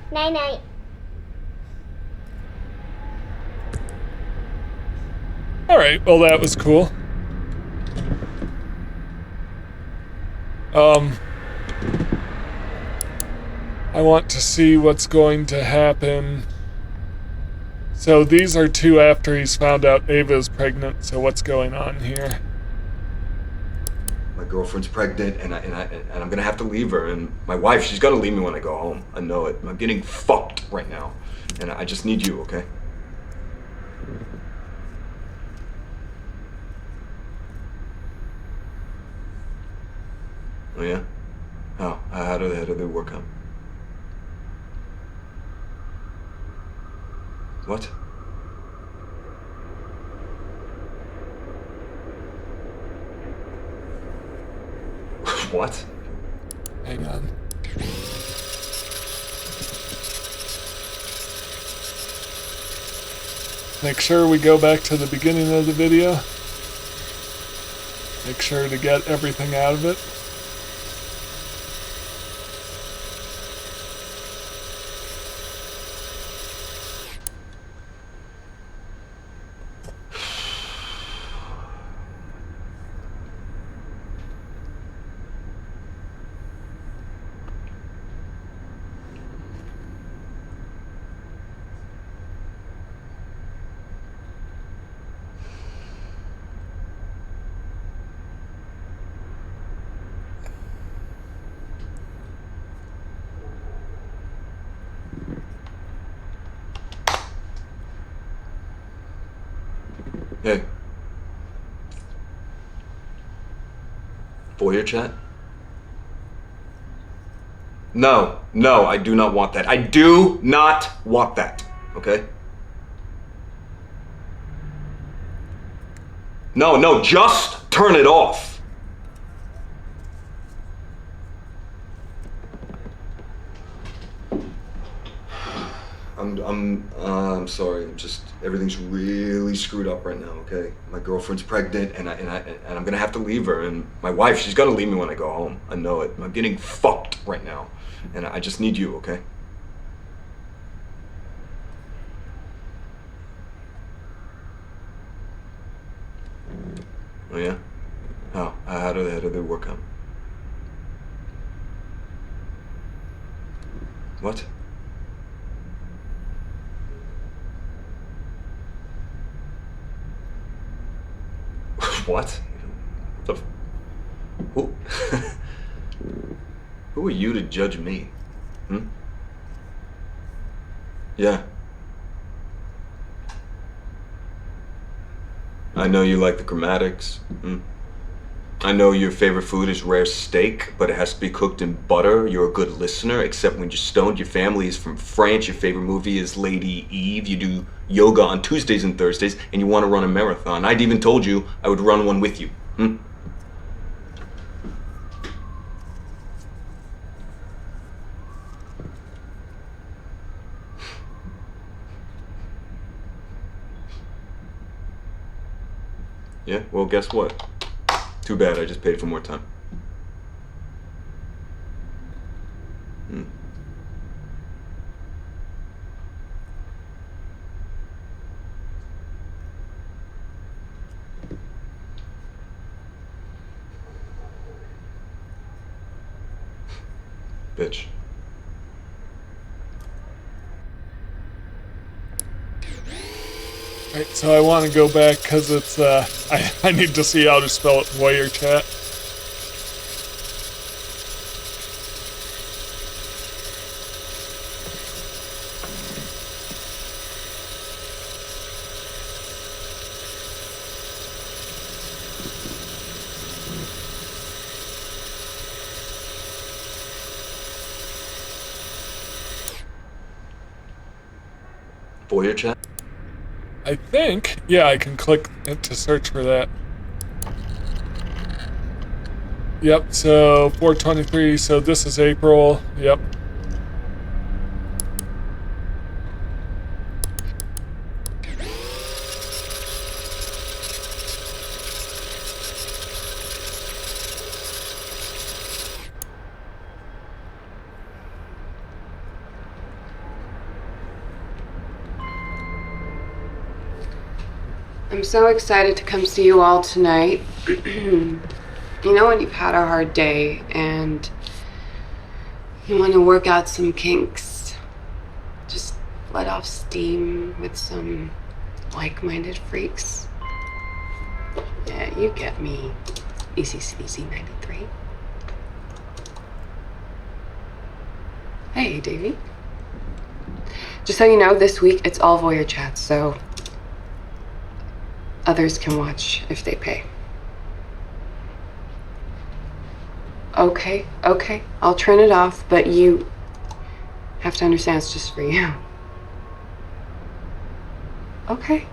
Night-night. Alright, well that was cool. I want to see what's going to happen. So these are two after he's found out Ava is pregnant, so what's going on here? My girlfriend's pregnant, and I'm gonna have to leave her. And my wife, she's gonna leave me when I go home. I know it. I'm getting fucked right now, and I just need you, okay? Oh yeah? How do they work out? What? What? Hang on. Make sure we go back to the beginning of the video. Make sure to get everything out of it. Hey. Voyeur chat? No, I do not want that. I do not want that, okay? No, just turn it off. I'm sorry. Everything's really screwed up right now. Okay, my girlfriend's pregnant, and I'm gonna have to leave her. And my wife, she's gonna leave me when I go home. I know it. I'm getting fucked right now, and I just need you. Okay. Oh yeah. How do they work out? What? What? Who? Who are you to judge me? Yeah. I know you like the chromatics. I know your favorite food is rare steak, but it has to be cooked in butter. You're a good listener, except when you're stoned. Your family is from France. Your favorite movie is Lady Eve. You do yoga on Tuesdays and Thursdays, and you want to run a marathon. I'd even told you I would run one with you. Yeah, well, guess what? Too bad, I just paid for more time. Bitch. Alright, so I want to go back because it's, I need to see how to spell it voyeur chat. Voyeur chat? I think, yeah, I can click it to search for that. Yep, so 423, so this is April, yep. I'm so excited to come see you all tonight. You know when you've had a hard day and you want to work out some kinks, just let off steam with some like-minded freaks? Yeah, you get me. Easy Sleazy 93. Hey, Davey. Just so you know, this week it's all voyeur chats, so others can watch if they pay. Okay, I'll turn it off, but you have to understand it's just for you. Okay.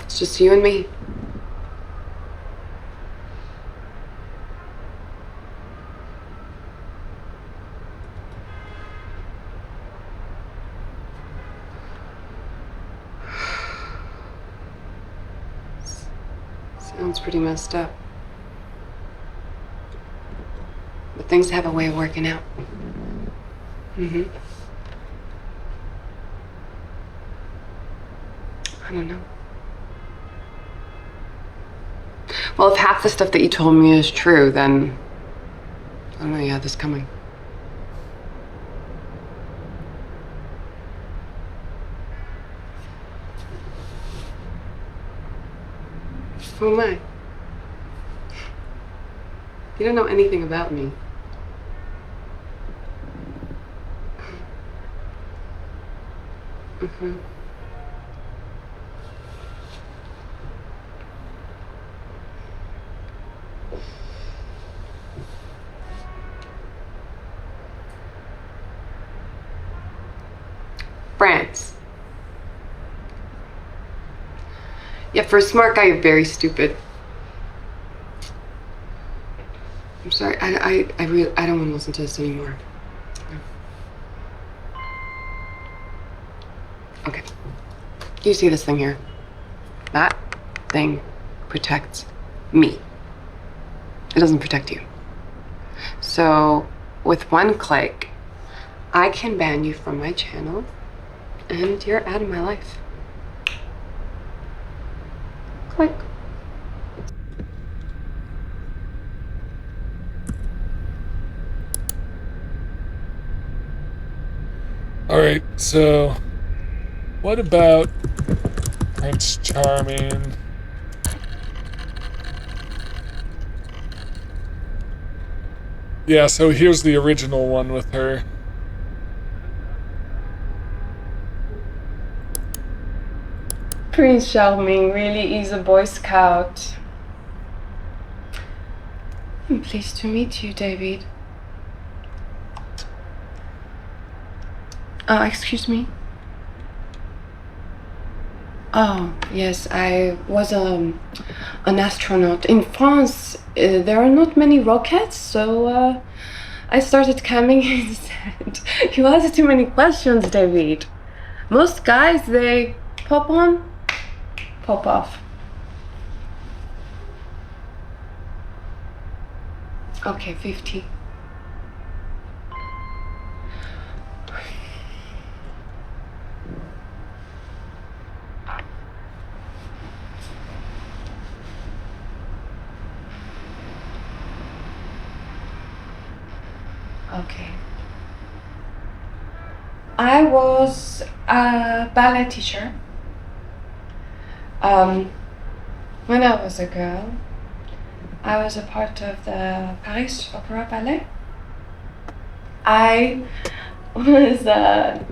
It's just you and me. Sounds pretty messed up. But things have a way of working out. I don't know. Well, if half the stuff that you told me is true, then I don't know you had this coming. Who am I? You don't know anything about me. France. Yeah, for a smart guy, you're very stupid. I'm sorry, I don't want to listen to this anymore. Okay. You see this thing here? That thing protects me. It doesn't protect you. So, with one click, I can ban you from my channel, and you're out of my life. Click. Alright, so what about Prince Charming? Yeah, so here's the original one with her. Prince Charming really is a Boy Scout. I'm pleased to meet you, David. Excuse me? Oh, yes, I was an astronaut. In France, there are not many rockets, so I started coming instead. You asked too many questions, David. Most guys, they pop on, pop off. Okay, 50. Okay. I was a ballet teacher. When I was a girl, I was a part of the Paris Opera Ballet. I was a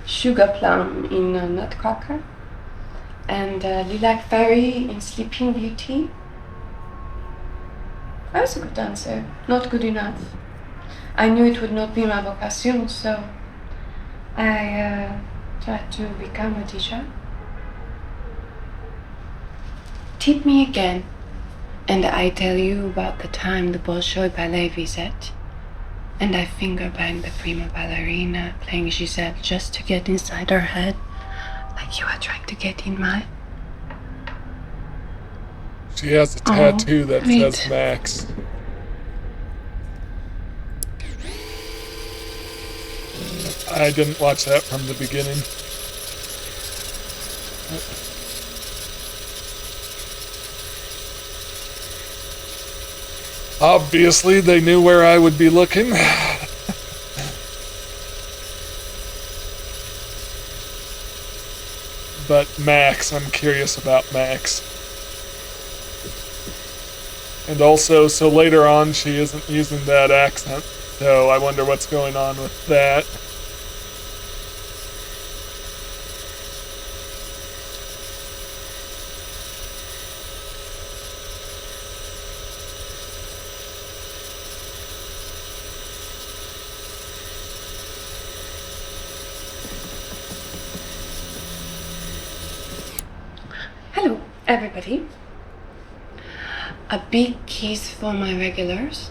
sugar plum in a Nutcracker and lilac fairy in Sleeping Beauty. I was a good dancer, not good enough. I knew it would not be my vocation, so I tried to become a teacher. Tip me again, and I tell you about the time the Bolshoi ballet visit, and I finger banged the prima ballerina playing Giselle just to get inside her head, like you are trying to get in mine. She has a tattoo that great. says Max. I didn't watch that from the beginning. Obviously, they knew where I would be looking. But Max, I'm curious about Max. And also, so later on, she isn't using that accent. So I wonder what's going on with that. Hello, everybody. A big kiss for my regulars.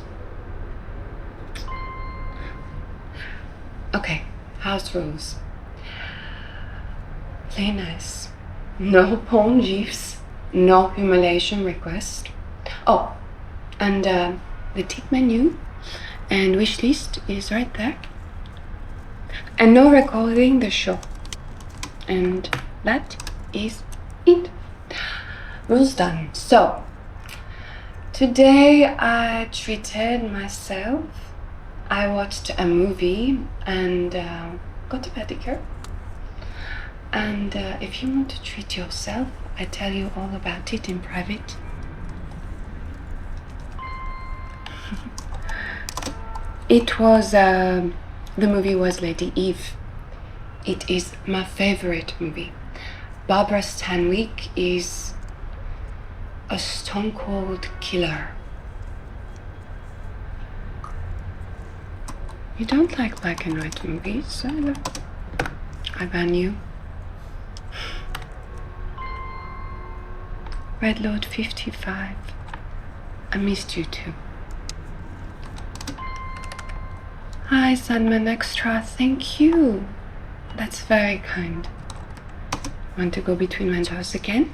Okay, house rules. Play nice. No porn gifs. No humiliation request. Oh, and the tip menu and wish list is right there. And no recording the show. And that is it. Rules done. So, today I treated myself. I watched a movie and got a pedicure. And if you want to treat yourself, I tell you all about it in private. It was, the movie was Lady Eve. It is my favorite movie. Barbara Stanwyck is a stone cold killer. You don't like black and white movies, so I ban you. Red Lord 55. I missed you too. Hi, Sandman Extra, thank you. That's very kind. Want to go between my jaws again?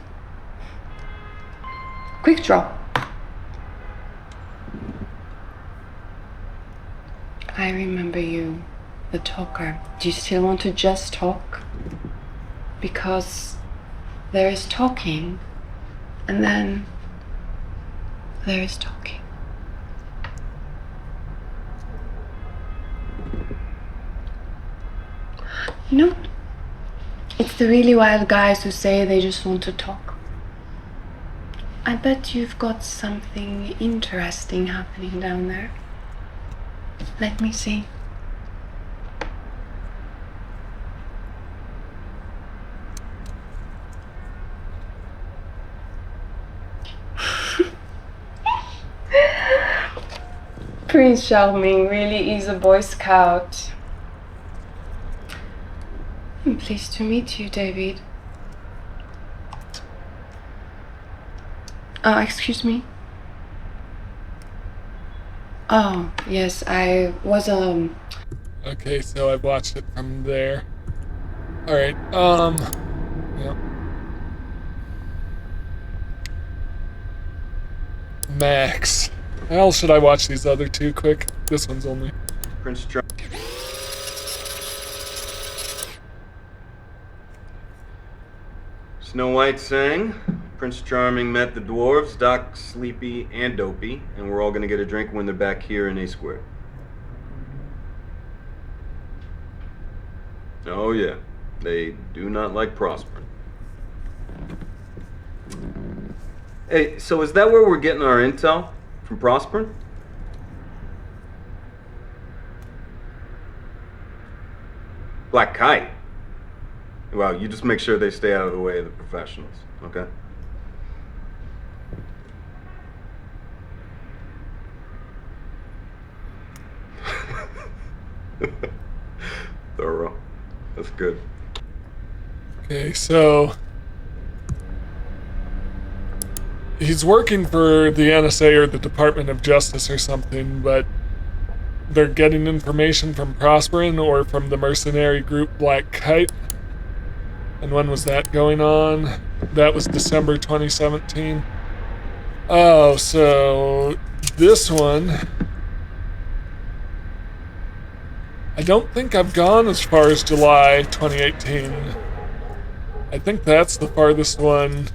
Quick draw. I remember you, the talker. Do you still want to just talk? Because there is talking, and then there is talking. No. It's the really wild guys who say they just want to talk. I bet you've got something interesting happening down there. Let me see. Prince Charming really is a Boy Scout. I'm pleased to meet you, David. Excuse me? Oh, yes, I was, Okay, so I've watched it from there. Alright, yeah. Max. How else should I watch these other two quick? This one's only. Prince Charming. Snow White sang. Prince Charming met the dwarves, Doc, Sleepy, and Dopey, and we're all gonna get a drink when they're back here in A Square. Oh yeah, they do not like prospering. Hey, so is that where we're getting our intel? From prospering? Black Kite? Well, you just make sure they stay out of the way of the professionals, okay? Good. Okay, so he's working for the NSA or the Department of Justice or something, but they're getting information from Prosperin or from the mercenary group Black Kite. And when was that going on? That was December 2017. Oh, so this one, I don't think I've gone as far as July 2018. I think that's the farthest one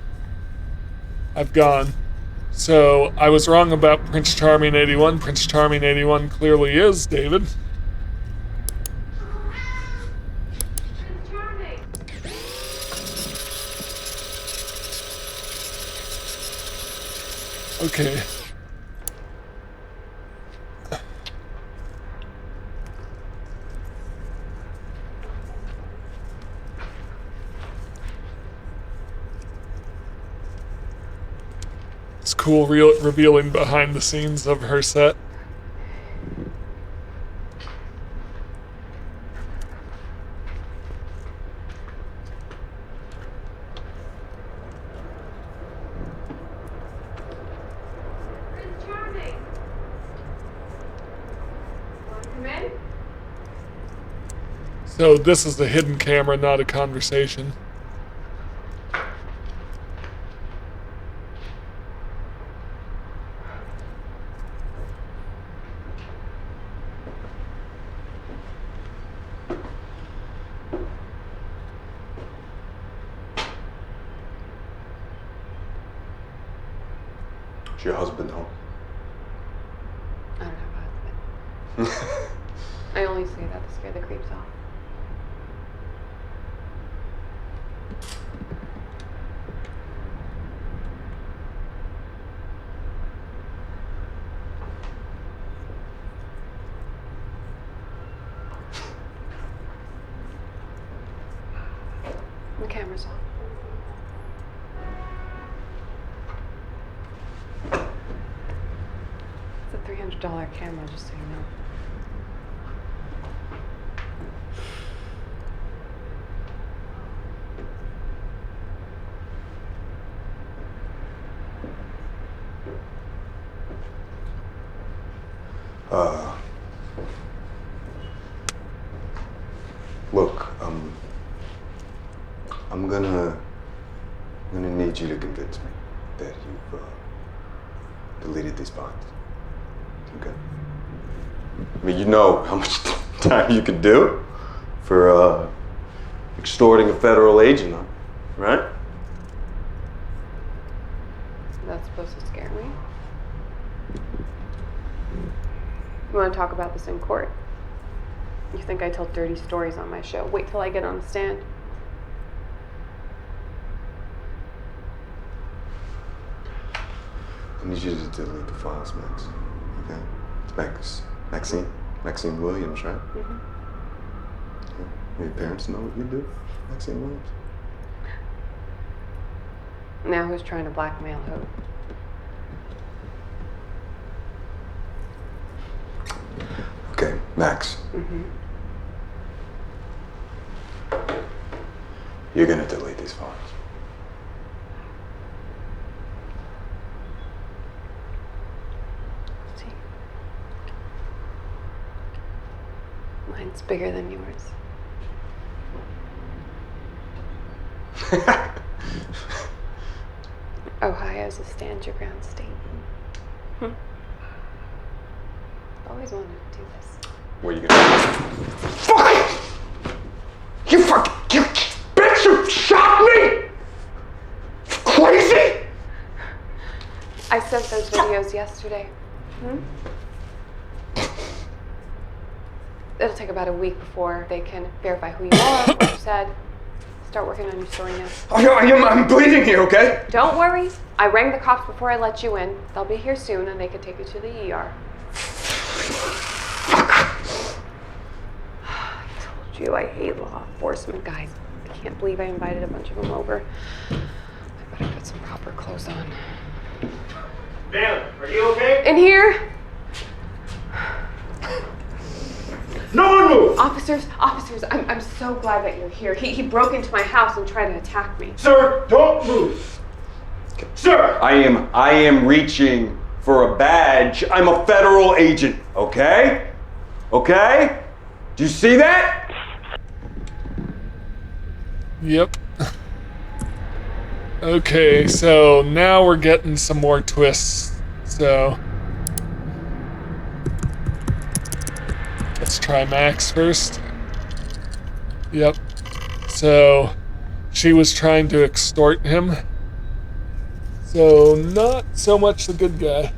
I've gone. So I was wrong about Prince Charming 81. Prince Charming 81 clearly is David. Okay. It's cool revealing behind the scenes of her set. So this is the hidden camera, not a conversation. Is your husband home? I don't have a husband. I only say that to scare the creeps off. The camera's on. It's a $300 camera, just so you know. Look, I'm gonna need you to convince me that you've deleted these bonds. Okay? I mean, you know how much time you could do for extorting a federal agent, right? That's supposed to scare me. You want to talk about this in court? You think I tell dirty stories on my show? Wait till I get on the stand. I need you to delete the files, Max. Okay? It's Maxine Williams, right? Mm-hmm. Yeah. Your parents know what you do, Maxine Williams? Now who's trying to blackmail who? Okay, Max. Mm-hmm. You're gonna delete these files. See. Mine's bigger than yours. Ohio's a stand your ground state. Always wanted to do this. What are you gonna do? Fuck! You bitch! You shot me! Crazy! I sent those videos yesterday. It'll take about a week before they can verify who you are, what you said. Start working on your story now. I'm bleeding here, okay? Don't worry. I rang the cops before I let you in. They'll be here soon and they can take you to the ER. I told you I hate law enforcement guys. I can't believe I invited a bunch of them over. I better put some proper clothes on. Van, are you okay? In here? No one move! Officers, I'm so glad that you're here. He broke into my house and tried to attack me. Sir, don't move! Sir! I am reaching for a badge. I'm a federal agent, okay? Okay? Do you see that? Yep. Okay, so now we're getting some more twists. So let's try Max first. Yep. So she was trying to extort him. So not so much the good guy.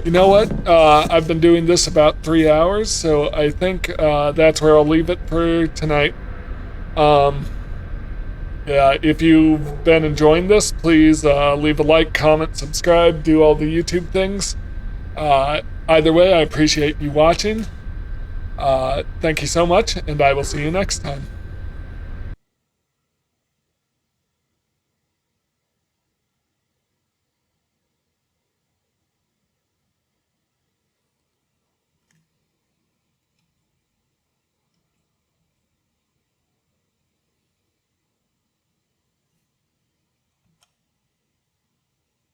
You know what? I've been doing this about 3 hours, so I think that's where I'll leave it for tonight. Yeah, if you've been enjoying this, please leave a like, comment, subscribe, do all the YouTube things. Either way, I appreciate you watching. Thank you so much, and I will see you next time.